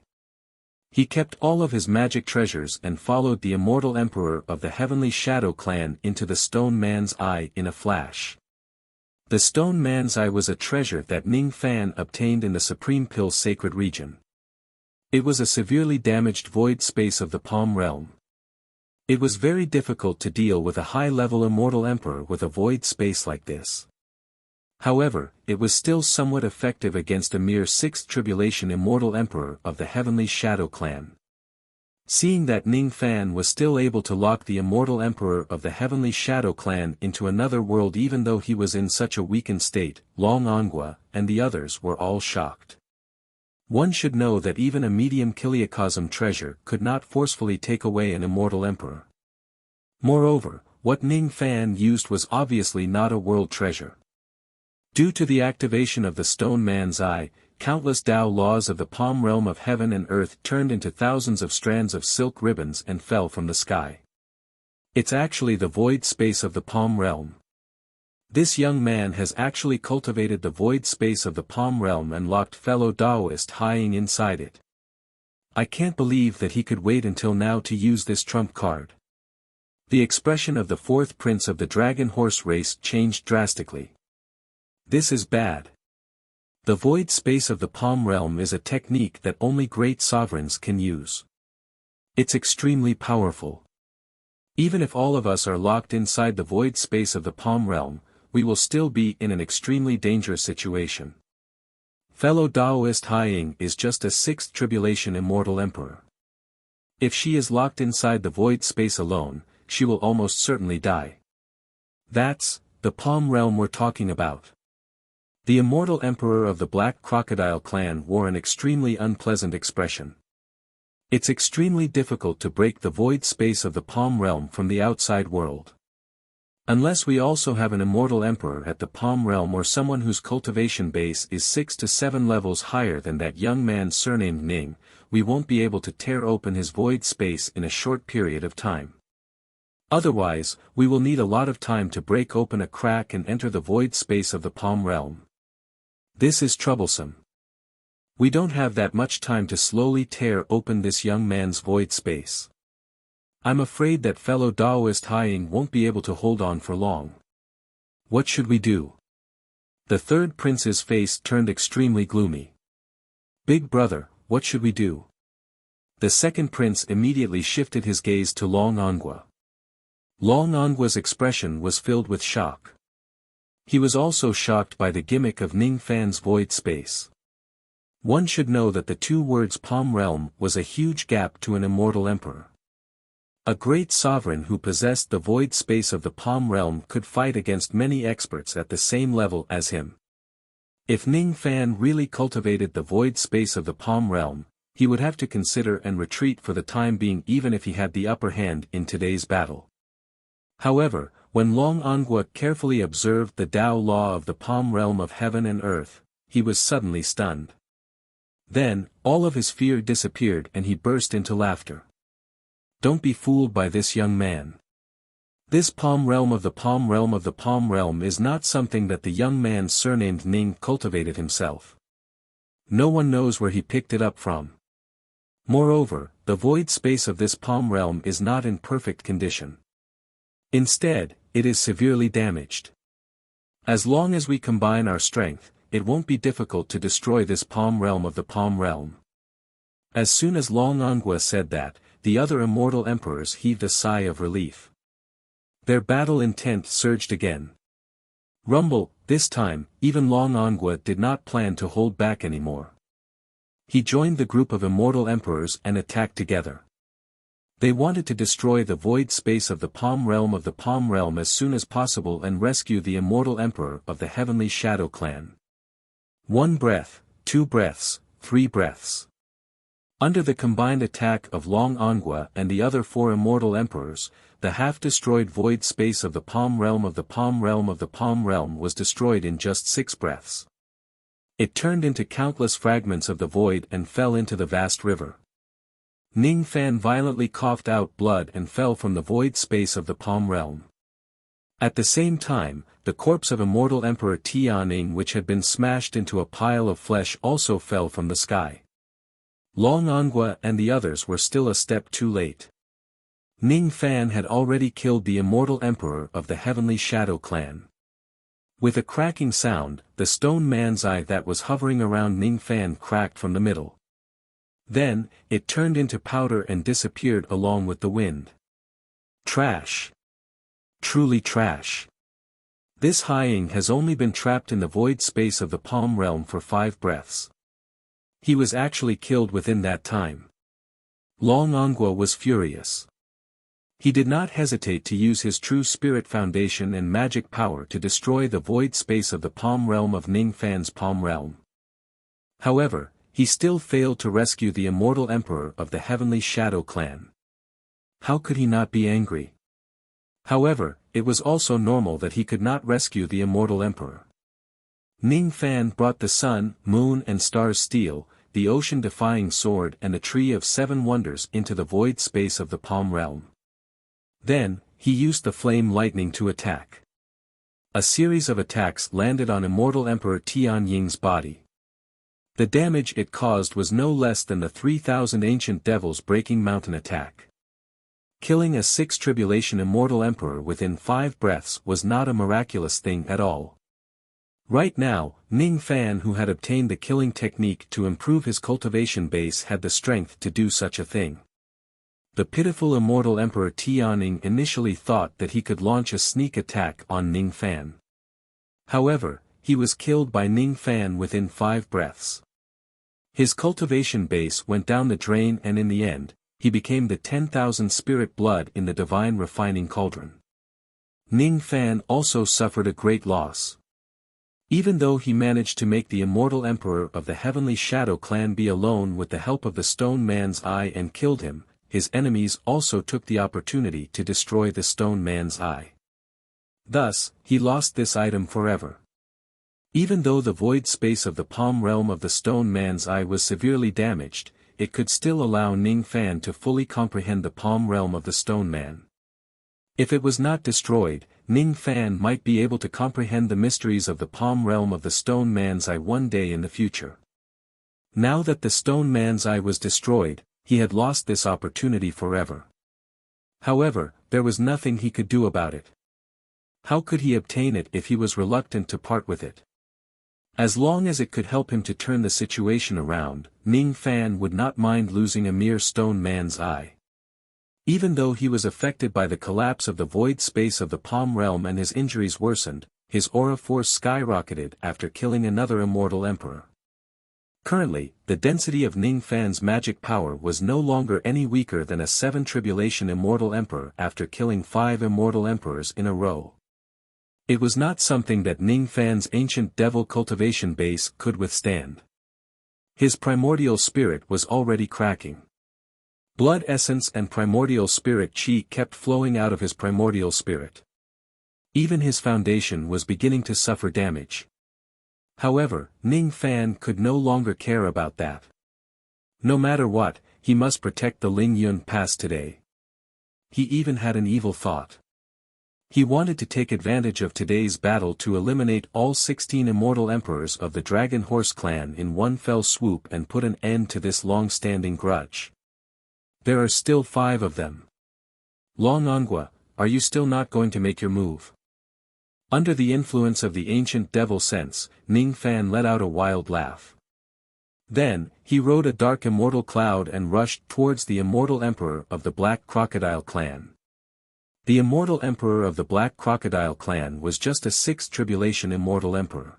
He kept all of his magic treasures and followed the Immortal Emperor of the Heavenly Shadow Clan into the Stone Man's Eye in a flash. The Stone Man's Eye was a treasure that Ning Fan obtained in the Supreme Pill Sacred Region. It was a severely damaged void space of the Palm Realm. It was very difficult to deal with a high-level Immortal Emperor with a void space like this. However, it was still somewhat effective against a mere 6th Tribulation Immortal Emperor of the Heavenly Shadow Clan. Seeing that Ning Fan was still able to lock the Immortal Emperor of the Heavenly Shadow Clan into another world even though he was in such a weakened state, Long Ongua and the others were all shocked. One should know that even a medium Kiliacosm treasure could not forcefully take away an Immortal Emperor. Moreover, what Ning Fan used was obviously not a world treasure. Due to the activation of the Stone Man's Eye, countless Tao laws of the Palm Realm of heaven and earth turned into thousands of strands of silk ribbons and fell from the sky. It's actually the void space of the Palm Realm. This young man has actually cultivated the void space of the Palm Realm and locked fellow Taoist Haiying inside it. I can't believe that he could wait until now to use this trump card. The expression of the fourth prince of the dragon horse race changed drastically. This is bad. The void space of the Palm Realm is a technique that only great sovereigns can use. It's extremely powerful. Even if all of us are locked inside the void space of the Palm Realm, we will still be in an extremely dangerous situation. Fellow Taoist Haiying is just a 6th Tribulation Immortal Emperor. If she is locked inside the void space alone, she will almost certainly die. That's the Palm Realm we're talking about. The Immortal Emperor of the Black Crocodile Clan wore an extremely unpleasant expression. It's extremely difficult to break the void space of the Palm Realm from the outside world. Unless we also have an Immortal Emperor at the Palm Realm or someone whose cultivation base is 6 to 7 levels higher than that young man surnamed Ning, we won't be able to tear open his void space in a short period of time. Otherwise, we will need a lot of time to break open a crack and enter the void space of the Palm Realm. This is troublesome. We don't have that much time to slowly tear open this young man's void space. I'm afraid that fellow Taoist Haiying won't be able to hold on for long. What should we do? The third prince's face turned extremely gloomy. Big brother, what should we do? The second prince immediately shifted his gaze to Long Ongua. Long Ongua's expression was filled with shock. He was also shocked by the gimmick of Ning Fan's void space. One should know that the two words Palm Realm was a huge gap to an Immortal Emperor. A great sovereign who possessed the void space of the Palm Realm could fight against many experts at the same level as him. If Ning Fan really cultivated the void space of the Palm Realm, he would have to consider and retreat for the time being even if he had the upper hand in today's battle. However, when Long Ongua carefully observed the Tao law of the Palm Realm of heaven and earth, he was suddenly stunned. Then, all of his fear disappeared and he burst into laughter. Don't be fooled by this young man. This Palm Realm of the Palm Realm of the Palm Realm is not something that the young man surnamed Ning cultivated himself. No one knows where he picked it up from. Moreover, the void space of this Palm Realm is not in perfect condition. Instead, it is severely damaged. As long as we combine our strength, it won't be difficult to destroy this Palm Realm of the Palm Realm. As soon as Long Ongua said that, the other Immortal Emperors heaved a sigh of relief. Their battle intent surged again. Rumble, this time, even Long Ongua did not plan to hold back anymore. He joined the group of Immortal Emperors and attacked together. They wanted to destroy the void space of the Palm Realm as soon as possible and rescue the Immortal Emperor of the Heavenly Shadow Clan. 1 breath, 2 breaths, 3 breaths. Under the combined attack of Long Ongua and the other 4 Immortal Emperors, the half-destroyed void space of the Palm Realm was destroyed in just 6 breaths. It turned into countless fragments of the void and fell into the vast river. Ning Fan violently coughed out blood and fell from the void space of the Palm Realm. At the same time, the corpse of immortal Emperor Tianning, which had been smashed into a pile of flesh, also fell from the sky. Long Ongua and the others were still a step too late. Ning Fan had already killed the immortal Emperor of the Heavenly Shadow Clan. With a cracking sound, the stone man's eye that was hovering around Ning Fan cracked from the middle. Then, it turned into powder and disappeared along with the wind. Trash. Truly trash. This Haiying has only been trapped in the void space of the Palm Realm for 5 breaths. He was actually killed within that time. Long Ongua was furious. He did not hesitate to use his true spirit foundation and magic power to destroy the void space of the Palm Realm of Ning Fan's Palm Realm. However, he still failed to rescue the immortal Emperor of the Heavenly Shadow Clan. How could he not be angry? However, it was also normal that he could not rescue the immortal Emperor. Ning Fan brought the sun, moon and stars steel, the ocean-defying sword and the tree of 7 wonders into the void space of the Palm Realm. Then, he used the flame lightning to attack. A series of attacks landed on immortal Emperor Tianying's body. The damage it caused was no less than the 3,000 ancient devils breaking mountain attack. Killing a 6th tribulation immortal emperor within 5 breaths was not a miraculous thing at all. Right now, Ning Fan, who had obtained the killing technique to improve his cultivation base, had the strength to do such a thing. The pitiful immortal Emperor Tianning initially thought that he could launch a sneak attack on Ning Fan. However, he was killed by Ning Fan within 5 breaths. His cultivation base went down the drain and in the end, he became the 10,000 spirit blood in the divine refining cauldron. Ning Fan also suffered a great loss. Even though he managed to make the immortal Emperor of the Heavenly Shadow Clan be alone with the help of the Stone Man's Eye and killed him, his enemies also took the opportunity to destroy the Stone Man's Eye. Thus, he lost this item forever. Even though the void space of the Palm Realm of the Stone Man's Eye was severely damaged, it could still allow Ning Fan to fully comprehend the Palm Realm of the Stone Man. If it was not destroyed, Ning Fan might be able to comprehend the mysteries of the Palm Realm of the Stone Man's Eye one day in the future. Now that the Stone Man's Eye was destroyed, he had lost this opportunity forever. However, there was nothing he could do about it. How could he obtain it if he was reluctant to part with it? As long as it could help him to turn the situation around, Ning Fan would not mind losing a mere Stone Man's Eye. Even though he was affected by the collapse of the void space of the Palm Realm and his injuries worsened, his aura force skyrocketed after killing another immortal emperor. Currently, the density of Ning Fan's magic power was no longer any weaker than a 7 tribulation immortal emperor after killing 5 immortal emperors in a row. It was not something that Ning Fan's ancient devil cultivation base could withstand. His primordial spirit was already cracking. Blood essence and primordial spirit chi kept flowing out of his primordial spirit. Even his foundation was beginning to suffer damage. However, Ning Fan could no longer care about that. No matter what, he must protect the Ling Yun Pass today. He even had an evil thought. He wanted to take advantage of today's battle to eliminate all 16 immortal emperors of the Dragon Horse clan in one fell swoop and put an end to this long-standing grudge. There are still 5 of them. Long Ongua, are you still not going to make your move? Under the influence of the ancient devil sense, Ning Fan let out a wild laugh. Then, he rode a dark immortal cloud and rushed towards the immortal emperor of the Black Crocodile clan. The immortal emperor of the Black Crocodile clan was just a 6th tribulation immortal emperor.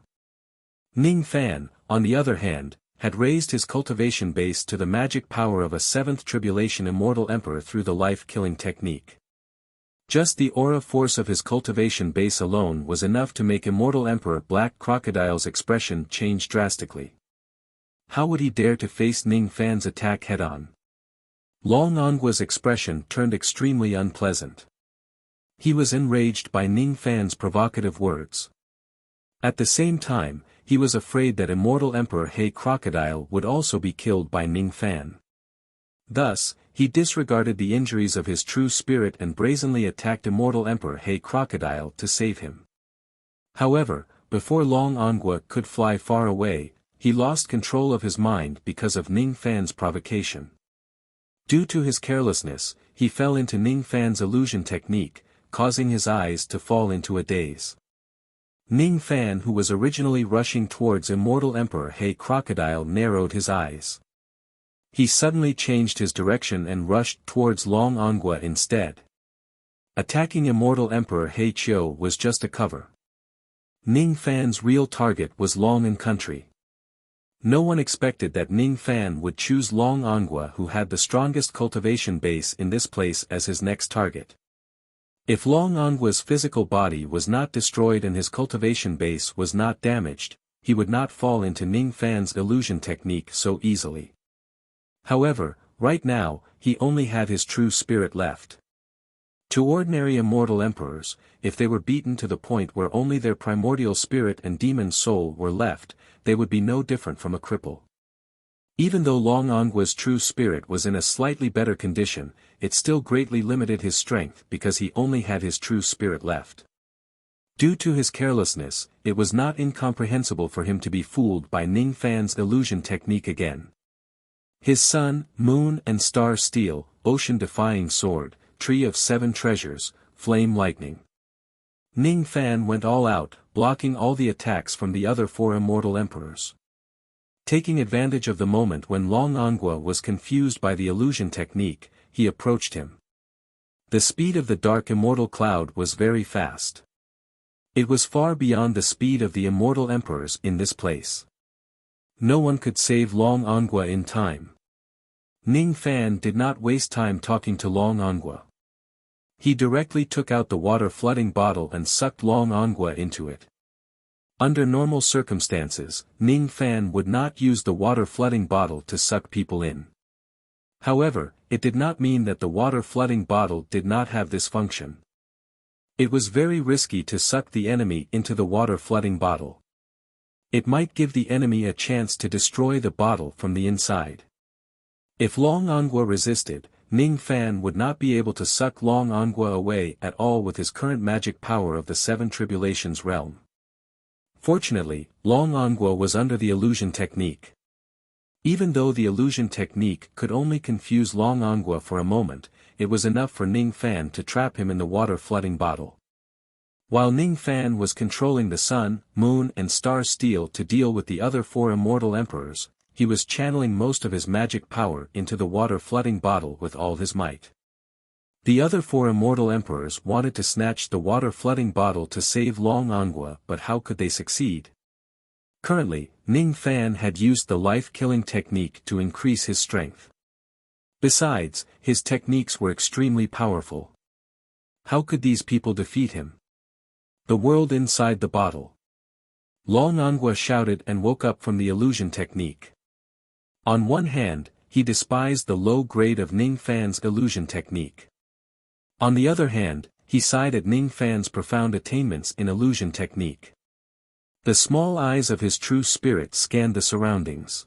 Ning Fan, on the other hand, had raised his cultivation base to the magic power of a 7th tribulation immortal emperor through the life-killing technique. Just the aura force of his cultivation base alone was enough to make immortal Emperor Black Crocodile's expression change drastically. How would he dare to face Ning Fan's attack head-on? Long Ongua's expression turned extremely unpleasant. He was enraged by Ning Fan's provocative words. At the same time, he was afraid that immortal Emperor He Crocodile would also be killed by Ning Fan. Thus, he disregarded the injuries of his true spirit and brazenly attacked immortal Emperor He Crocodile to save him. However, before Long Ongua could fly far away, he lost control of his mind because of Ning Fan's provocation. Due to his carelessness, he fell into Ning Fan's illusion technique, causing his eyes to fall into a daze. Ning Fan, who was originally rushing towards immortal Emperor He Crocodile, narrowed his eyes. He suddenly changed his direction and rushed towards Long Ongua instead. Attacking immortal Emperor He Chio was just a cover. Ning Fan's real target was Long An Country. No one expected that Ning Fan would choose Long Ongua, who had the strongest cultivation base in this place, as his next target. If Long Ongua's physical body was not destroyed and his cultivation base was not damaged, he would not fall into Ning Fan's illusion technique so easily. However, right now, he only had his true spirit left. To ordinary immortal emperors, if they were beaten to the point where only their primordial spirit and demon soul were left, they would be no different from a cripple. Even though Long Ongua's true spirit was in a slightly better condition, it still greatly limited his strength because he only had his true spirit left. Due to his carelessness, it was not incomprehensible for him to be fooled by Ning Fan's illusion technique again. His sun, moon and star steel, ocean-defying sword, tree of 7 treasures, flame lightning. Ning Fan went all out, blocking all the attacks from the other 4 immortal emperors. Taking advantage of the moment when Long Ongua was confused by the illusion technique, he approached him. The speed of the dark immortal cloud was very fast. It was far beyond the speed of the immortal emperors in this place. No one could save Long Ongua in time. Ning Fan did not waste time talking to Long Ongua. He directly took out the water flooding bottle and sucked Long Ongua into it. Under normal circumstances, Ning Fan would not use the water flooding bottle to suck people in. However, it did not mean that the water flooding bottle did not have this function. It was very risky to suck the enemy into the water flooding bottle. It might give the enemy a chance to destroy the bottle from the inside. If Long Ongua resisted, Ning Fan would not be able to suck Long Ongua away at all with his current magic power of the 7 Tribulations realm. Fortunately, Long Ongua was under the illusion technique. Even though the illusion technique could only confuse Long Ongua for a moment, it was enough for Ning Fan to trap him in the water flooding bottle. While Ning Fan was controlling the sun, moon and star steel to deal with the other 4 immortal emperors, he was channeling most of his magic power into the water flooding bottle with all his might. The other 4 immortal emperors wanted to snatch the water flooding bottle to save Long Ongua, but how could they succeed? Currently, Ning Fan had used the life-killing technique to increase his strength. Besides, his techniques were extremely powerful. How could these people defeat him? The world inside the bottle. Long Ongua shouted and woke up from the illusion technique. On one hand, he despised the low grade of Ning Fan's illusion technique. On the other hand, he sighed at Ning Fan's profound attainments in illusion technique. The small eyes of his true spirit scanned the surroundings.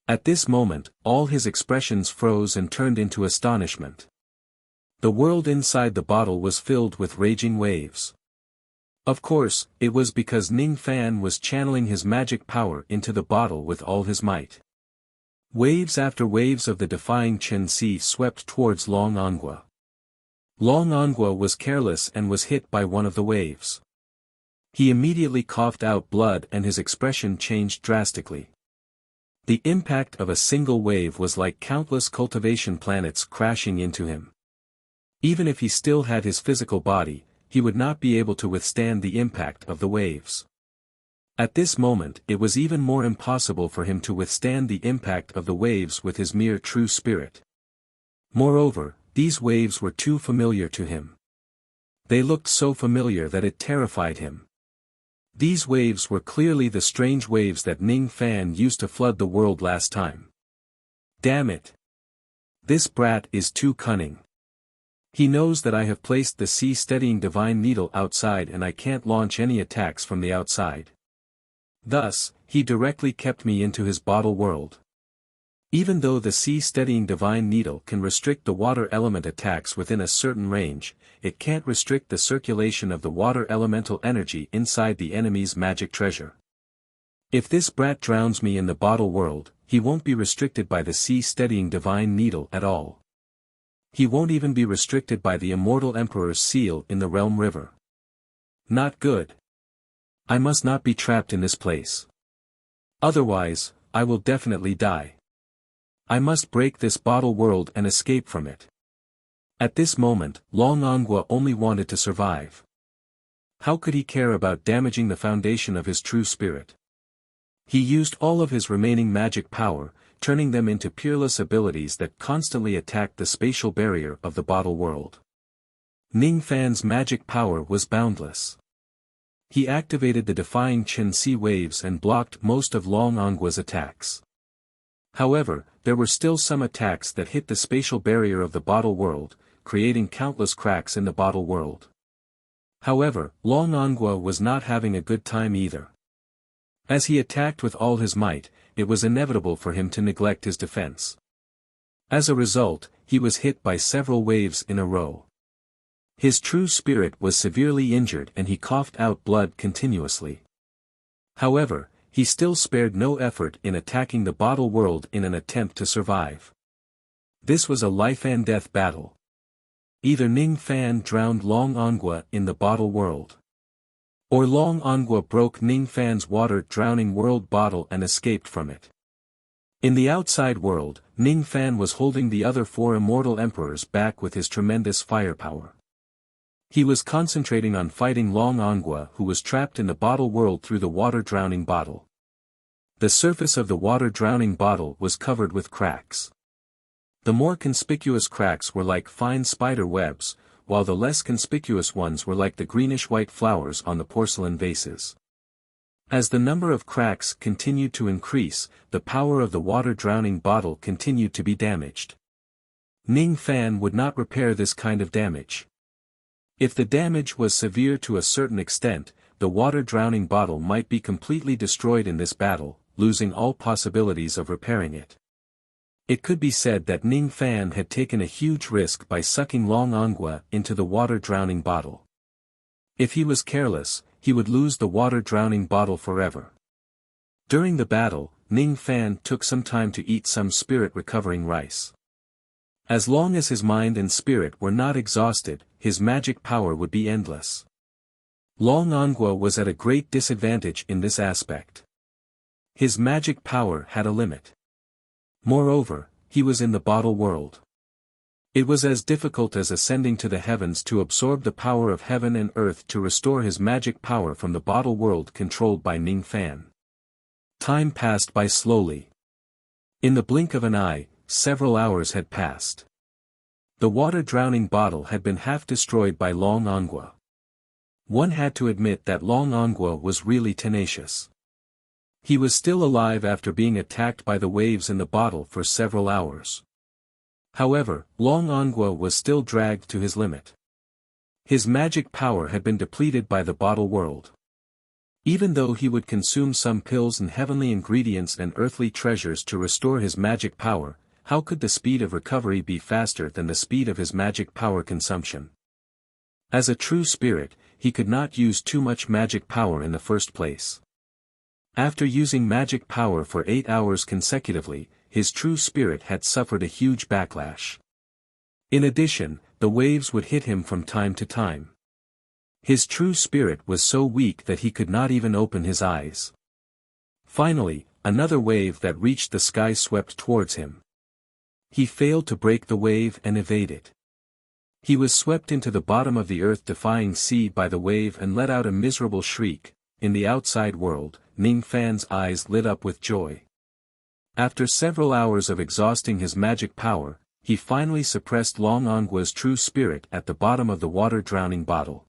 At this moment, all his expressions froze and turned into astonishment. The world inside the bottle was filled with raging waves. Of course, it was because Ning Fan was channeling his magic power into the bottle with all his might. Waves after waves of the defying Chen Si swept towards Long Ongua. Long Ongua was careless and was hit by one of the waves. He immediately coughed out blood and his expression changed drastically. The impact of a single wave was like countless cultivation planets crashing into him. Even if he still had his physical body, he would not be able to withstand the impact of the waves. At this moment it was even more impossible for him to withstand the impact of the waves with his mere true spirit. Moreover, these waves were too familiar to him. They looked so familiar that it terrified him. These waves were clearly the strange waves that Ning Fan used to flood the world last time. Damn it! This brat is too cunning. He knows that I have placed the sea-steadying divine needle outside and I can't launch any attacks from the outside. Thus, he directly kept me into his bottle world. Even though the sea-steadying divine needle can restrict the water element attacks within a certain range, it can't restrict the circulation of the water elemental energy inside the enemy's magic treasure. If this brat drowns me in the bottle world, he won't be restricted by the sea-steadying divine needle at all. He won't even be restricted by the immortal emperor's seal in the realm river. Not good. I must not be trapped in this place. Otherwise, I will definitely die. I must break this bottle world and escape from it. At this moment, Long Anghua only wanted to survive. How could he care about damaging the foundation of his true spirit? He used all of his remaining magic power, turning them into peerless abilities that constantly attacked the spatial barrier of the bottle world. Ning Fan's magic power was boundless. He activated the defying Chen Si waves and blocked most of Long Anghua's attacks. However, there were still some attacks that hit the spatial barrier of the bottle world, creating countless cracks in the bottle world. However, Long Anghua was not having a good time either. As he attacked with all his might, it was inevitable for him to neglect his defense. As a result, he was hit by several waves in a row. His true spirit was severely injured and he coughed out blood continuously. However, he still spared no effort in attacking the bottle world in an attempt to survive. This was a life-and-death battle. Either Ning Fan drowned Long Anghua in the bottle world, or Long Anghua broke Ning Fan's water-drowning world bottle and escaped from it. In the outside world, Ning Fan was holding the other four immortal emperors back with his tremendous firepower. He was concentrating on fighting Long Anghua, who was trapped in the bottle world through the water-drowning bottle. The surface of the water-drowning bottle was covered with cracks. The more conspicuous cracks were like fine spider webs, while the less conspicuous ones were like the greenish-white flowers on the porcelain vases. As the number of cracks continued to increase, the power of the water-drowning bottle continued to be damaged. Ning Fan would not repair this kind of damage. If the damage was severe to a certain extent, the water-drowning bottle might be completely destroyed in this battle, losing all possibilities of repairing it. It could be said that Ning Fan had taken a huge risk by sucking Long Anghua into the water-drowning bottle. If he was careless, he would lose the water-drowning bottle forever. During the battle, Ning Fan took some time to eat some spirit-recovering rice. As long as his mind and spirit were not exhausted, his magic power would be endless. Long Anghua was at a great disadvantage in this aspect. His magic power had a limit. Moreover, he was in the bottle world. It was as difficult as ascending to the heavens to absorb the power of heaven and earth to restore his magic power from the bottle world controlled by Ning Fan. Time passed by slowly. In the blink of an eye, several hours had passed. The water-drowning bottle had been half destroyed by Long Anghua. One had to admit that Long Anghua was really tenacious. He was still alive after being attacked by the waves in the bottle for several hours. However, Long Anghua was still dragged to his limit. His magic power had been depleted by the bottle world. Even though he would consume some pills and heavenly ingredients and earthly treasures to restore his magic power, how could the speed of recovery be faster than the speed of his magic power consumption? As a true spirit, he could not use too much magic power in the first place. After using magic power for 8 hours consecutively, his true spirit had suffered a huge backlash. In addition, the waves would hit him from time to time. His true spirit was so weak that he could not even open his eyes. Finally, another wave that reached the sky swept towards him. He failed to break the wave and evade it. He was swept into the bottom of the earth-defying sea by the wave and let out a miserable shriek. In the outside world, Ning Fan's eyes lit up with joy. After several hours of exhausting his magic power, he finally suppressed Long Anghua's true spirit at the bottom of the water-drowning bottle.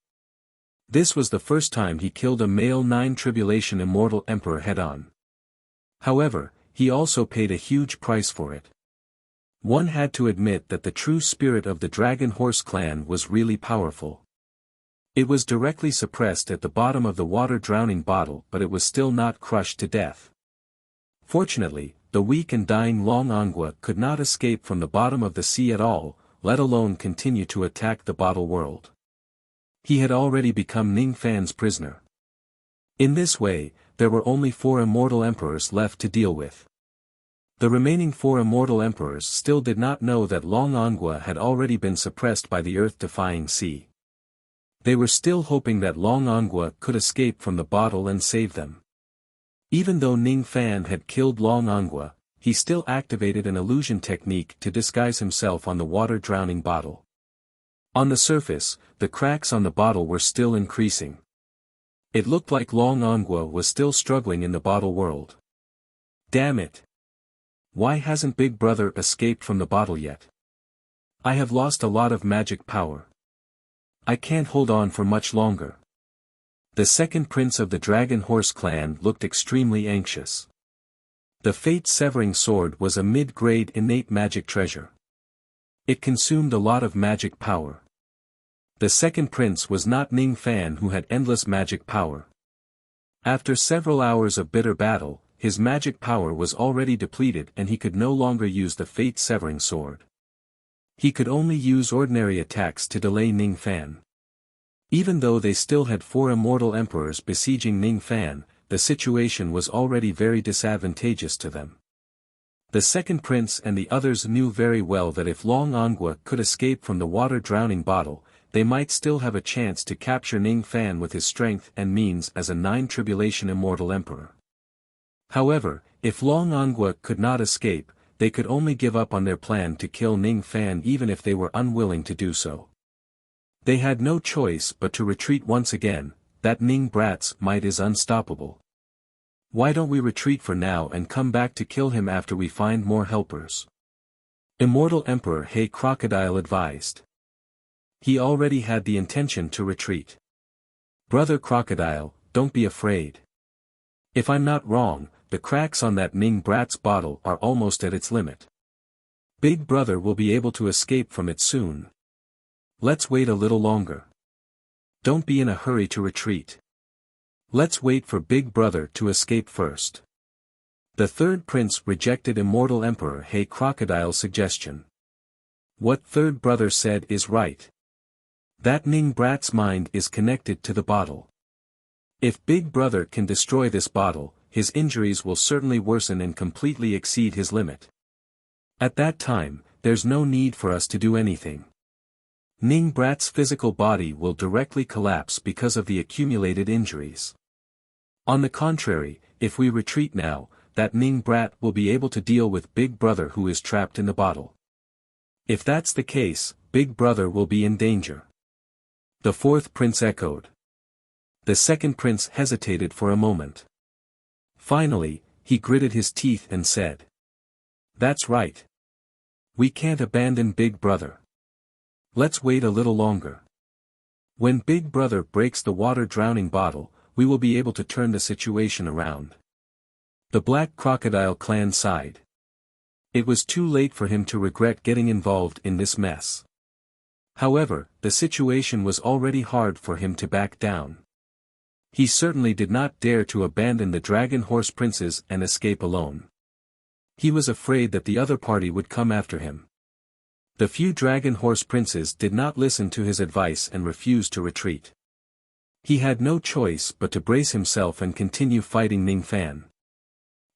This was the first time he killed a male Nine Tribulation Immortal Emperor head-on. However, he also paid a huge price for it. One had to admit that the true spirit of the Dragon Horse clan was really powerful. It was directly suppressed at the bottom of the water-drowning bottle, but it was still not crushed to death. Fortunately, the weak and dying Long Angua could not escape from the bottom of the sea at all, let alone continue to attack the bottle world. He had already become Ning Fan's prisoner. In this way, there were only 4 immortal emperors left to deal with. The remaining 4 immortal emperors still did not know that Long Angua had already been suppressed by the earth-defying sea. They were still hoping that Long Angua could escape from the bottle and save them. Even though Ning Fan had killed Long Angua, he still activated an illusion technique to disguise himself on the water-drowning bottle. On the surface, the cracks on the bottle were still increasing. It looked like Long Angua was still struggling in the bottle world. Damn it! Why hasn't Big Brother escaped from the bottle yet? I have lost a lot of magic power. I can't hold on for much longer. The second prince of the Dragon Horse clan looked extremely anxious. The fate-severing sword was a mid-grade innate magic treasure. It consumed a lot of magic power. The second prince was not Ning Fan, who had endless magic power. After several hours of bitter battle, his magic power was already depleted and he could no longer use the fate-severing sword. He could only use ordinary attacks to delay Ning Fan. Even though they still had 4 immortal emperors besieging Ning Fan, the situation was already very disadvantageous to them. The second prince and the others knew very well that if Long Angua could escape from the water-drowning bottle, they might still have a chance to capture Ning Fan with his strength and means as a 9-tribulation immortal emperor. However, if Long Angua could not escape, they could only give up on their plan to kill Ning Fan even if they were unwilling to do so. They had no choice but to retreat once again. That Ning Brat's might is unstoppable. Why don't we retreat for now and come back to kill him after we find more helpers? Immortal Emperor Hey Crocodile advised. He already had the intention to retreat. Brother Crocodile, don't be afraid. If I'm not wrong, the cracks on that Ning Brat's bottle are almost at its limit. Big Brother will be able to escape from it soon. Let's wait a little longer. Don't be in a hurry to retreat. Let's wait for Big Brother to escape first. The third prince rejected Immortal Emperor Hey Crocodile's suggestion. What third brother said is right. That Ning Brat's mind is connected to the bottle. If Big Brother can destroy this bottle, his injuries will certainly worsen and completely exceed his limit. At that time, there's no need for us to do anything. Ning Brat's physical body will directly collapse because of the accumulated injuries. On the contrary, if we retreat now, that Ning Brat will be able to deal with Big Brother who is trapped in the bottle. If that's the case, Big Brother will be in danger. The fourth prince echoed. The second prince hesitated for a moment. Finally, he gritted his teeth and said. That's right. We can't abandon Big Brother. Let's wait a little longer. When Big Brother breaks the water-drowning bottle, we will be able to turn the situation around. The Black Crocodile clan sighed. It was too late for him to regret getting involved in this mess. However, the situation was already hard for him to back down. He certainly did not dare to abandon the Dragon Horse princes and escape alone. He was afraid that the other party would come after him. The few Dragon Horse princes did not listen to his advice and refused to retreat. He had no choice but to brace himself and continue fighting Ning Fan.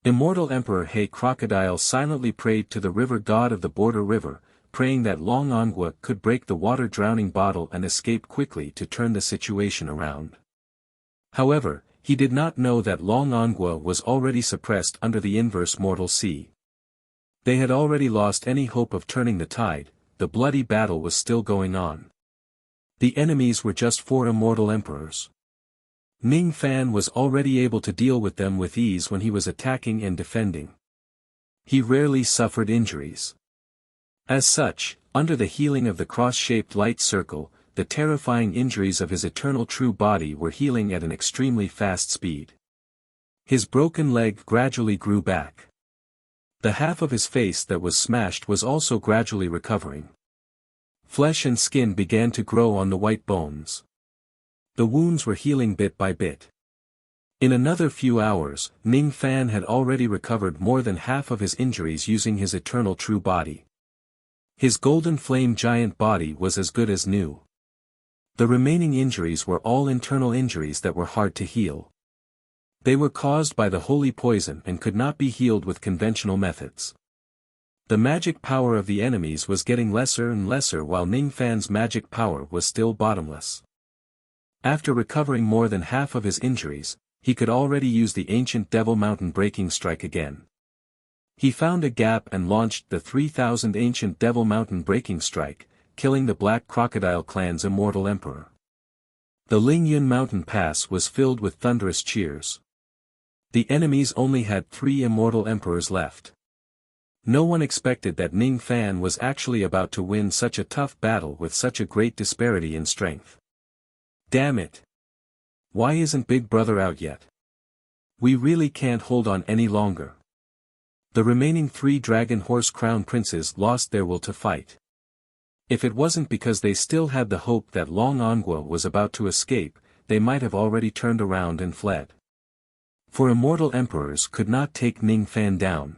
Immortal Emperor Hey Crocodile silently prayed to the river god of the border river, praying that Long Angua could break the water-drowning bottle and escape quickly to turn the situation around. However, he did not know that Long Angua was already suppressed under the inverse mortal sea. They had already lost any hope of turning the tide. The bloody battle was still going on. The enemies were just 4 immortal emperors. Ning Fan was already able to deal with them with ease when he was attacking and defending. He rarely suffered injuries. As such, under the healing of the cross-shaped light circle, the terrifying injuries of his eternal true body were healing at an extremely fast speed. His broken leg gradually grew back. The half of his face that was smashed was also gradually recovering. Flesh and skin began to grow on the white bones. The wounds were healing bit by bit. In another few hours, Ning Fan had already recovered more than half of his injuries using his eternal true body. His golden flame giant body was as good as new. The remaining injuries were all internal injuries that were hard to heal. They were caused by the holy poison and could not be healed with conventional methods. The magic power of the enemies was getting lesser and lesser while Ning Fan's magic power was still bottomless. After recovering more than half of his injuries, he could already use the ancient Devil Mountain breaking strike again. He found a gap and launched the 3000 ancient Devil Mountain breaking strike, killing the Black Crocodile clan's immortal emperor. The Lingyun Mountain Pass was filled with thunderous cheers. The enemies only had 3 immortal emperors left. No one expected that Ning Fan was actually about to win such a tough battle with such a great disparity in strength. Damn it! Why isn't Big Brother out yet? We really can't hold on any longer. The remaining 3 Dragon Horse Crown Princes lost their will to fight. If it wasn't because they still had the hope that Long Ongua was about to escape, they might have already turned around and fled. For immortal emperors could not take Ning Fan down.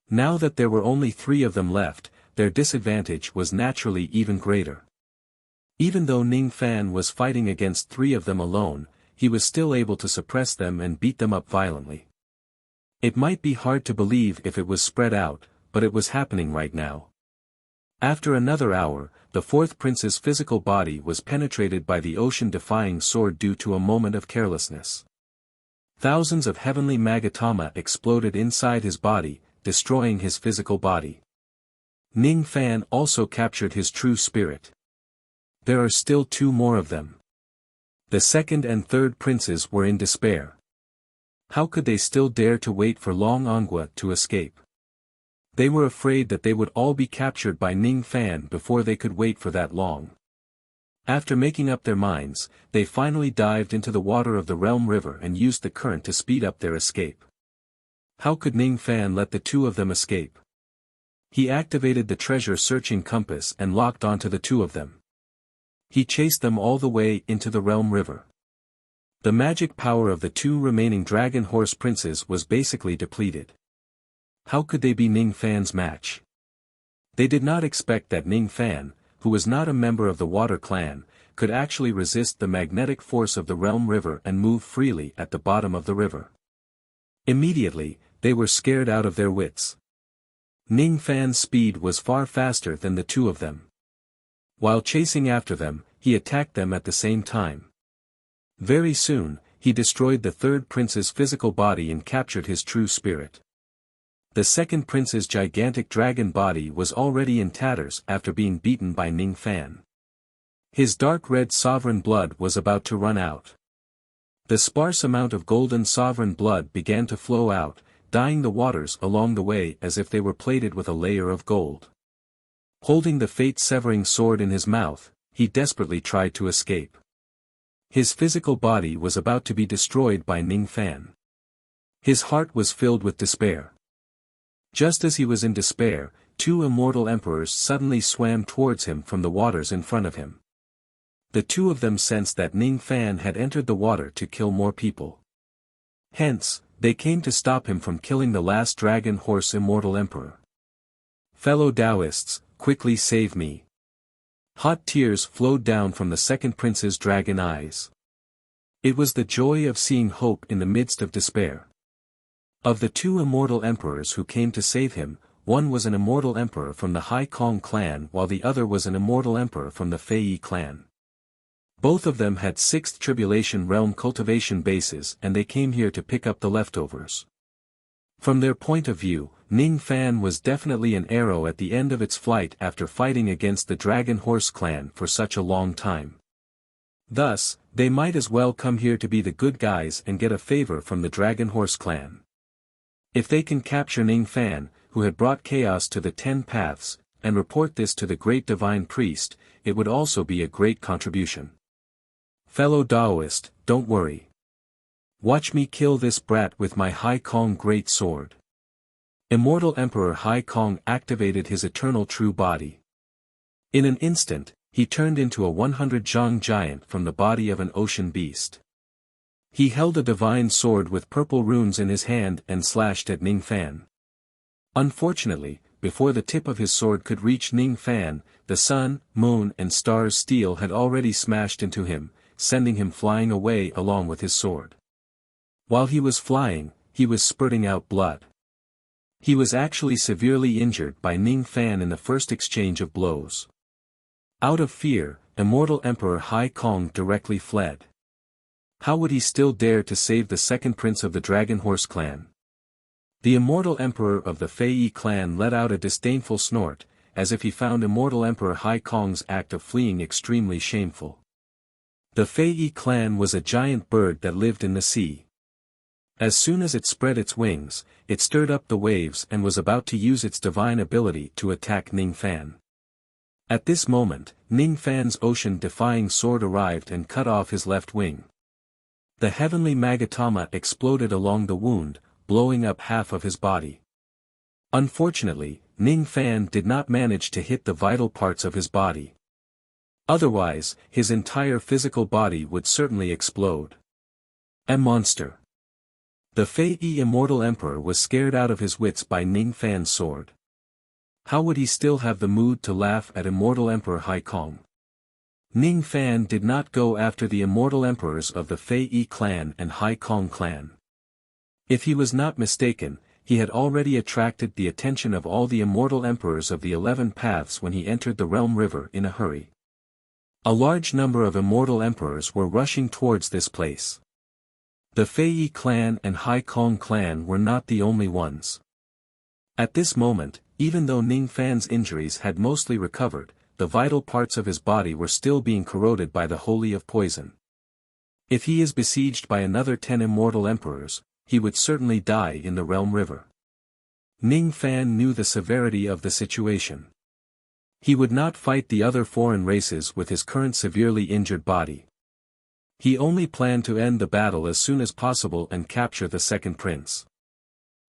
Now that there were only 3 of them left, their disadvantage was naturally even greater. Even though Ning Fan was fighting against 3 of them alone, he was still able to suppress them and beat them up violently. It might be hard to believe if it was spread out, but it was happening right now. After another hour, the 4th prince's physical body was penetrated by the ocean-defying sword due to a moment of carelessness. Thousands of heavenly magatama exploded inside his body, destroying his physical body. Ning Fan also captured his true spirit. There are still 2 more of them. The 2nd and 3rd princes were in despair. How could they still dare to wait for Long Ongua to escape? They were afraid that they would all be captured by Ning Fan before they could wait for that long. After making up their minds, they finally dived into the water of the Realm River and used the current to speed up their escape. How could Ning Fan let the 2 of them escape? He activated the treasure-searching compass and locked onto the 2 of them. He chased them all the way into the Realm River. The magic power of the 2 remaining Dragon Horse Princes was basically depleted. How could they be Ning Fan's match? They did not expect that Ning Fan, who was not a member of the Water Clan, could actually resist the magnetic force of the Realm River and move freely at the bottom of the river. Immediately, they were scared out of their wits. Ning Fan's speed was far faster than the 2 of them. While chasing after them, he attacked them at the same time. Very soon, he destroyed the 3rd prince's physical body and captured his true spirit. The 2nd prince's gigantic dragon body was already in tatters after being beaten by Ning Fan. His dark red sovereign blood was about to run out. The sparse amount of golden sovereign blood began to flow out, dyeing the waters along the way as if they were plated with a layer of gold. Holding the fate-severing sword in his mouth, he desperately tried to escape. His physical body was about to be destroyed by Ning Fan. His heart was filled with despair. Just as he was in despair, 2 immortal emperors suddenly swam towards him from the waters in front of him. The 2 of them sensed that Ning Fan had entered the water to kill more people. Hence, they came to stop him from killing the last Dragon Horse Immortal Emperor. Fellow Taoists, quickly save me. Hot tears flowed down from the 2nd prince's dragon eyes. It was the joy of seeing hope in the midst of despair. Of the 2 immortal emperors who came to save him, one was an immortal emperor from the Hai Kong clan while the other was an immortal emperor from the Fei Yi clan. Both of them had 6th Tribulation Realm cultivation bases and they came here to pick up the leftovers. From their point of view, Ning Fan was definitely an arrow at the end of its flight after fighting against the Dragon Horse clan for such a long time. Thus, they might as well come here to be the good guys and get a favor from the Dragon Horse clan. If they can capture Ning Fan, who had brought chaos to the 10 paths, and report this to the great divine priest, it would also be a great contribution. Fellow Taoist, don't worry. Watch me kill this brat with my Hai Kong great sword. Immortal Emperor Hai Kong activated his eternal true body. In an instant, he turned into a 100 zhang giant from the body of an ocean beast. He held a divine sword with purple runes in his hand and slashed at Ning Fan. Unfortunately, before the tip of his sword could reach Ning Fan, the sun, moon and stars' steel had already smashed into him, sending him flying away along with his sword. While he was flying, he was spurting out blood. He was actually severely injured by Ning Fan in the first exchange of blows. Out of fear, Immortal Emperor Hai Kong directly fled. How would he still dare to save the second prince of the Dragon Horse clan? The Immortal Emperor of the Fei Yi clan let out a disdainful snort, as if he found Immortal Emperor Hai Kong's act of fleeing extremely shameful. The Fei Yi clan was a giant bird that lived in the sea. As soon as it spread its wings, it stirred up the waves and was about to use its divine ability to attack Ning Fan. At this moment, Ning Fan's ocean-defying sword arrived and cut off his left wing. The heavenly Magatama exploded along the wound, blowing up half of his body. Unfortunately, Ning Fan did not manage to hit the vital parts of his body. Otherwise, his entire physical body would certainly explode. A monster. The Fei Yi Immortal Emperor was scared out of his wits by Ning Fan's sword. How would he still have the mood to laugh at Immortal Emperor Hai Kong? Ning Fan did not go after the Immortal Emperors of the Fei Yi clan and Hai Kong clan. If he was not mistaken, he had already attracted the attention of all the Immortal Emperors of the 11 Paths when he entered the Realm River in a hurry. A large number of Immortal Emperors were rushing towards this place. The Fei Yi clan and Hai Kong clan were not the only ones. At this moment, even though Ning Fan's injuries had mostly recovered, the vital parts of his body were still being corroded by the holy of poison. If he is besieged by another 10 Immortal Emperors, he would certainly die in the Realm River. Ning Fan knew the severity of the situation. He would not fight the other foreign races with his current severely injured body. He only planned to end the battle as soon as possible and capture the second prince.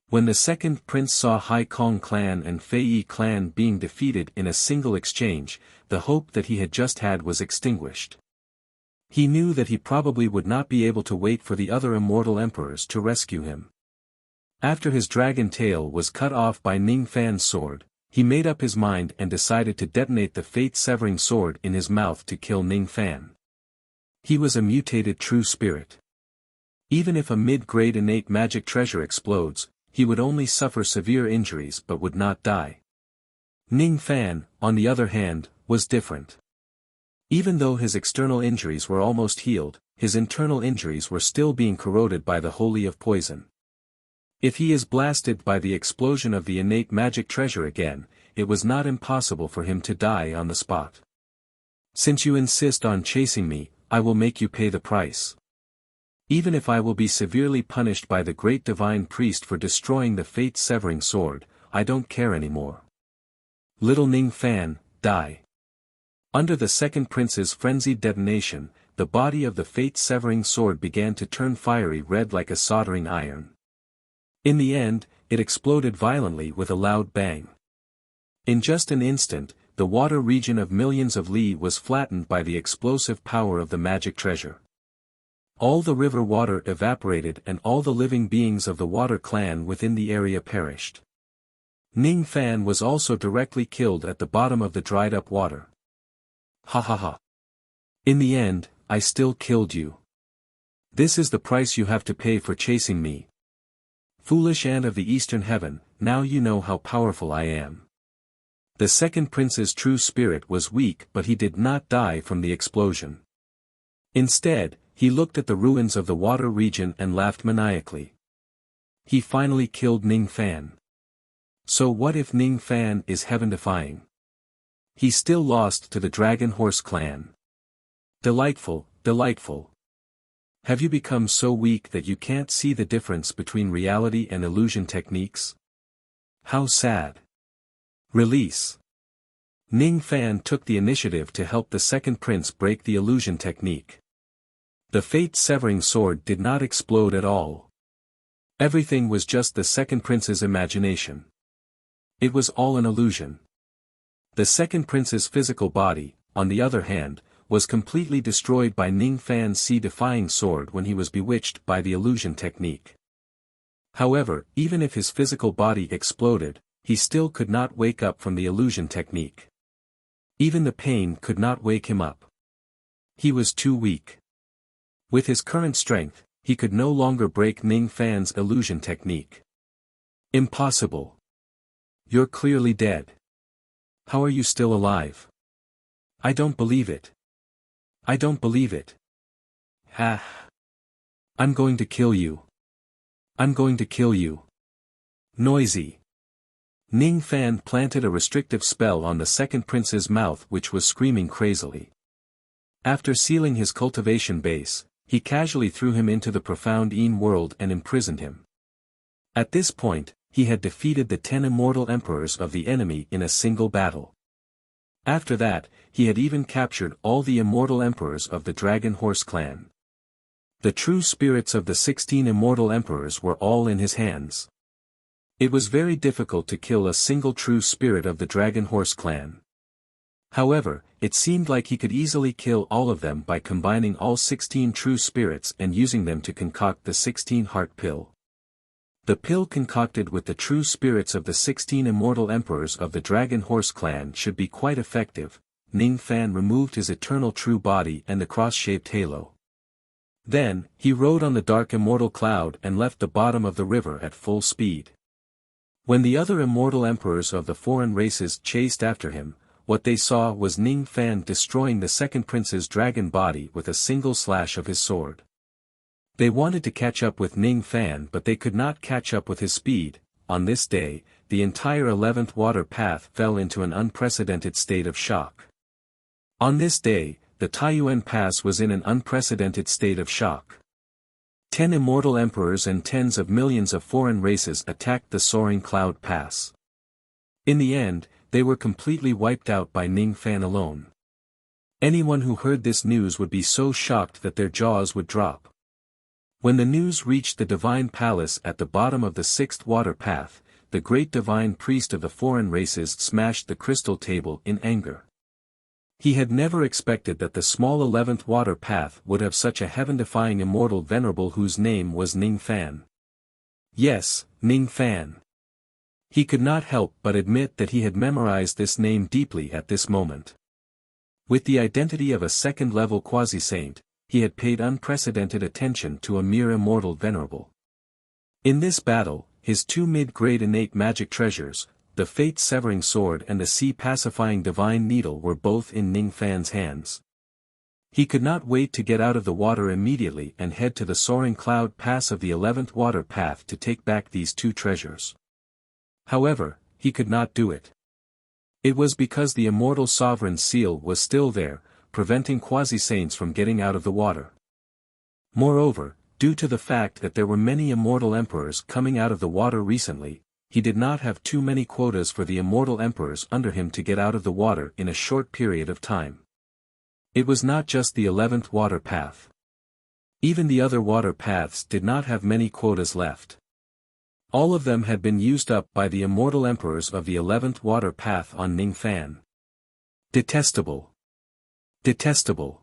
When the second prince saw Hai Kong clan and Fei Yi clan being defeated in a single exchange, the hope that he had just had was extinguished. He knew that he probably would not be able to wait for the other Immortal Emperors to rescue him. After his dragon tail was cut off by Ning Fan's sword, he made up his mind and decided to detonate the fate-severing sword in his mouth to kill Ning Fan. He was a mutated true spirit. Even if a mid-grade innate magic treasure explodes, he would only suffer severe injuries but would not die. Ning Fan, on the other hand, was different. Even though his external injuries were almost healed, his internal injuries were still being corroded by the holy of poison. If he is blasted by the explosion of the innate magic treasure again, it was not impossible for him to die on the spot. Since you insist on chasing me, I will make you pay the price. Even if I will be severely punished by the great divine priest for destroying the fate-severing sword, I don't care anymore. Little Ning Fan, die. Under the second prince's frenzied detonation, the body of the fate-severing sword began to turn fiery red like a soldering iron. In the end, it exploded violently with a loud bang. In just an instant, the water region of millions of li was flattened by the explosive power of the magic treasure. All the river water evaporated and all the living beings of the water clan within the area perished. Ning Fan was also directly killed at the bottom of the dried-up water. Ha ha ha. In the end, I still killed you. This is the price you have to pay for chasing me. Foolish ant of the eastern heaven, now you know how powerful I am. The second prince's true spirit was weak but he did not die from the explosion. Instead, he looked at the ruins of the water region and laughed maniacally. He finally killed Ning Fan. So what if Ning Fan is heaven-defying? He still lost to the Dragon Horse clan. Delightful, delightful. Have you become so weak that you can't see the difference between reality and illusion techniques? How sad. Release. Ning Fan took the initiative to help the second prince break the illusion technique. The fate-severing sword did not explode at all. Everything was just the second prince's imagination. It was all an illusion. The second prince's physical body, on the other hand, was completely destroyed by Ning Fan's sea-defying sword when he was bewitched by the illusion technique. However, even if his physical body exploded, he still could not wake up from the illusion technique. Even the pain could not wake him up. He was too weak. With his current strength, he could no longer break Ning Fan's illusion technique. Impossible. You're clearly dead. How are you still alive? I don't believe it. I don't believe it. Ha! I'm going to kill you. I'm going to kill you. Noisy. Ning Fan planted a restrictive spell on the second prince's mouth, which was screaming crazily. After sealing his cultivation base, he casually threw him into the profound Yin world and imprisoned him. At this point, he had defeated the 10 immortal emperors of the enemy in a single battle. After that, he had even captured all the immortal emperors of the Dragon Horse clan. The true spirits of the 16 immortal emperors were all in his hands. It was very difficult to kill a single true spirit of the Dragon Horse clan. However, it seemed like he could easily kill all of them by combining all 16 true spirits and using them to concoct the 16-heart pill. The pill concocted with the true spirits of the 16 immortal emperors of the Dragon Horse clan should be quite effective. Ning Fan removed his eternal true body and the cross-shaped halo. Then, he rode on the dark immortal cloud and left the bottom of the river at full speed. When the other immortal emperors of the foreign races chased after him, what they saw was Ning Fan destroying the second prince's dragon body with a single slash of his sword. They wanted to catch up with Ning Fan, but they could not catch up with his speed. On this day, the entire 11th water path fell into an unprecedented state of shock. On this day, the Taiyuan Pass was in an unprecedented state of shock. 10 immortal emperors and tens of millions of foreign races attacked the soaring cloud pass. In the end, they were completely wiped out by Ning Fan alone. Anyone who heard this news would be so shocked that their jaws would drop. When the news reached the divine palace at the bottom of the 6th water path, the great divine priest of the foreign races smashed the crystal table in anger. He had never expected that the small 11th water path would have such a heaven-defying immortal venerable whose name was Ning Fan. Yes, Ning Fan. He could not help but admit that he had memorized this name deeply at this moment. With the identity of a second-level quasi-saint, he had paid unprecedented attention to a mere immortal venerable. In this battle, his 2 mid-grade innate magic treasures, the fate-severing sword and the sea-pacifying divine needle, were both in Ning Fan's hands. He could not wait to get out of the water immediately and head to the soaring cloud pass of the 11th water path to take back these 2 treasures. However, he could not do it. It was because the immortal sovereign's seal was still there, preventing quasi-saints from getting out of the water. Moreover, due to the fact that there were many immortal emperors coming out of the water recently, he did not have too many quotas for the immortal emperors under him to get out of the water in a short period of time. It was not just the 11th water path. Even the other water paths did not have many quotas left. All of them had been used up by the immortal emperors of the 11th water path on Ning Fan. Detestable. Detestable.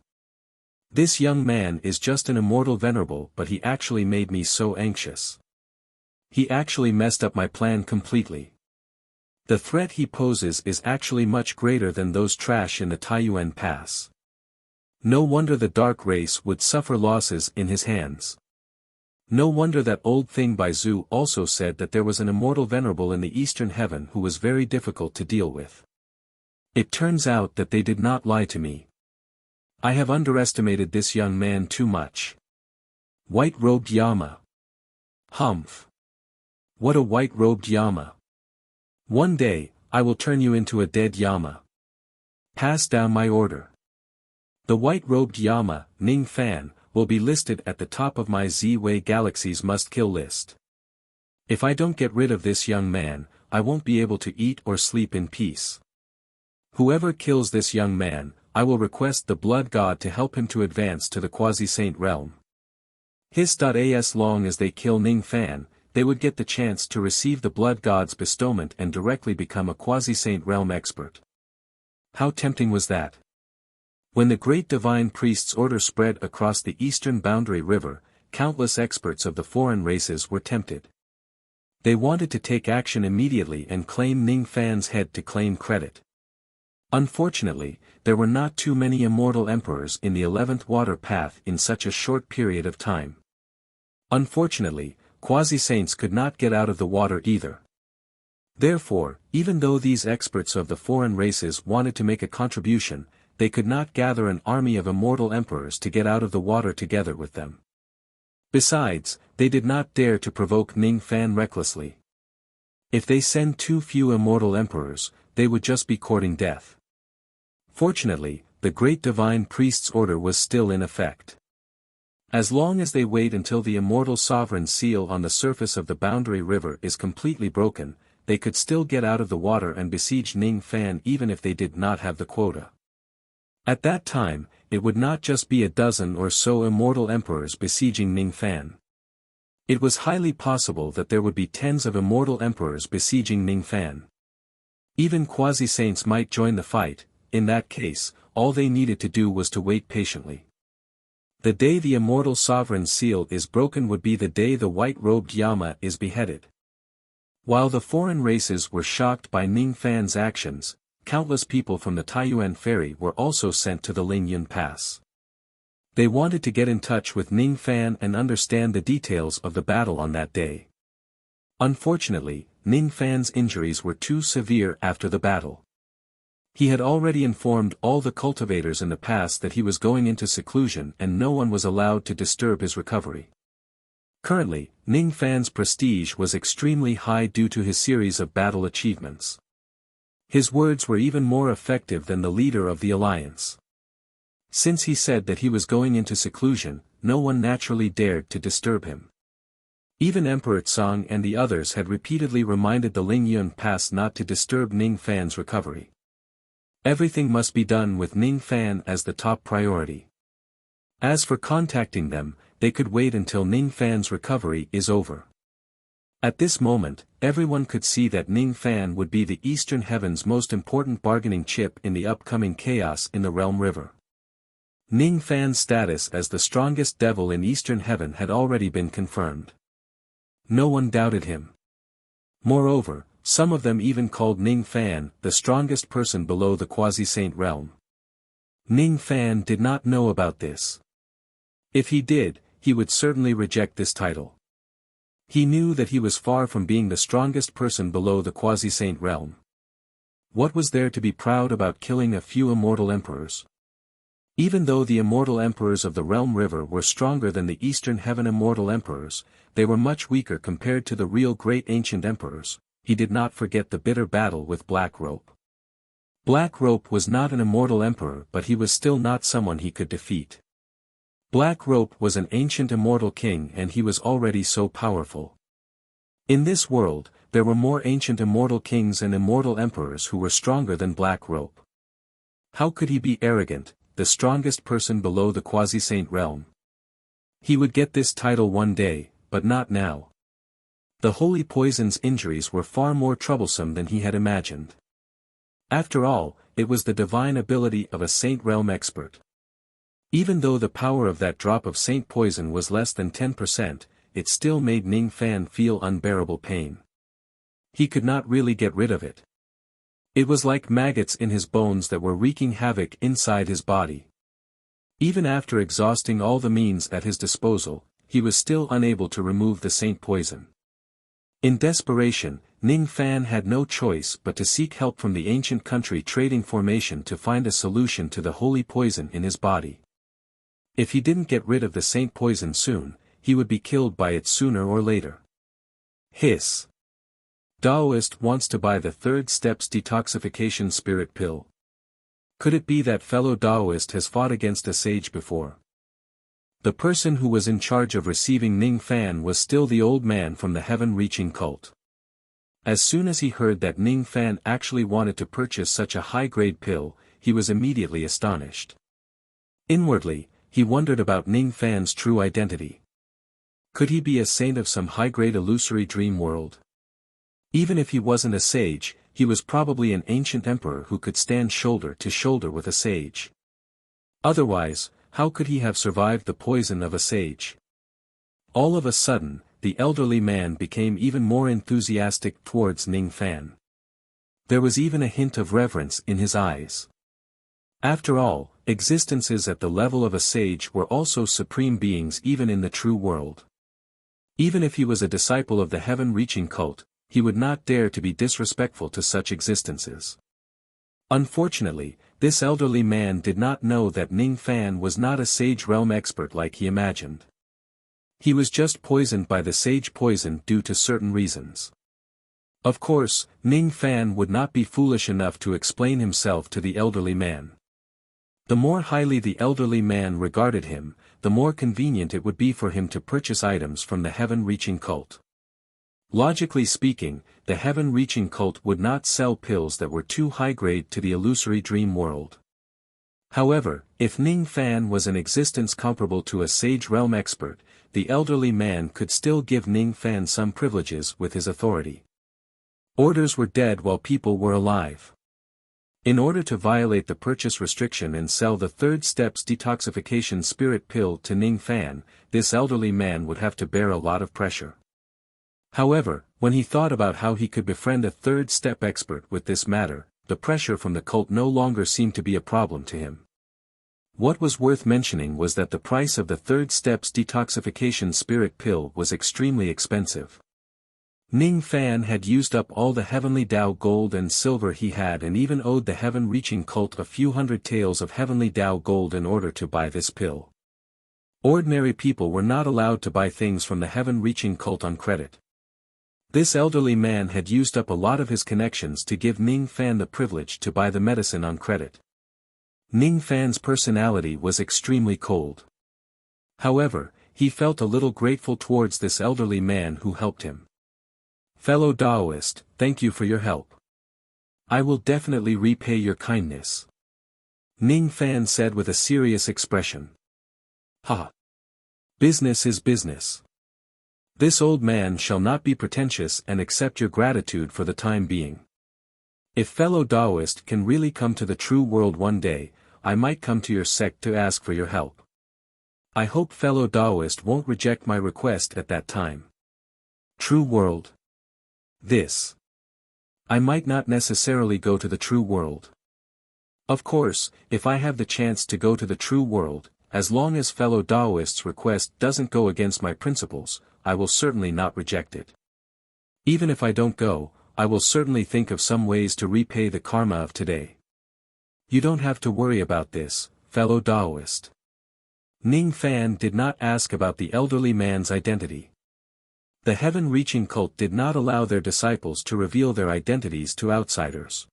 This young man is just an immortal venerable, but he actually made me so anxious. He actually messed up my plan completely. The threat he poses is actually much greater than those trash in the Taiyuan Pass. No wonder the dark race would suffer losses in his hands. No wonder that old thing by Zhu also said that there was an immortal venerable in the eastern heaven who was very difficult to deal with. It turns out that they did not lie to me. I have underestimated this young man too much. White-robed Yama. Humph. What a white-robed Yama. One day, I will turn you into a dead Yama. Pass down my order. The white-robed Yama, Ning Fan, will be listed at the top of my Z-Way Galaxy's must-kill list. If I don't get rid of this young man, I won't be able to eat or sleep in peace. Whoever kills this young man, I will request the blood god to help him to advance to the quasi-saint realm. As long as they kill Ning Fan, they would get the chance to receive the blood god's bestowment and directly become a quasi-saint realm expert. How tempting was that? When the great divine priest's order spread across the eastern boundary river, countless experts of the foreign races were tempted. They wanted to take action immediately and claim Ning Fan's head to claim credit. Unfortunately, there were not too many immortal emperors in the 11th water path in such a short period of time. Unfortunately, quasi-saints could not get out of the water either. Therefore, even though these experts of the foreign races wanted to make a contribution, they could not gather an army of immortal emperors to get out of the water together with them. Besides, they did not dare to provoke Ning Fan recklessly. If they send too few immortal emperors, they would just be courting death. Fortunately, the great divine priest's order was still in effect. As long as they wait until the immortal sovereign seal on the surface of the boundary river is completely broken, they could still get out of the water and besiege Ning Fan even if they did not have the quota. At that time, it would not just be a dozen or so immortal emperors besieging Ning Fan. It was highly possible that there would be tens of immortal emperors besieging Ning Fan. Even quasi-saints might join the fight. In that case, all they needed to do was to wait patiently. The day the immortal sovereign seal is broken would be the day the white-robed Yama is beheaded. While the foreign races were shocked by Ning Fan's actions, countless people from the Taiyuan ferry were also sent to the Lingyun Pass. They wanted to get in touch with Ning Fan and understand the details of the battle on that day. Unfortunately, Ning Fan's injuries were too severe after the battle. He had already informed all the cultivators in the pass that he was going into seclusion and no one was allowed to disturb his recovery. Currently, Ning Fan's prestige was extremely high due to his series of battle achievements. His words were even more effective than the leader of the alliance. Since he said that he was going into seclusion, no one naturally dared to disturb him. Even Emperor Tsang and the others had repeatedly reminded the Lingyun Pass not to disturb Ning Fan's recovery. Everything must be done with Ning Fan as the top priority. As for contacting them, they could wait until Ning Fan's recovery is over. At this moment, everyone could see that Ning Fan would be the Eastern Heaven's most important bargaining chip in the upcoming chaos in the Realm River. Ning Fan's status as the strongest devil in Eastern Heaven had already been confirmed. No one doubted him. Moreover, some of them even called Ning Fan the strongest person below the quasi-saint realm. Ning Fan did not know about this. If he did, he would certainly reject this title. He knew that he was far from being the strongest person below the quasi-saint realm. What was there to be proud about killing a few immortal emperors? Even though the immortal emperors of the Realm River were stronger than the Eastern Heaven immortal emperors, they were much weaker compared to the real great ancient emperors. He did not forget the bitter battle with Black Rope. Black Rope was not an immortal emperor but he was still not someone he could defeat. Black Rope was an ancient immortal king and he was already so powerful. In this world, there were more ancient immortal kings and immortal emperors who were stronger than Black Rope. How could he be arrogant, the strongest person below the quasi-saint realm? He would get this title one day, but not now. The holy poison's injuries were far more troublesome than he had imagined. After all, it was the divine ability of a saint realm expert. Even though the power of that drop of saint poison was less than 10%, it still made Ning Fan feel unbearable pain. He could not really get rid of it. It was like maggots in his bones that were wreaking havoc inside his body. Even after exhausting all the means at his disposal, he was still unable to remove the saint poison. In desperation, Ning Fan had no choice but to seek help from the ancient country trading formation to find a solution to the holy poison in his body. If he didn't get rid of the saint poison soon, he would be killed by it sooner or later. Hiss. Daoist wants to buy the third step's detoxification spirit pill. Could it be that fellow Daoist has fought against a sage before? The person who was in charge of receiving Ning Fan was still the old man from the heaven-reaching cult. As soon as he heard that Ning Fan actually wanted to purchase such a high-grade pill, he was immediately astonished. Inwardly, he wondered about Ning Fan's true identity. Could he be a saint of some high-grade illusory dream world? Even if he wasn't a sage, he was probably an ancient emperor who could stand shoulder to shoulder with a sage. Otherwise, how could he have survived the poison of a sage? All of a sudden, the elderly man became even more enthusiastic towards Ning Fan. There was even a hint of reverence in his eyes. After all, existences at the level of a sage were also supreme beings even in the true world. Even if he was a disciple of the heaven-reaching cult, he would not dare to be disrespectful to such existences. Unfortunately, this elderly man did not know that Ning Fan was not a sage realm expert like he imagined. He was just poisoned by the sage poison due to certain reasons. Of course, Ning Fan would not be foolish enough to explain himself to the elderly man. The more highly the elderly man regarded him, the more convenient it would be for him to purchase items from the heaven-reaching cult. Logically speaking, the heaven-reaching cult would not sell pills that were too high-grade to the illusory dream world. However, if Ning Fan was an existence comparable to a sage realm expert, the elderly man could still give Ning Fan some privileges with his authority. Orders were dead while people were alive. In order to violate the purchase restriction and sell the third step's detoxification spirit pill to Ning Fan, this elderly man would have to bear a lot of pressure. However, when he thought about how he could befriend a third step expert with this matter, the pressure from the cult no longer seemed to be a problem to him. What was worth mentioning was that the price of the third step's detoxification spirit pill was extremely expensive. Ning Fan had used up all the heavenly Tao gold and silver he had and even owed the heaven-reaching cult a few hundred taels of heavenly Tao gold in order to buy this pill. Ordinary people were not allowed to buy things from the heaven-reaching cult on credit. This elderly man had used up a lot of his connections to give Ning Fan the privilege to buy the medicine on credit. Ning Fan's personality was extremely cold. However, he felt a little grateful towards this elderly man who helped him. "Fellow Taoist, thank you for your help. I will definitely repay your kindness," Ning Fan said with a serious expression. "Ha! Business is business. This old man shall not be pretentious and accept your gratitude for the time being. If fellow Taoist can really come to the true world one day, I might come to your sect to ask for your help. I hope fellow Taoist won't reject my request at that time. True world. This. I might not necessarily go to the true world. Of course, if I have the chance to go to the true world, as long as fellow Taoist's request doesn't go against my principles, I will certainly not reject it. Even if I don't go, I will certainly think of some ways to repay the karma of today. You don't have to worry about this, fellow Taoist." Ning Fan did not ask about the elderly man's identity. The heaven-reaching cult did not allow their disciples to reveal their identities to outsiders.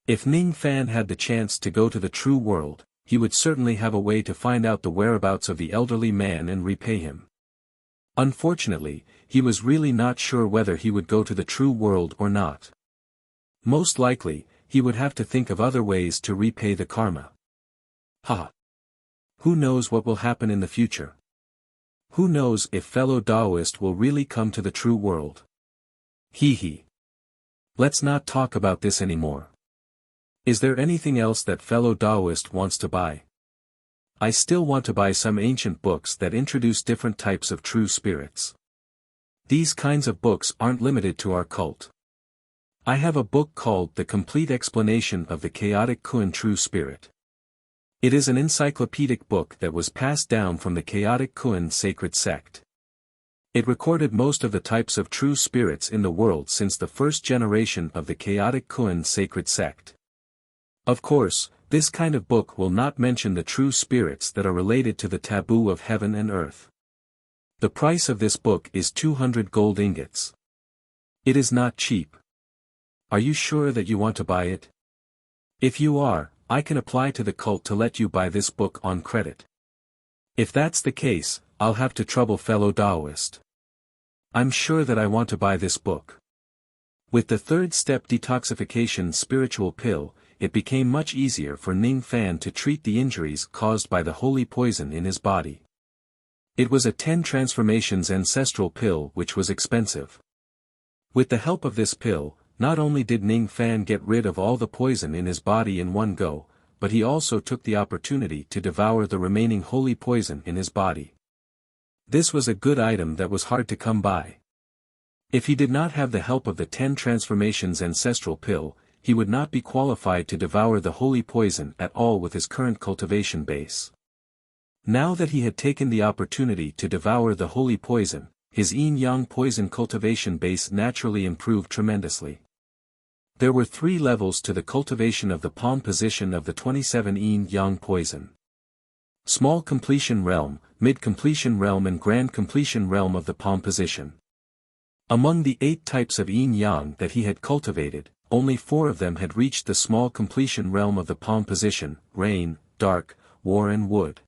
If Ning Fan had the chance to go to the true world, he would certainly have a way to find out the whereabouts of the elderly man and repay him. Unfortunately, he was really not sure whether he would go to the true world or not. Most likely, he would have to think of other ways to repay the karma. Ha! Who knows what will happen in the future? Who knows if fellow Taoist will really come to the true world? Hee hee. Let's not talk about this anymore. Is there anything else that fellow Taoist wants to buy? I still want to buy some ancient books that introduce different types of true spirits. These kinds of books aren't limited to our cult. I have a book called The Complete Explanation of the Chaotic Kun True Spirit. It is an encyclopedic book that was passed down from the Chaotic Kun sacred sect. It recorded most of the types of true spirits in the world since the first generation of the Chaotic Kun sacred sect. Of course, this kind of book will not mention the true spirits that are related to the taboo of heaven and earth. The price of this book is 200 gold ingots. It is not cheap. Are you sure that you want to buy it? If you are, I can apply to the cult to let you buy this book on credit. If that's the case, I'll have to trouble fellow Taoist. I'm sure that I want to buy this book. With the third step detoxification spiritual pill, it became much easier for Ning Fan to treat the injuries caused by the holy poison in his body. It was a 10 transformations ancestral pill which was expensive. With the help of this pill, not only did Ning Fan get rid of all the poison in his body in one go, but he also took the opportunity to devour the remaining holy poison in his body. This was a good item that was hard to come by. If he did not have the help of the 10 transformations ancestral pill, he would not be qualified to devour the holy poison at all with his current cultivation base. Now that he had taken the opportunity to devour the holy poison, his yin-yang poison cultivation base naturally improved tremendously. There were 3 levels to the cultivation of the palm position of the 27 yin-yang poison. Small completion realm, mid completion realm and grand completion realm of the palm position. Among the 8 types of yin-yang that he had cultivated, only 4 of them had reached the small completion realm of the palm position: rain, dark, war and wood.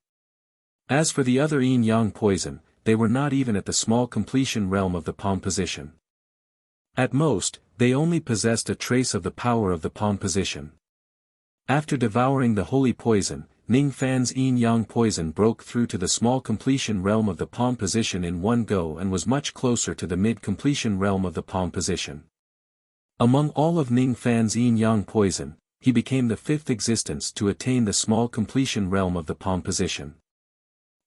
As for the other yin-yang poison, they were not even at the small completion realm of the palm position. At most, they only possessed a trace of the power of the palm position. After devouring the holy poison, Ning Fan's yin-yang poison broke through to the small completion realm of the palm position in one go and was much closer to the mid-completion realm of the palm position. Among all of Ning Fan's yin-yang poison, he became the 5th existence to attain the small completion realm of the palm position.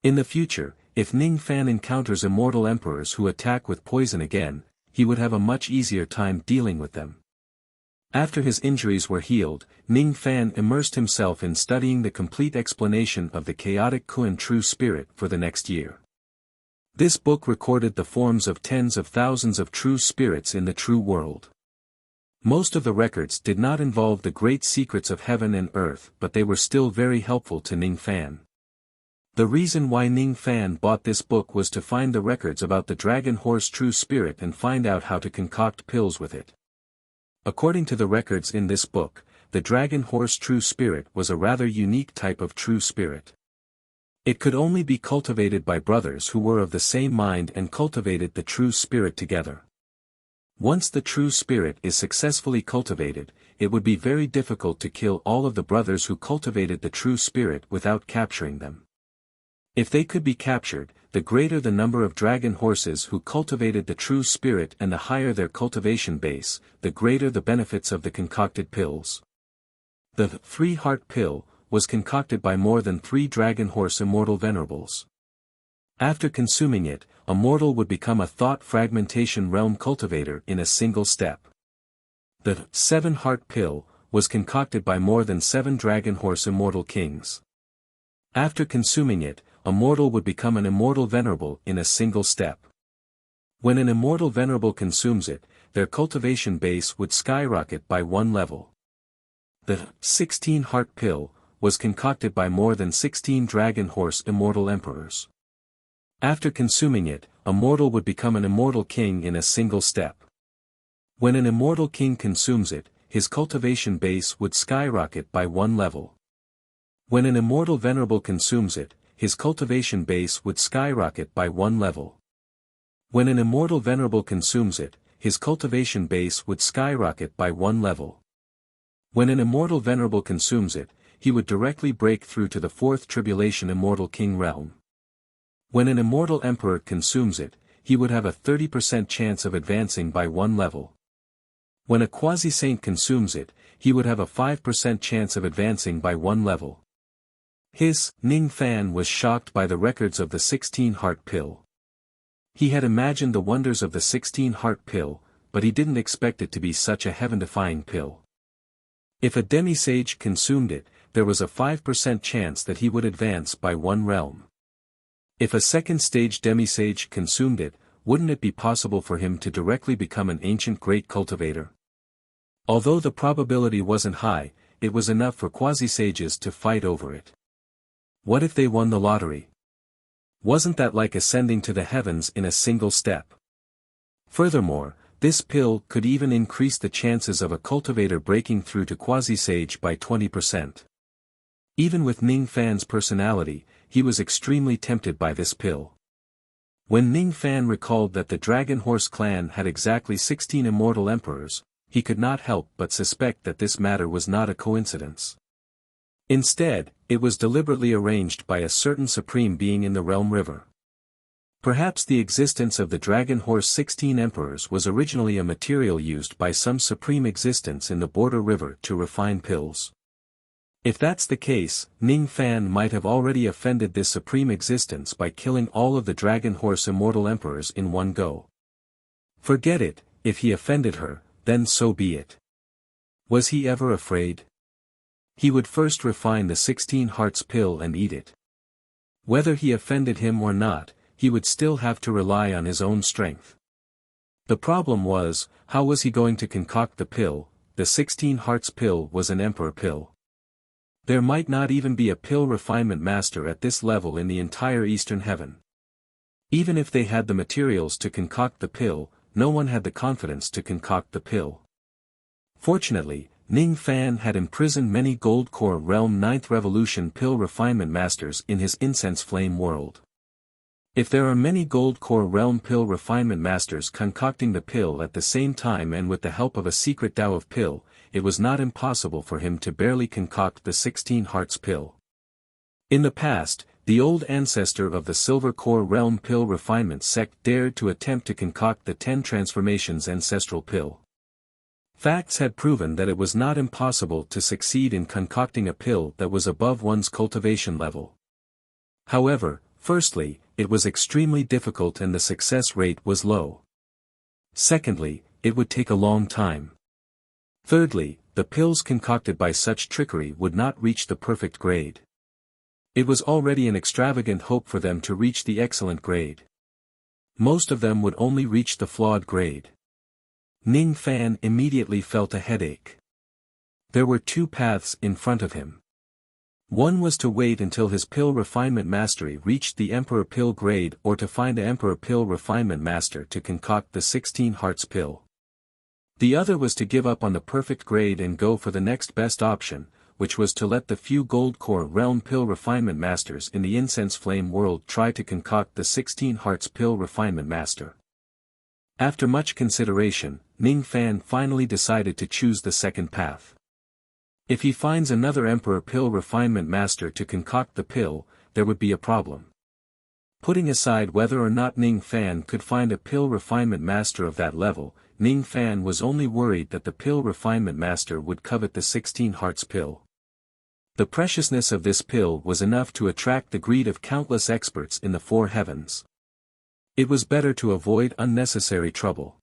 In the future, if Ning Fan encounters immortal emperors who attack with poison again, he would have a much easier time dealing with them. After his injuries were healed, Ning Fan immersed himself in studying the complete explanation of the chaotic Kuan true spirit for the next year. This book recorded the forms of tens of thousands of true spirits in the true world. Most of the records did not involve the great secrets of heaven and earth, but they were still very helpful to Ning Fan. The reason why Ning Fan bought this book was to find the records about the dragon horse true spirit and find out how to concoct pills with it. According to the records in this book, the dragon horse true spirit was a rather unique type of true spirit. It could only be cultivated by brothers who were of the same mind and cultivated the true spirit together. Once the true spirit is successfully cultivated, it would be very difficult to kill all of the brothers who cultivated the true spirit without capturing them. If they could be captured, the greater the number of dragon horses who cultivated the true spirit and the higher their cultivation base, the greater the benefits of the concocted pills. The 3-heart pill was concocted by more than 3 dragon horse immortal venerables. After consuming it, a mortal would become a thought fragmentation realm cultivator in a single step. The 7-heart pill was concocted by more than 7 dragon horse immortal kings. After consuming it, a mortal would become an immortal venerable in a single step. When an immortal venerable consumes it, their cultivation base would skyrocket by 1 level. The 16-heart pill was concocted by more than 16 dragon horse immortal emperors. After consuming it, a mortal would become an immortal king in a single step. When an immortal king consumes it, his cultivation base would skyrocket by 1 level. When an immortal venerable consumes it, his cultivation base would skyrocket by 1 level. When an immortal venerable consumes it, his cultivation base would skyrocket by 1 level. When an immortal venerable consumes it, he would directly break through to the 4th tribulation immortal king realm. When an immortal emperor consumes it, he would have a 30% chance of advancing by 1 level. When a quasi-saint consumes it, he would have a 5% chance of advancing by 1 level. Ning Fan was shocked by the records of the 16-heart pill. He had imagined the wonders of the 16-heart pill, but he didn't expect it to be such a heaven-defying pill. If a demisage consumed it, there was a 5% chance that he would advance by 1 realm. If a second-stage demisage consumed it, wouldn't it be possible for him to directly become an ancient great cultivator? Although the probability wasn't high, it was enough for quasi-sages to fight over it. What if they won the lottery? Wasn't that like ascending to the heavens in a single step? Furthermore, this pill could even increase the chances of a cultivator breaking through to quasi-sage by 20%. Even with Ning Fan's personality, he was extremely tempted by this pill. When Ning Fan recalled that the Dragon Horse clan had exactly 16 immortal emperors, he could not help but suspect that this matter was not a coincidence. Instead, it was deliberately arranged by a certain supreme being in the realm river. Perhaps the existence of the Dragon Horse 16 emperors was originally a material used by some supreme existence in the border river to refine pills. If that's the case, Ning Fan might have already offended this supreme existence by killing all of the Dragon Horse Immortal Emperors in one go. Forget it, if he offended her, then so be it. Was he ever afraid? He would first refine the 16 Hearts pill and eat it. Whether he offended him or not, he would still have to rely on his own strength. The problem was, how was he going to concoct the pill? The 16 Hearts pill was an Emperor pill. There might not even be a pill refinement master at this level in the entire Eastern Heaven. Even if they had the materials to concoct the pill, no one had the confidence to concoct the pill. Fortunately, Ning Fan had imprisoned many Gold Core Realm 9th Revolution pill refinement masters in his incense flame world. If there are many Gold Core Realm pill refinement masters concocting the pill at the same time and with the help of a secret Tao of pill, it was not impossible for him to barely concoct the 16 Hearts pill. In the past, the old ancestor of the Silver Core Realm pill refinement sect dared to attempt to concoct the 10 Transformations ancestral pill. Facts had proven that it was not impossible to succeed in concocting a pill that was above one's cultivation level. However, firstly, it was extremely difficult and the success rate was low. Secondly, it would take a long time. Thirdly, the pills concocted by such trickery would not reach the perfect grade. It was already an extravagant hope for them to reach the excellent grade. Most of them would only reach the flawed grade. Ning Fan immediately felt a headache. There were two paths in front of him. One was to wait until his pill refinement mastery reached the Emperor pill grade or to find an Emperor pill refinement master to concoct the 16 Hearts pill. The other was to give up on the perfect grade and go for the next best option, which was to let the few Gold Core Realm pill refinement masters in the Incense Flame world try to concoct the 16 Hearts pill refinement master. After much consideration, Ning Fan finally decided to choose the second path. If he finds another Emperor pill refinement master to concoct the pill, there would be a problem. Putting aside whether or not Ning Fan could find a pill refinement master of that level, Ning Fan was only worried that the pill refinement master would covet the 16 Hearts pill. The preciousness of this pill was enough to attract the greed of countless experts in the four heavens. It was better to avoid unnecessary trouble.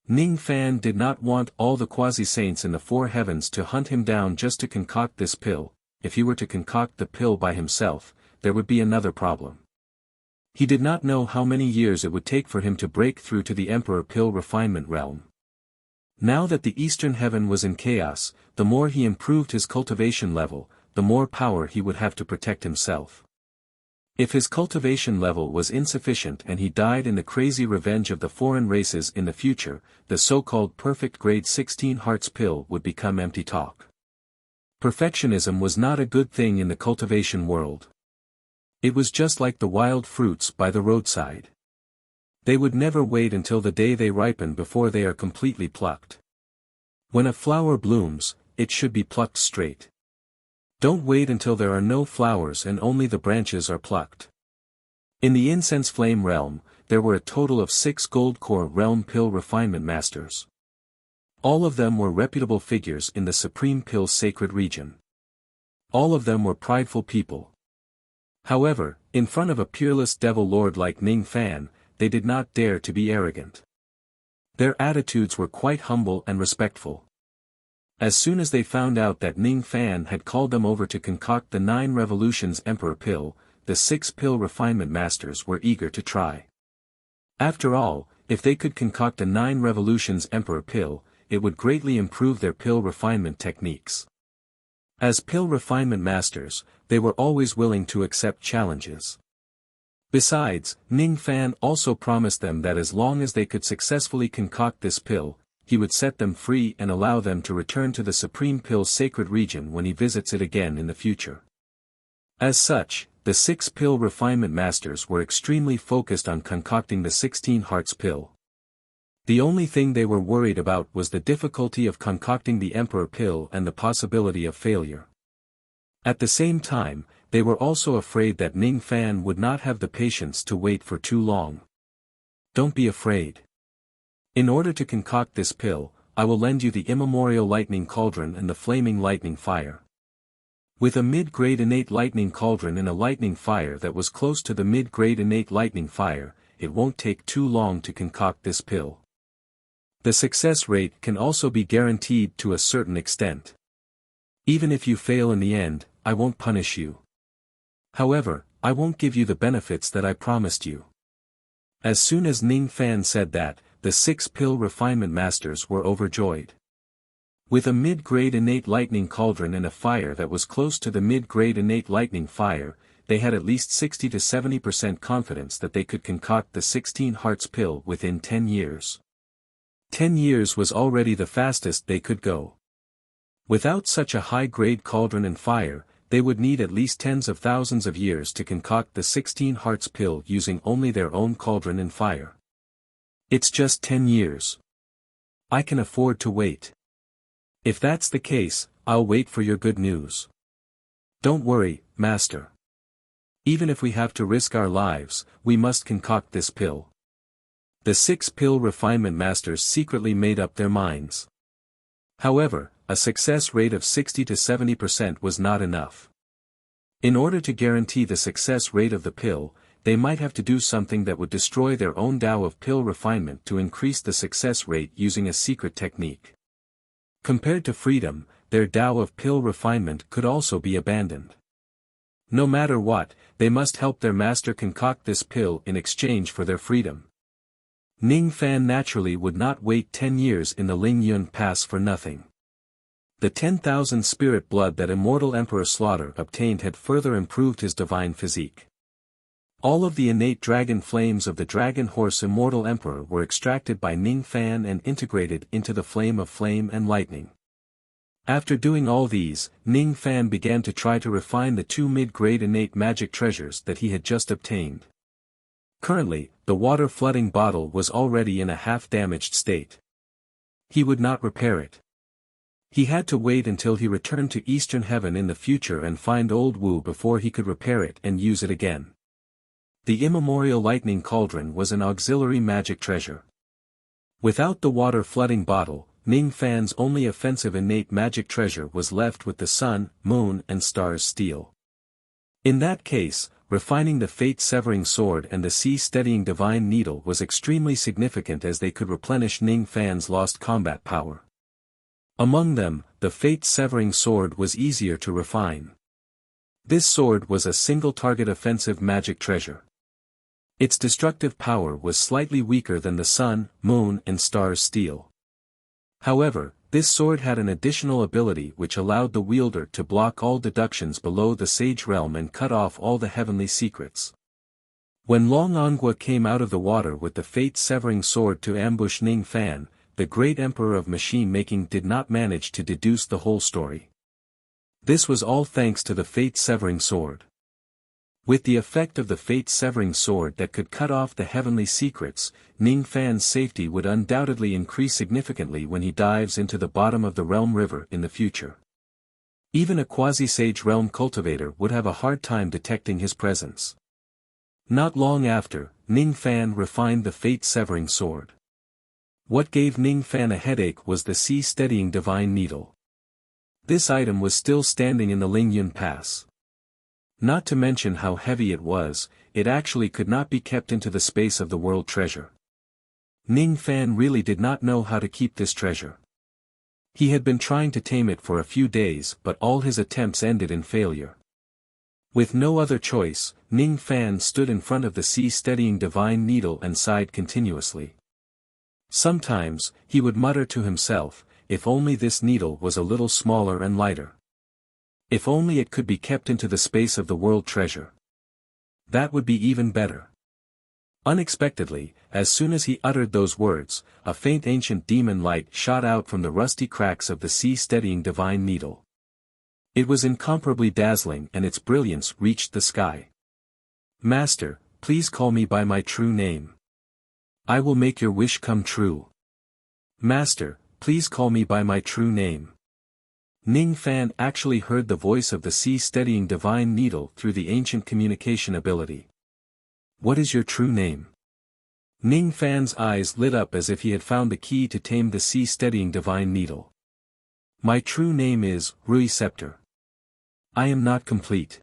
Ning Fan did not want all the quasi-saints in the four heavens to hunt him down just to concoct this pill. If he were to concoct the pill by himself, there would be another problem. He did not know how many years it would take for him to break through to the Emperor pill refinement realm. Now that the Eastern Heaven was in chaos, the more he improved his cultivation level, the more power he would have to protect himself. If his cultivation level was insufficient and he died in the crazy revenge of the foreign races in the future, the so-called perfect grade 16 Hearts pill would become empty talk. Perfectionism was not a good thing in the cultivation world. It was just like the wild fruits by the roadside. They would never wait until the day they ripen before they are completely plucked. When a flower blooms, it should be plucked straight. Don't wait until there are no flowers and only the branches are plucked. In the Incense Flame realm, there were a total of 6 Gold Core Realm pill refinement masters. All of them were reputable figures in the Supreme Pill sacred region. All of them were prideful people. However, in front of a peerless devil lord like Ning Fan, they did not dare to be arrogant. Their attitudes were quite humble and respectful. As soon as they found out that Ning Fan had called them over to concoct the 9 Revolutions Emperor pill, the 6 pill refinement masters were eager to try. After all, if they could concoct a 9 Revolutions Emperor pill, it would greatly improve their pill refinement techniques. As pill refinement masters, they were always willing to accept challenges. Besides, Ning Fan also promised them that as long as they could successfully concoct this pill, he would set them free and allow them to return to the Supreme Pill's sacred region when he visits it again in the future. As such, the 6 pill refinement masters were extremely focused on concocting the 16 Hearts pill. The only thing they were worried about was the difficulty of concocting the Emperor pill and the possibility of failure. At the same time, they were also afraid that Ning Fan would not have the patience to wait for too long. Don't be afraid. In order to concoct this pill, I will lend you the immemorial lightning cauldron and the flaming lightning fire. With a mid-grade innate lightning cauldron in a lightning fire that was close to the mid-grade innate lightning fire, it won't take too long to concoct this pill. The success rate can also be guaranteed to a certain extent. Even if you fail in the end, I won't punish you. However, I won't give you the benefits that I promised you. As soon as Ning Fan said that, the 6 pill refinement masters were overjoyed. With a mid-grade innate lightning cauldron and a fire that was close to the mid-grade innate lightning fire, they had at least 60 to 70% confidence that they could concoct the 16 hearts pill within 10 years. 10 years was already the fastest they could go. Without such a high-grade cauldron and fire, they would need at least tens of thousands of years to concoct the 16 hearts pill using only their own cauldron and fire. It's just 10 years. I can afford to wait. If that's the case, I'll wait for your good news. Don't worry, Master. Even if we have to risk our lives, we must concoct this pill. The 6 pill refinement masters secretly made up their minds. However, a success rate of 60 to 70% was not enough. In order to guarantee the success rate of the pill, they might have to do something that would destroy their own Tao of pill refinement to increase the success rate using a secret technique. Compared to freedom, their Tao of pill refinement could also be abandoned. No matter what, they must help their master concoct this pill in exchange for their freedom. Ning Fan naturally would not wait 10 years in the Lingyun Pass for nothing. The 10,000 spirit blood that Immortal Emperor Slaughter obtained had further improved his divine physique. All of the innate dragon flames of the dragon horse Immortal Emperor were extracted by Ning Fan and integrated into the flame of flame and lightning. After doing all these, Ning Fan began to try to refine the 2 mid-grade innate magic treasures that he had just obtained. Currently, the water flooding bottle was already in a half-damaged state. He would not repair it. He had to wait until he returned to Eastern Heaven in the future and find Old Wu before he could repair it and use it again. The immemorial lightning cauldron was an auxiliary magic treasure. Without the water flooding bottle, Ning Fan's only offensive innate magic treasure was left with the sun, moon and stars steel. In that case, refining the fate-severing sword and the sea-steadying divine needle was extremely significant as they could replenish Ning Fan's lost combat power. Among them, the fate-severing sword was easier to refine. This sword was a single-target offensive magic treasure. Its destructive power was slightly weaker than the sun, moon and stars steel. However, this sword had an additional ability which allowed the wielder to block all deductions below the Sage Realm and cut off all the heavenly secrets. When Long Ongua came out of the water with the fate-severing sword to ambush Ning Fan, the great emperor of machine-making did not manage to deduce the whole story. This was all thanks to the fate-severing sword. With the effect of the fate-severing sword that could cut off the heavenly secrets, Ning Fan's safety would undoubtedly increase significantly when he dives into the bottom of the Realm River in the future. Even a quasi-sage realm cultivator would have a hard time detecting his presence. Not long after, Ning Fan refined the fate-severing sword. What gave Ning Fan a headache was the sea-steadying divine needle. This item was still standing in the Lingyun Pass. Not to mention how heavy it was, it actually could not be kept into the space of the world treasure. Ning Fan really did not know how to keep this treasure. He had been trying to tame it for a few days but all his attempts ended in failure. With no other choice, Ning Fan stood in front of the sea-steadying divine needle and sighed continuously. Sometimes, he would mutter to himself, if only this needle was a little smaller and lighter. If only it could be kept into the space of the world treasure. That would be even better. Unexpectedly, as soon as he uttered those words, a faint ancient demon light shot out from the rusty cracks of the sea-steadying divine needle. It was incomparably dazzling and its brilliance reached the sky. Master, please call me by my true name. I will make your wish come true. Master, please call me by my true name. Ning Fan actually heard the voice of the sea-steadying divine needle through the ancient communication ability. What is your true name? Ning Fan's eyes lit up as if he had found the key to tame the sea-steadying divine needle. My true name is Rui Scepter. I am not complete.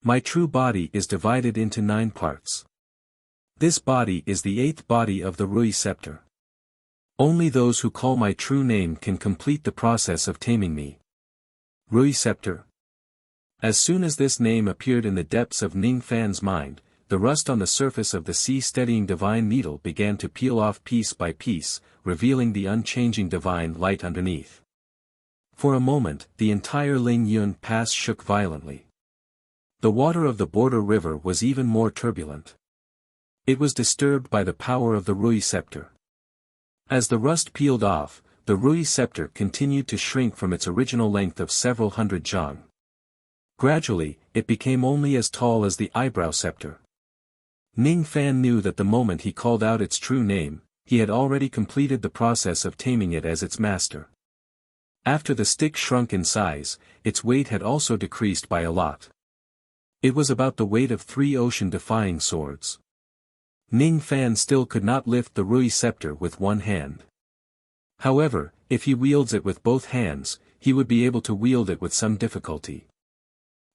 My true body is divided into 9 parts. This body is the 8th body of the Rui scepter. Only those who call my true name can complete the process of taming me. Rui scepter. As soon as this name appeared in the depths of Ning Fan's mind, the rust on the surface of the sea-steadying divine needle began to peel off piece by piece, revealing the unchanging divine light underneath. For a moment, the entire Ling Yun pass shook violently. The water of the border river was even more turbulent. It was disturbed by the power of the Rui scepter. As the rust peeled off, the Rui scepter continued to shrink from its original length of several hundred zhang. Gradually, it became only as tall as the eyebrow scepter. Ning Fan knew that the moment he called out its true name, he had already completed the process of taming it as its master. After the stick shrunk in size, its weight had also decreased by a lot. It was about the weight of 3 ocean-defying swords. Ning Fan still could not lift the Rui scepter with one hand. However, if he wields it with both hands, he would be able to wield it with some difficulty.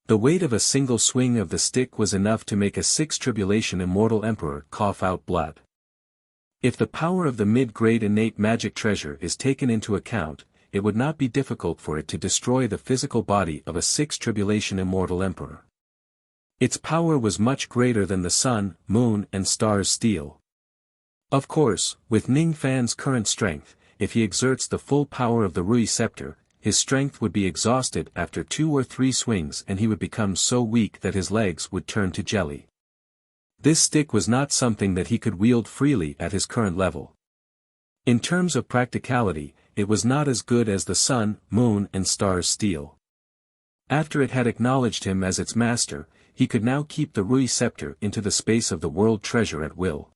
The weight of a single swing of the stick was enough to make a 6th tribulation immortal emperor cough out blood. If the power of the mid-grade innate magic treasure is taken into account, it would not be difficult for it to destroy the physical body of a 6th tribulation immortal emperor. Its power was much greater than the sun, moon and stars' steel. Of course, with Ning Fan's current strength, if he exerts the full power of the Rui scepter, his strength would be exhausted after 2 or 3 swings and he would become so weak that his legs would turn to jelly. This stick was not something that he could wield freely at his current level. In terms of practicality, it was not as good as the sun, moon and stars' steel. After it had acknowledged him as its master, he could now keep the Rui scepter into the space of the world treasure at will.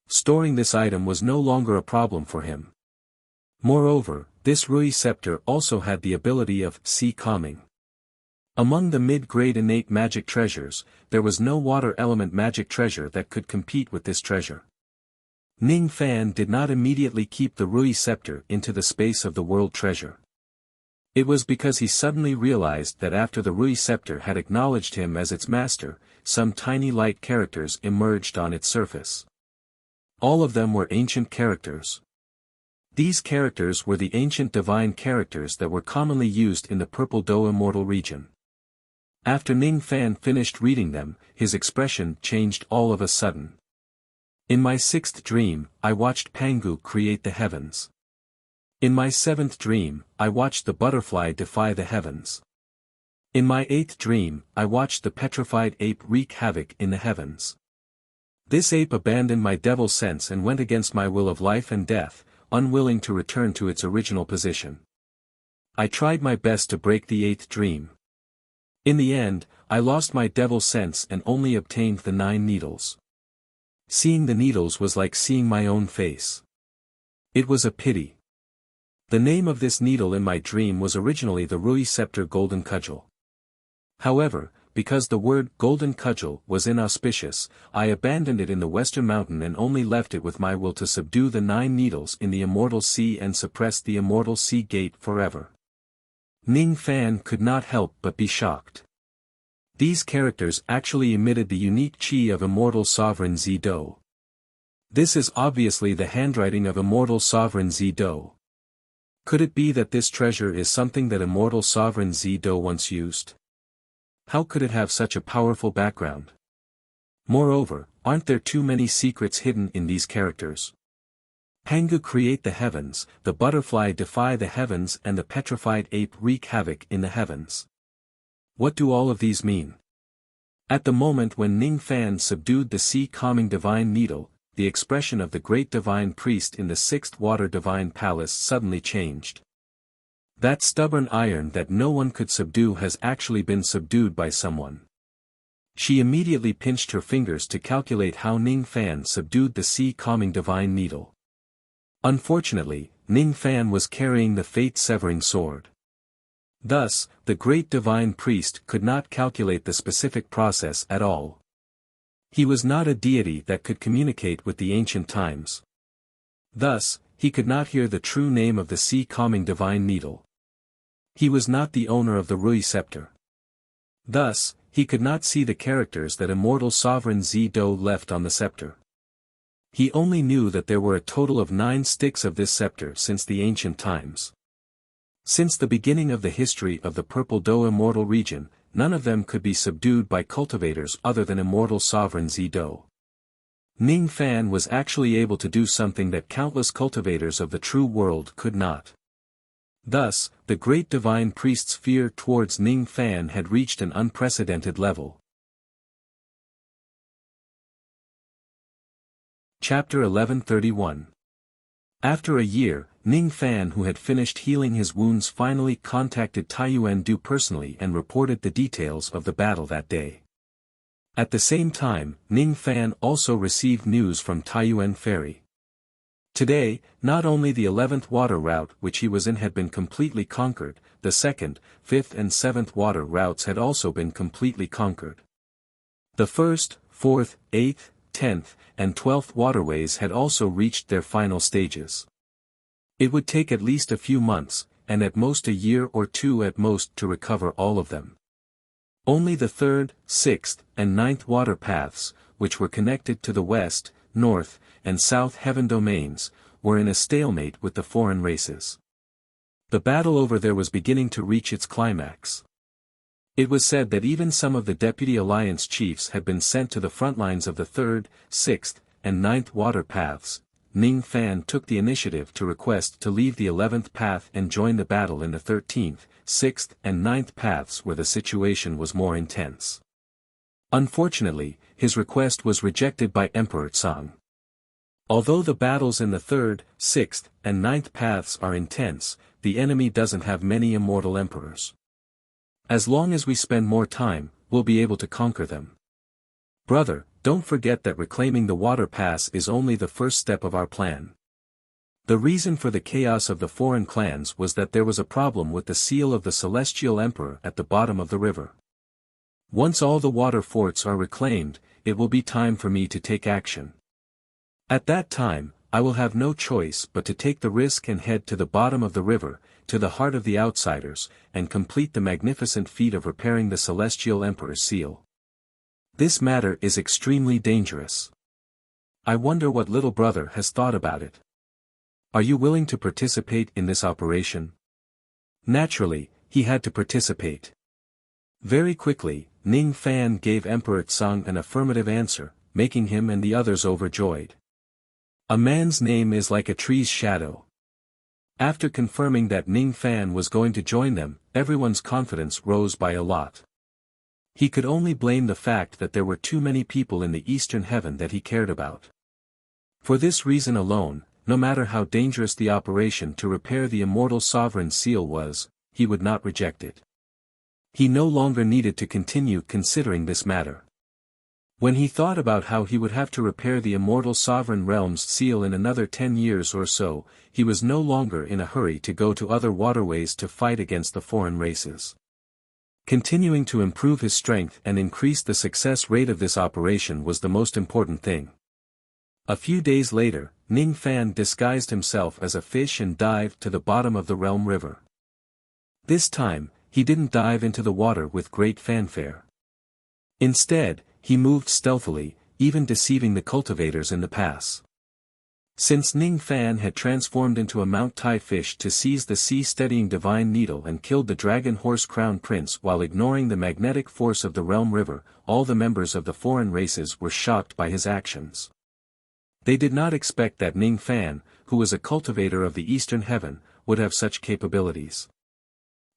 Storing this item was no longer a problem for him. Moreover, this Rui scepter also had the ability of sea calming. Among the mid-grade innate magic treasures, there was no water element magic treasure that could compete with this treasure. Ning Fan did not immediately keep the Rui scepter into the space of the world treasure. It was because he suddenly realized that after the Rui scepter had acknowledged him as its master, some tiny light characters emerged on its surface. All of them were ancient characters. These characters were the ancient divine characters that were commonly used in the Purple Do Immortal region. After Ning Fan finished reading them, his expression changed all of a sudden. In my 6th dream, I watched Pangu create the heavens. In my 7th dream, I watched the butterfly defy the heavens. In my 8th dream, I watched the petrified ape wreak havoc in the heavens. This ape abandoned my devil sense and went against my will of life and death, unwilling to return to its original position. I tried my best to break the 8th dream. In the end, I lost my devil sense and only obtained the 9 needles. Seeing the needles was like seeing my own face. It was a pity. The name of this needle in my dream was originally the Rui scepter golden cudgel. However, because the word golden cudgel was inauspicious, I abandoned it in the western mountain and only left it with my will to subdue the 9 needles in the immortal sea and suppress the immortal sea gate forever. Ning Fan could not help but be shocked. These characters actually emitted the unique chi of immortal sovereign Zido. This is obviously the handwriting of immortal sovereign Zido. Could it be that this treasure is something that immortal sovereign Zido once used? How could it have such a powerful background? Moreover, aren't there too many secrets hidden in these characters? Pangu create the heavens, the butterfly defy the heavens and the petrified ape wreak havoc in the heavens. What do all of these mean? At the moment when Ning Fan subdued the sea-calming divine needle, the expression of the great divine priest in the 6th water divine palace suddenly changed. That stubborn iron that no one could subdue has actually been subdued by someone. She immediately pinched her fingers to calculate how Ning Fan subdued the sea-calming divine needle. Unfortunately, Ning Fan was carrying the fate-severing sword. Thus, the great divine priest could not calculate the specific process at all. He was not a deity that could communicate with the ancient times. Thus, he could not hear the true name of the sea-calming divine needle. He was not the owner of the Rui scepter. Thus, he could not see the characters that immortal sovereign Zido left on the scepter. He only knew that there were a total of 9 sticks of this scepter since the ancient times. Since the beginning of the history of the Purple Do immortal region, none of them could be subdued by cultivators other than immortal sovereign Zido. Ning Fan was actually able to do something that countless cultivators of the true world could not. Thus, the great divine priest's fear towards Ning Fan had reached an unprecedented level. Chapter 1131. After a year, Ning Fan, who had finished healing his wounds, finally contacted Taiyuan Du personally and reported the details of the battle that day. At the same time, Ning Fan also received news from Taiyuan Ferry. Today, not only the 11th water route which he was in had been completely conquered, the 2nd, 5th and 7th water routes had also been completely conquered. The 1st, 4th, 8th, 10th, and 12th waterways had also reached their final stages. It would take at least a few months, and at most a year or two at most to recover all of them. Only the 3rd, 6th, and 9th water paths, which were connected to the west, north, and south heaven domains, were in a stalemate with the foreign races. The battle over there was beginning to reach its climax. It was said that even some of the deputy alliance chiefs had been sent to the front lines of the 3rd, 6th, and 9th water paths. Ning Fan took the initiative to request to leave the 11th path and join the battle in the 13th, 6th and 9th paths where the situation was more intense. Unfortunately, his request was rejected by Emperor Tsang. Although the battles in the 3rd, 6th, and 9th paths are intense, the enemy doesn't have many immortal emperors. As long as we spend more time, we'll be able to conquer them. Brother, don't forget that reclaiming the water pass is only the first step of our plan. The reason for the chaos of the foreign clans was that there was a problem with the seal of the Celestial Emperor at the bottom of the river. Once all the water forts are reclaimed, it will be time for me to take action. At that time, I will have no choice but to take the risk and head to the bottom of the river, to the heart of the outsiders, and complete the magnificent feat of repairing the Celestial Emperor's seal. This matter is extremely dangerous. I wonder what little brother has thought about it. Are you willing to participate in this operation? Naturally, he had to participate. Very quickly, Ning Fan gave Emperor Tsang an affirmative answer, making him and the others overjoyed. A man's name is like a tree's shadow. After confirming that Ning Fan was going to join them, everyone's confidence rose by a lot. He could only blame the fact that there were too many people in the Eastern Heaven that he cared about. For this reason alone, no matter how dangerous the operation to repair the immortal sovereign's seal was, he would not reject it. He no longer needed to continue considering this matter. When he thought about how he would have to repair the immortal sovereign realm's seal in another 10 years or so, he was no longer in a hurry to go to other waterways to fight against the foreign races. Continuing to improve his strength and increase the success rate of this operation was the most important thing. A few days later, Ning Fan disguised himself as a fish and dived to the bottom of the realm river. This time, he didn't dive into the water with great fanfare. Instead, he moved stealthily, even deceiving the cultivators in the pass. Since Ning Fan had transformed into a Mount Tai fish to seize the sea-steadying divine needle and killed the dragon horse crown prince while ignoring the magnetic force of the realm river, all the members of the foreign races were shocked by his actions. They did not expect that Ning Fan, who was a cultivator of the Eastern Heaven, would have such capabilities.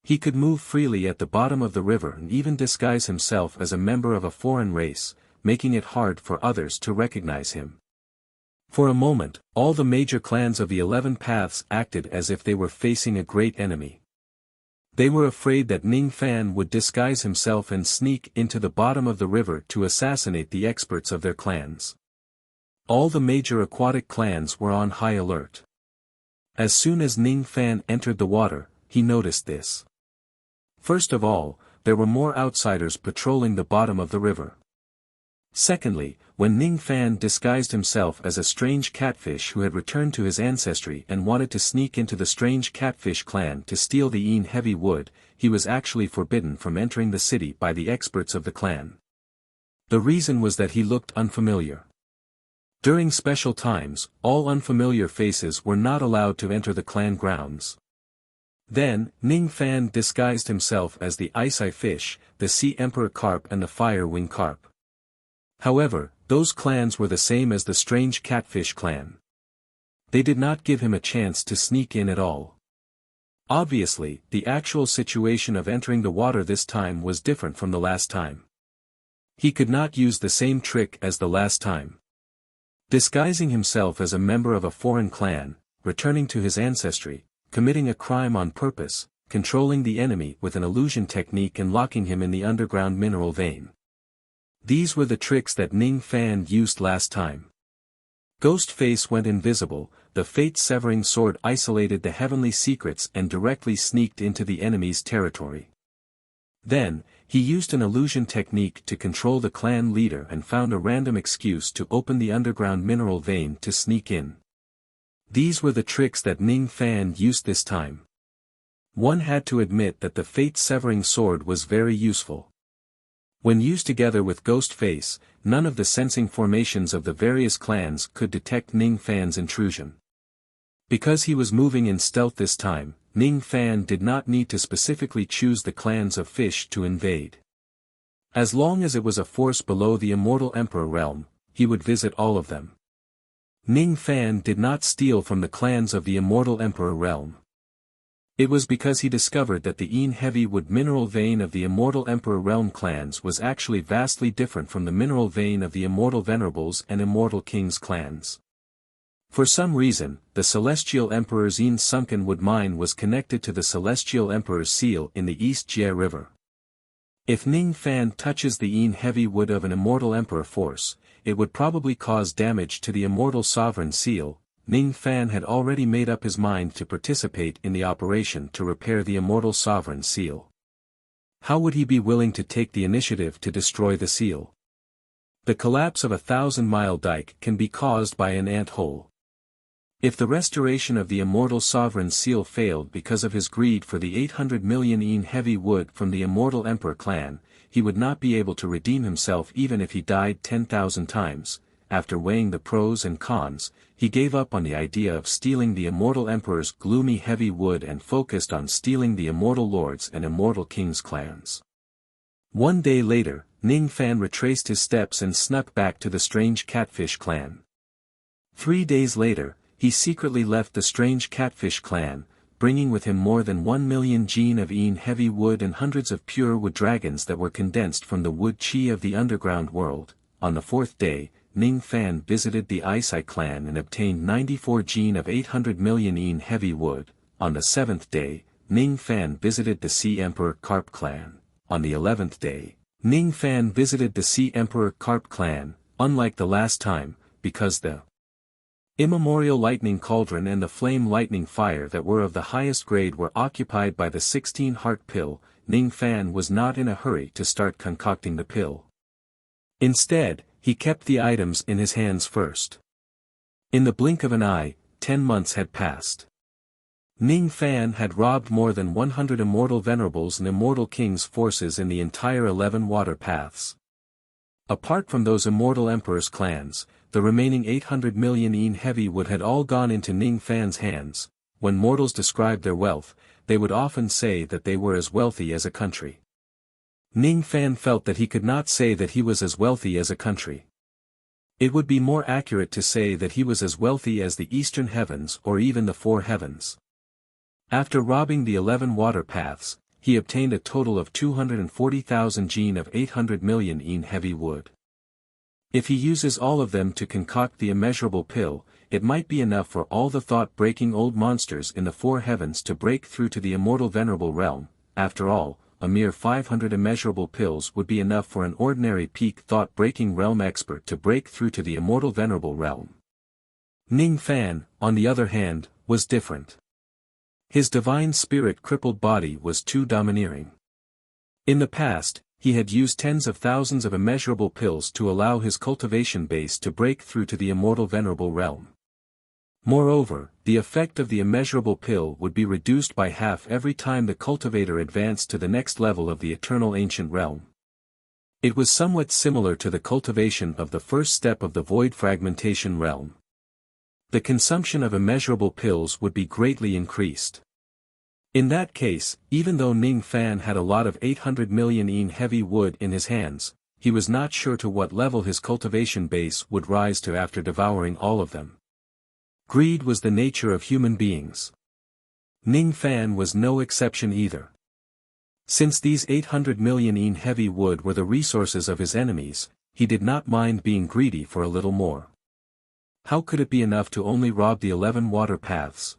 He could move freely at the bottom of the river and even disguise himself as a member of a foreign race, making it hard for others to recognize him. For a moment, all the major clans of the 11 Paths acted as if they were facing a great enemy. They were afraid that Ning Fan would disguise himself and sneak into the bottom of the river to assassinate the experts of their clans. All the major aquatic clans were on high alert. As soon as Ning Fan entered the water, he noticed this. First of all, there were more outsiders patrolling the bottom of the river. Secondly, when Ning Fan disguised himself as a strange catfish who had returned to his ancestry and wanted to sneak into the strange catfish clan to steal the Een heavy wood, he was actually forbidden from entering the city by the experts of the clan. The reason was that he looked unfamiliar. During special times, all unfamiliar faces were not allowed to enter the clan grounds. Then, Ning Fan disguised himself as the Ice-Eye Fish, the Sea Emperor Carp and the Fire Wing Carp. However, those clans were the same as the strange catfish clan. They did not give him a chance to sneak in at all. Obviously, the actual situation of entering the water this time was different from the last time. He could not use the same trick as the last time. Disguising himself as a member of a foreign clan, returning to his ancestry, committing a crime on purpose, controlling the enemy with an illusion technique and locking him in the underground mineral vein. These were the tricks that Ning Fan used last time. Ghostface went invisible, the fate-severing sword isolated the heavenly secrets and directly sneaked into the enemy's territory. Then, he used an illusion technique to control the clan leader and found a random excuse to open the underground mineral vein to sneak in. These were the tricks that Ning Fan used this time. One had to admit that the fate-severing sword was very useful. When used together with Ghostface, none of the sensing formations of the various clans could detect Ning Fan's intrusion. Because he was moving in stealth this time, Ning Fan did not need to specifically choose the clans of fish to invade. As long as it was a force below the Immortal Emperor realm, he would visit all of them. Ning Fan did not steal from the clans of the Immortal Emperor realm. It was because he discovered that the Een heavy wood mineral vein of the Immortal Emperor realm clans was actually vastly different from the mineral vein of the Immortal Venerables and Immortal Kings clans. For some reason, the Celestial Emperor's Een sunken wood mine was connected to the Celestial Emperor's seal in the East Jie River. If Ning Fan touches the Een heavy wood of an Immortal Emperor force, it would probably cause damage to the Immortal Sovereign seal. Ning Fan had already made up his mind to participate in the operation to repair the Immortal Sovereign seal. How would he be willing to take the initiative to destroy the seal? The collapse of a 1,000-mile dike can be caused by an ant hole. If the restoration of the Immortal Sovereign seal failed because of his greed for the 800 million Een heavy wood from the Immortal Emperor clan, he would not be able to redeem himself even if he died 10,000 times. After weighing the pros and cons, he gave up on the idea of stealing the Immortal Emperor's gloomy heavy wood and focused on stealing the Immortal Lords and Immortal Kings clans. One day later, Ning Fan retraced his steps and snuck back to the strange catfish clan. 3 days later, he secretly left the strange catfish clan, bringing with him more than 1 million gene of Een heavy wood and hundreds of pure wood dragons that were condensed from the wood chi of the underground world. On the 4th day, Ning Fan visited the Ice-Eye clan and obtained 94 gene of 800 million Een heavy wood. On the 7th day, Ning Fan visited the Sea Emperor Carp clan. On the 11th day, Ning Fan visited the Sea Emperor Carp clan, unlike the last time, because the immemorial lightning cauldron and the flame lightning fire that were of the highest grade were occupied by the 16-heart pill. Ning Fan was not in a hurry to start concocting the pill. Instead, he kept the items in his hands first. In the blink of an eye, 10 months had passed. Ning Fan had robbed more than 100 Immortal Venerables and Immortal Kings forces in the entire 11 water paths. Apart from those Immortal Emperor's clans, the remaining 800 million Een heavy wood had all gone into Ning Fan's hands. When mortals described their wealth, they would often say that they were as wealthy as a country. Ning Fan felt that he could not say that he was as wealthy as a country. It would be more accurate to say that he was as wealthy as the eastern heavens or even the 4 heavens. After robbing the 11 water paths, he obtained a total of 240,000 gene of 800 million Een heavy wood. If he uses all of them to concoct the immeasurable pill, it might be enough for all the thought-breaking old monsters in the 4 heavens to break through to the Immortal Venerable realm. After all, a mere 500 immeasurable pills would be enough for an ordinary peak thought-breaking realm expert to break through to the Immortal Venerable realm. Ning Fan, on the other hand, was different. His divine spirit crippled body was too domineering. In the past, he had used tens of thousands of immeasurable pills to allow his cultivation base to break through to the immortal venerable realm. Moreover, the effect of the immeasurable pill would be reduced by half every time the cultivator advanced to the next level of the eternal ancient realm. It was somewhat similar to the cultivation of the first step of the void fragmentation realm. The consumption of immeasurable pills would be greatly increased. In that case, even though Ning Fan had a lot of 800 million yin heavy wood in his hands, he was not sure to what level his cultivation base would rise to after devouring all of them. Greed was the nature of human beings. Ning Fan was no exception either. Since these 800 million yin heavy wood were the resources of his enemies, he did not mind being greedy for a little more. How could it be enough to only rob the 11 water paths?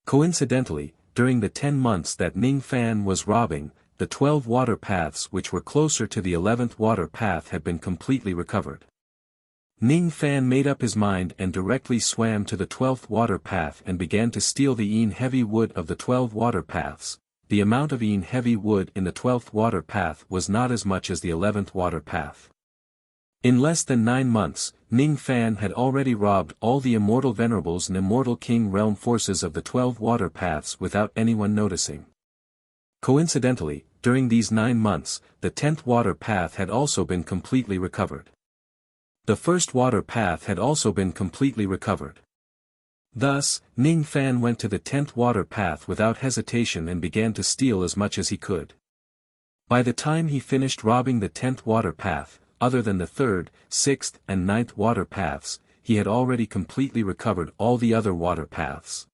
Coincidentally, during the 10 months that Ning Fan was robbing, the 12 water paths which were closer to the 11th water path had been completely recovered. Ning Fan made up his mind and directly swam to the 12th water path and began to steal the yin heavy wood of the 12 water paths. The amount of yin heavy wood in the 12th water path was not as much as the 11th water path. In less than 9 months, Ning Fan had already robbed all the immortal venerables and immortal king realm forces of the 12 water paths without anyone noticing. Coincidentally, during these 9 months, the 10th water path had also been completely recovered. The first water path had also been completely recovered. Thus, Ning Fan went to the 10th water path without hesitation and began to steal as much as he could. By the time he finished robbing the 10th water path, other than the 3rd, 6th and 9th water paths, he had already completely recovered all the other water paths.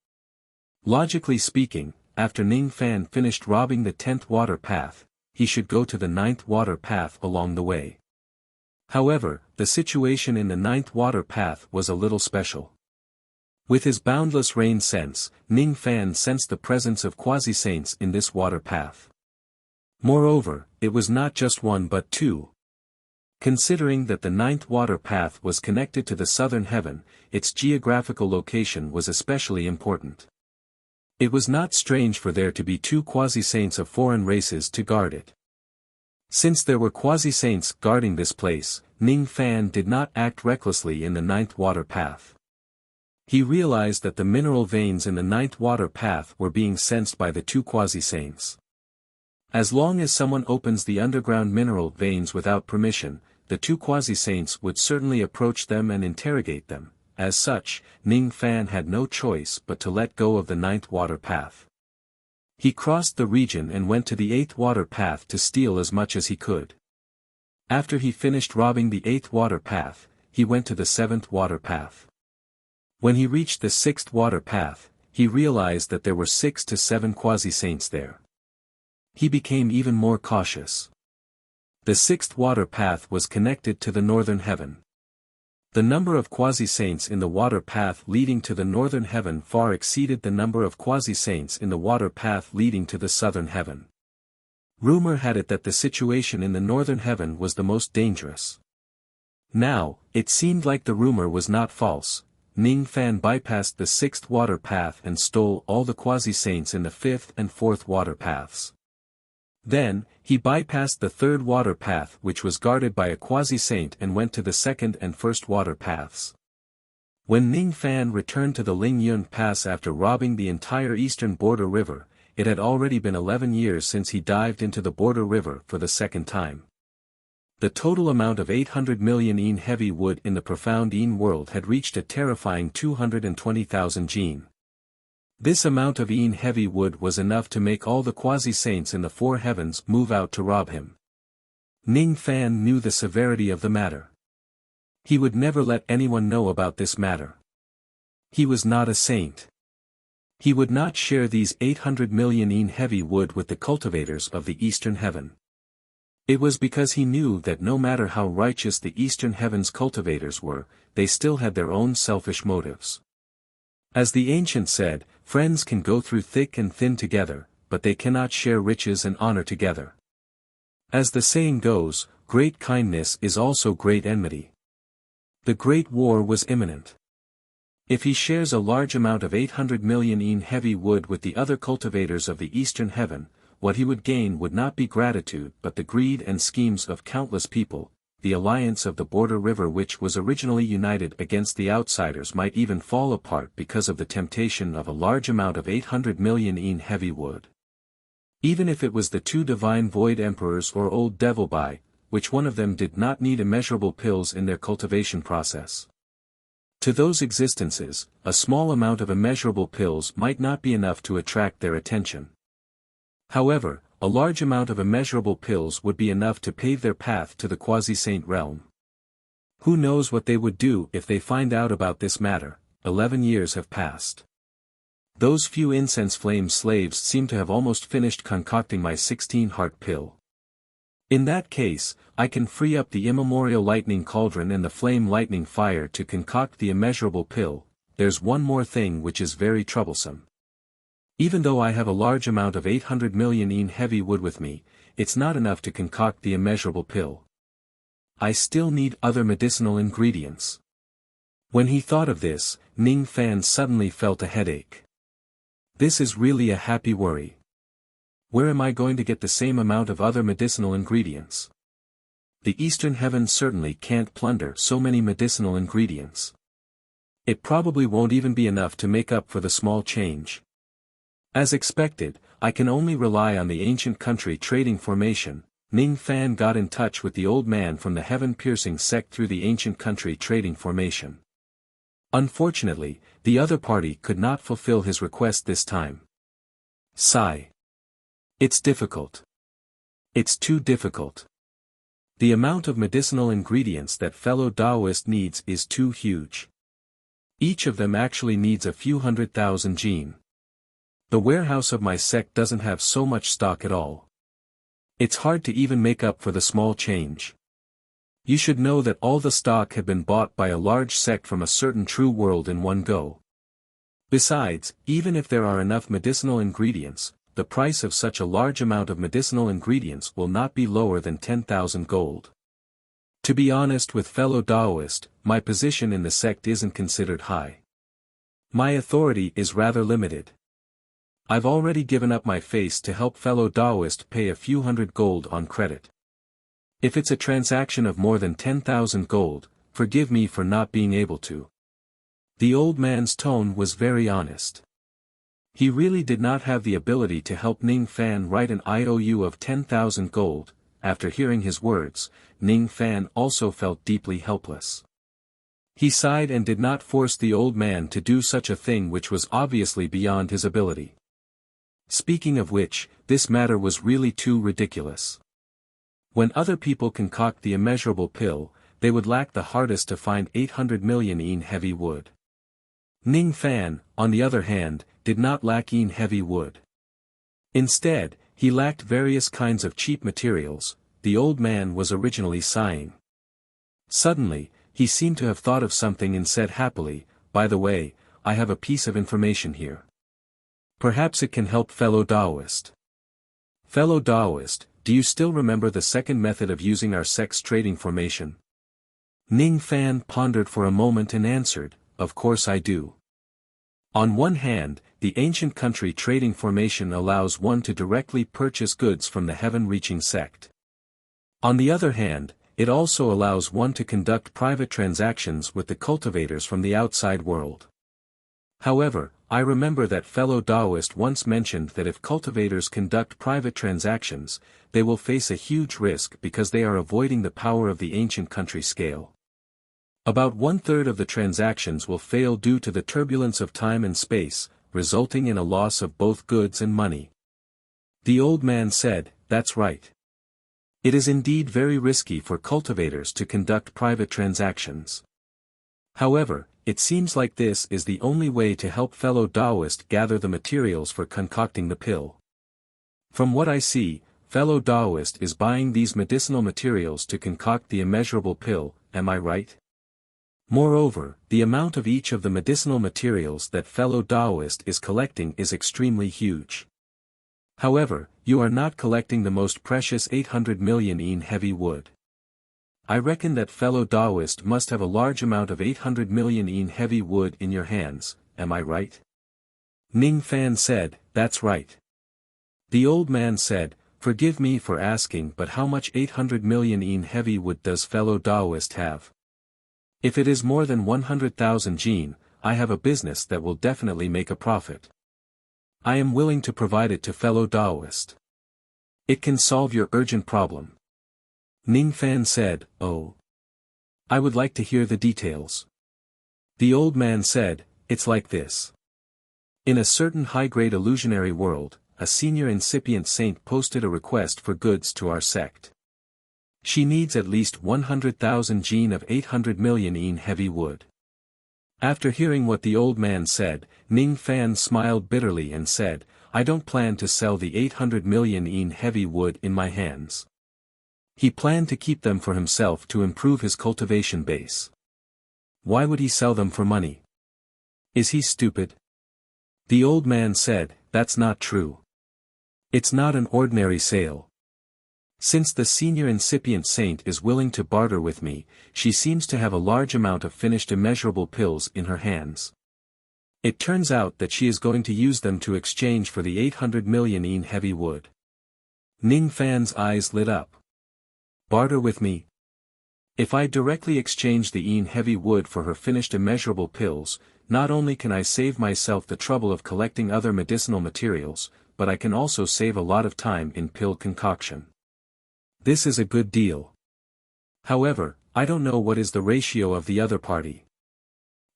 Logically speaking, after Ning Fan finished robbing the 10th water path, he should go to the 9th water path along the way. However, the situation in the 9th water path was a little special. With his boundless rain sense, Ning Fan sensed the presence of quasi-saints in this water path. Moreover, it was not just one but two. Considering that the 9th water path was connected to the southern heaven, its geographical location was especially important. It was not strange for there to be two quasi-saints of foreign races to guard it. Since there were quasi-saints guarding this place, Ning Fan did not act recklessly in the 9th water path. He realized that the mineral veins in the 9th water path were being sensed by the two quasi-saints. As long as someone opens the underground mineral veins without permission, the two quasi-saints would certainly approach them and interrogate them. As such, Ning Fan had no choice but to let go of the 9th water path. He crossed the region and went to the 8th water path to steal as much as he could. After he finished robbing the 8th water path, he went to the 7th water path. When he reached the 6th water path, he realized that there were 6 to 7 quasi-saints there. He became even more cautious. The 6th water path was connected to the northern heaven. The number of quasi-saints in the water path leading to the northern heaven far exceeded the number of quasi-saints in the water path leading to the southern heaven. Rumor had it that the situation in the northern heaven was the most dangerous. Now, it seemed like the rumor was not false. Ning Fan bypassed the 6th water path and stole all the quasi-saints in the 5th and 4th water paths. Then, he bypassed the 3rd water path which was guarded by a quasi-saint and went to the 2nd and 1st water paths. When Ning Fan returned to the Ling Yun Pass after robbing the entire eastern border river, it had already been 11 years since he dived into the border river for the second time. The total amount of 800 million yin heavy wood in the profound yin world had reached a terrifying 220,000 yin. This amount of yin heavy wood was enough to make all the quasi-saints in the 4 heavens move out to rob him. Ning Fan knew the severity of the matter. He would never let anyone know about this matter. He was not a saint. He would not share these 800 million yin heavy wood with the cultivators of the eastern heaven. It was because he knew that no matter how righteous the eastern heaven's cultivators were, they still had their own selfish motives. As the ancient said, friends can go through thick and thin together, but they cannot share riches and honor together. As the saying goes, great kindness is also great enmity. The great war was imminent. If he shares a large amount of 800 million yin heavy wood with the other cultivators of the eastern heaven, what he would gain would not be gratitude but the greed and schemes of countless people. The alliance of the border river which was originally united against the outsiders might even fall apart because of the temptation of a large amount of 800 million in heavy wood. Even if it was the two divine void emperors or old devil by, which one of them did not need immeasurable pills in their cultivation process. To those existences, a small amount of immeasurable pills might not be enough to attract their attention. However, a large amount of immeasurable pills would be enough to pave their path to the quasi-saint realm. Who knows what they would do if they find out about this matter? 11 years have passed. Those few incense flame slaves seem to have almost finished concocting my 16-heart pill. In that case, I can free up the immemorial lightning cauldron and the flame lightning fire to concoct the immeasurable pill. There's one more thing which is very troublesome. Even though I have a large amount of 800 million in heavy wood with me, it's not enough to concoct the immeasurable pill. I still need other medicinal ingredients. When he thought of this, Ning Fan suddenly felt a headache. This is really a happy worry. Where am I going to get the same amount of other medicinal ingredients? The eastern heavens certainly can't plunder so many medicinal ingredients. It probably won't even be enough to make up for the small change. As expected, I can only rely on the ancient country trading formation. Ning Fan got in touch with the old man from the heaven-piercing sect through the ancient country trading formation. Unfortunately, the other party could not fulfill his request this time. Sigh. It's difficult. It's too difficult. The amount of medicinal ingredients that fellow Taoist needs is too huge. Each of them actually needs a few 100,000 gene. The warehouse of my sect doesn't have so much stock at all. It's hard to even make up for the small change. You should know that all the stock had been bought by a large sect from a certain true world in one go. Besides, even if there are enough medicinal ingredients, the price of such a large amount of medicinal ingredients will not be lower than 10,000 gold. To be honest with fellow Taoist, my position in the sect isn't considered high. My authority is rather limited. I've already given up my face to help fellow Taoist pay a few hundred gold on credit. If it's a transaction of more than 10,000 gold, forgive me for not being able to. The old man's tone was very honest. He really did not have the ability to help Ning Fan write an IOU of 10,000 gold. After hearing his words, Ning Fan also felt deeply helpless. He sighed and did not force the old man to do such a thing which was obviously beyond his ability. Speaking of which, this matter was really too ridiculous. When other people concoct the immeasurable pill, they would lack the hardest to find 800 million in heavy wood. Ning Fan, on the other hand, did not lack in heavy wood. Instead, he lacked various kinds of cheap materials. The old man was originally sighing. Suddenly, he seemed to have thought of something and said happily, "By the way, I have a piece of information here. Perhaps it can help fellow Taoist." Fellow Taoist, do you still remember the second method of using our sect's trading formation? Ning Fan pondered for a moment and answered, "Of course I do." On one hand, the ancient country trading formation allows one to directly purchase goods from the heaven-reaching sect. On the other hand, it also allows one to conduct private transactions with the cultivators from the outside world. However, I remember that fellow Taoist once mentioned that if cultivators conduct private transactions, they will face a huge risk because they are avoiding the power of the ancient country scale. About 1/3 of the transactions will fail due to the turbulence of time and space, resulting in a loss of both goods and money. The old man said, "That's right. It is indeed very risky for cultivators to conduct private transactions. However, it seems like this is the only way to help fellow Taoist gather the materials for concocting the pill. From what I see, fellow Taoist is buying these medicinal materials to concoct the immeasurable pill, am I right? Moreover, the amount of each of the medicinal materials that fellow Taoist is collecting is extremely huge. However, you are not collecting the most precious 800 million in heavy wood. I reckon that fellow Taoist must have a large amount of 800 million in heavy wood in your hands, am I right?" Ning Fan said, "That's right. The old man said, "Forgive me for asking, but how much 800 million yen heavy wood does fellow Taoist have? If it is more than 100,000 yen, I have a business that will definitely make a profit. I am willing to provide it to fellow Taoist. It can solve your urgent problem." Ning Fan said, "Oh. I would like to hear the details." The old man said, "It's like this. In a certain high-grade illusionary world, a senior incipient saint posted a request for goods to our sect. She needs at least 100,000 yen of 800 million yen heavy wood." After hearing what the old man said, Ning Fan smiled bitterly and said, "I don't plan to sell the 800 million yen heavy wood in my hands." He planned to keep them for himself to improve his cultivation base. Why would he sell them for money? Is he stupid? The old man said, "That's not true. It's not an ordinary sale. Since the senior incipient saint is willing to barter with me, she seems to have a large amount of finished immeasurable pills in her hands. It turns out that she is going to use them to exchange for the 800 million yen heavy wood." Ning Fan's eyes lit up. Barter with me? If I directly exchange the yen heavy wood for her finished immeasurable pills, not only can I save myself the trouble of collecting other medicinal materials, but I can also save a lot of time in pill concoction. This is a good deal. However, I don't know what is the ratio of the other party.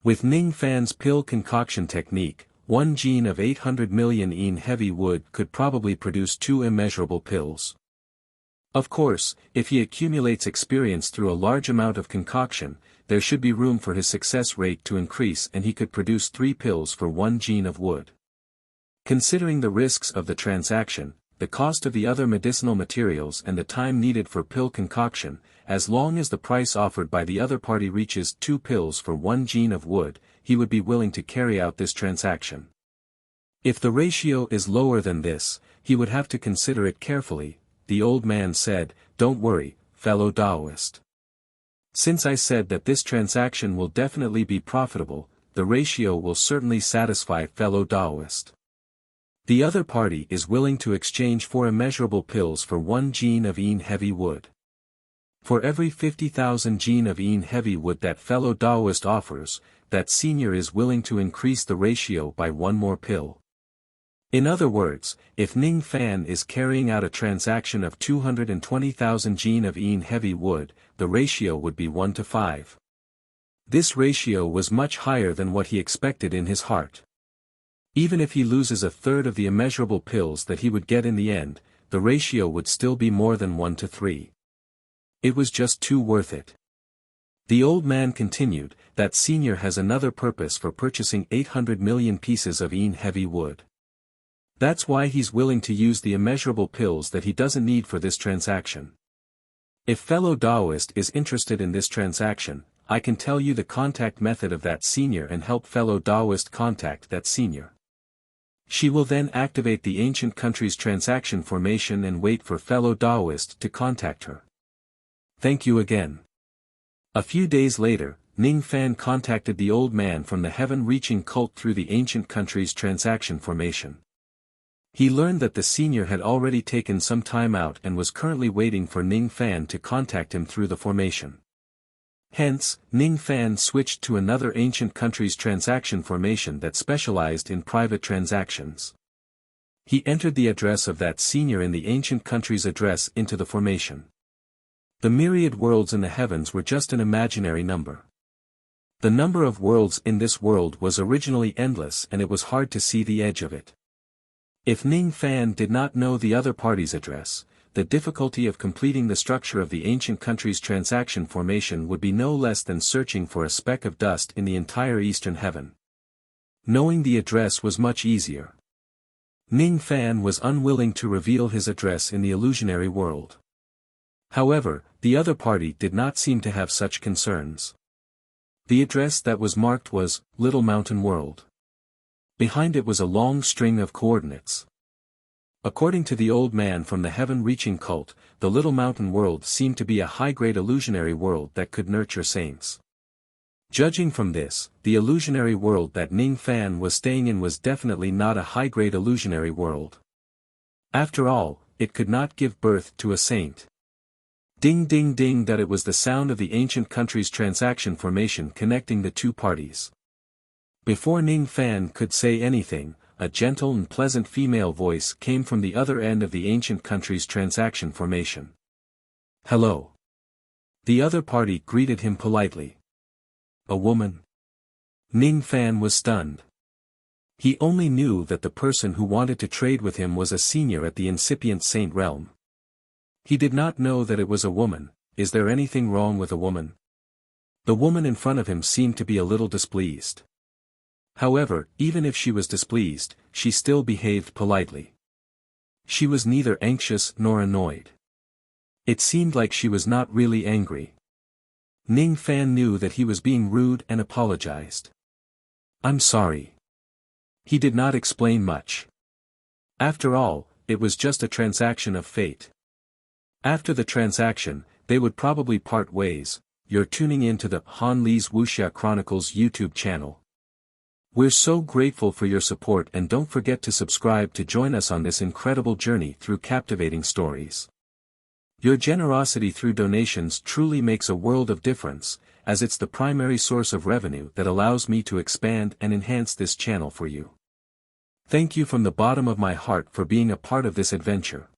With Ning Fan's pill concoction technique, 1 gene of 800 million yen heavy wood could probably produce 2 immeasurable pills. Of course, if he accumulates experience through a large amount of concoction, there should be room for his success rate to increase and he could produce 3 pills for 1 gene of wood. Considering the risks of the transaction, the cost of the other medicinal materials and the time needed for pill concoction, as long as the price offered by the other party reaches 2 pills for 1 gene of wood, he would be willing to carry out this transaction. If the ratio is lower than this, he would have to consider it carefully. The old man said, "Don't worry, fellow Taoist. Since I said that this transaction will definitely be profitable, the ratio will certainly satisfy fellow Taoist. The other party is willing to exchange 4 immeasurable pills for 1 gene of yen heavy wood. For every 50,000 gene of yen heavy wood that fellow Taoist offers, that senior is willing to increase the ratio by 1 more pill. In other words, if Ning Fan is carrying out a transaction of 220,000 gene of yen heavy wood, the ratio would be 1 to 5. This ratio was much higher than what he expected in his heart. Even if he loses a third of the immeasurable pills that he would get in the end, the ratio would still be more than 1 to 3. It was just too worth it. The old man continued, "That senior has another purpose for purchasing 800 million pieces of yen heavy wood. That's why he's willing to use the immeasurable pills that he doesn't need for this transaction. If fellow Taoist is interested in this transaction, I can tell you the contact method of that senior and help fellow Taoist contact that senior. She will then activate the ancient country's transaction formation and wait for fellow Taoist to contact her." "Thank you again." A few days later, Ning Fan contacted the old man from the heaven-reaching cult through the ancient country's transaction formation. He learned that the senior had already taken some time out and was currently waiting for Ning Fan to contact him through the formation. Hence, Ning Fan switched to another ancient country's transaction formation that specialized in private transactions. He entered the address of that senior in the ancient country's address into the formation. The myriad worlds in the heavens were just an imaginary number. The number of worlds in this world was originally endless and it was hard to see the edge of it. If Ning Fan did not know the other party's address, the difficulty of completing the structure of the ancient country's transaction formation would be no less than searching for a speck of dust in the entire eastern heaven. Knowing the address was much easier. Ning Fan was unwilling to reveal his address in the illusionary world. However, the other party did not seem to have such concerns. The address that was marked was, Little Mountain World. Behind it was a long string of coordinates. According to the old man from the heaven-reaching cult, the Little Mountain World seemed to be a high-grade illusionary world that could nurture saints. Judging from this, the illusionary world that Ning Fan was staying in was definitely not a high-grade illusionary world. After all, it could not give birth to a saint. Ding ding ding, that it was the sound of the ancient country's transaction formation connecting the two parties. Before Ning Fan could say anything, a gentle and pleasant female voice came from the other end of the ancient country's transaction formation. Hello. The other party greeted him politely. A woman? Ning Fan was stunned. He only knew that the person who wanted to trade with him was a senior at the incipient saint realm. He did not know that it was a woman. Is there anything wrong with a woman? The woman in front of him seemed to be a little displeased. However, even if she was displeased, she still behaved politely. She was neither anxious nor annoyed. It seemed like she was not really angry. Ning Fan knew that he was being rude and apologized. I'm sorry. He did not explain much. After all, it was just a transaction of fate. After the transaction, they would probably part ways. You're tuning in to the Han Li's Wuxia Chronicles YouTube channel. We're so grateful for your support, and don't forget to subscribe to join us on this incredible journey through captivating stories. Your generosity through donations truly makes a world of difference, as it's the primary source of revenue that allows me to expand and enhance this channel for you. Thank you from the bottom of my heart for being a part of this adventure.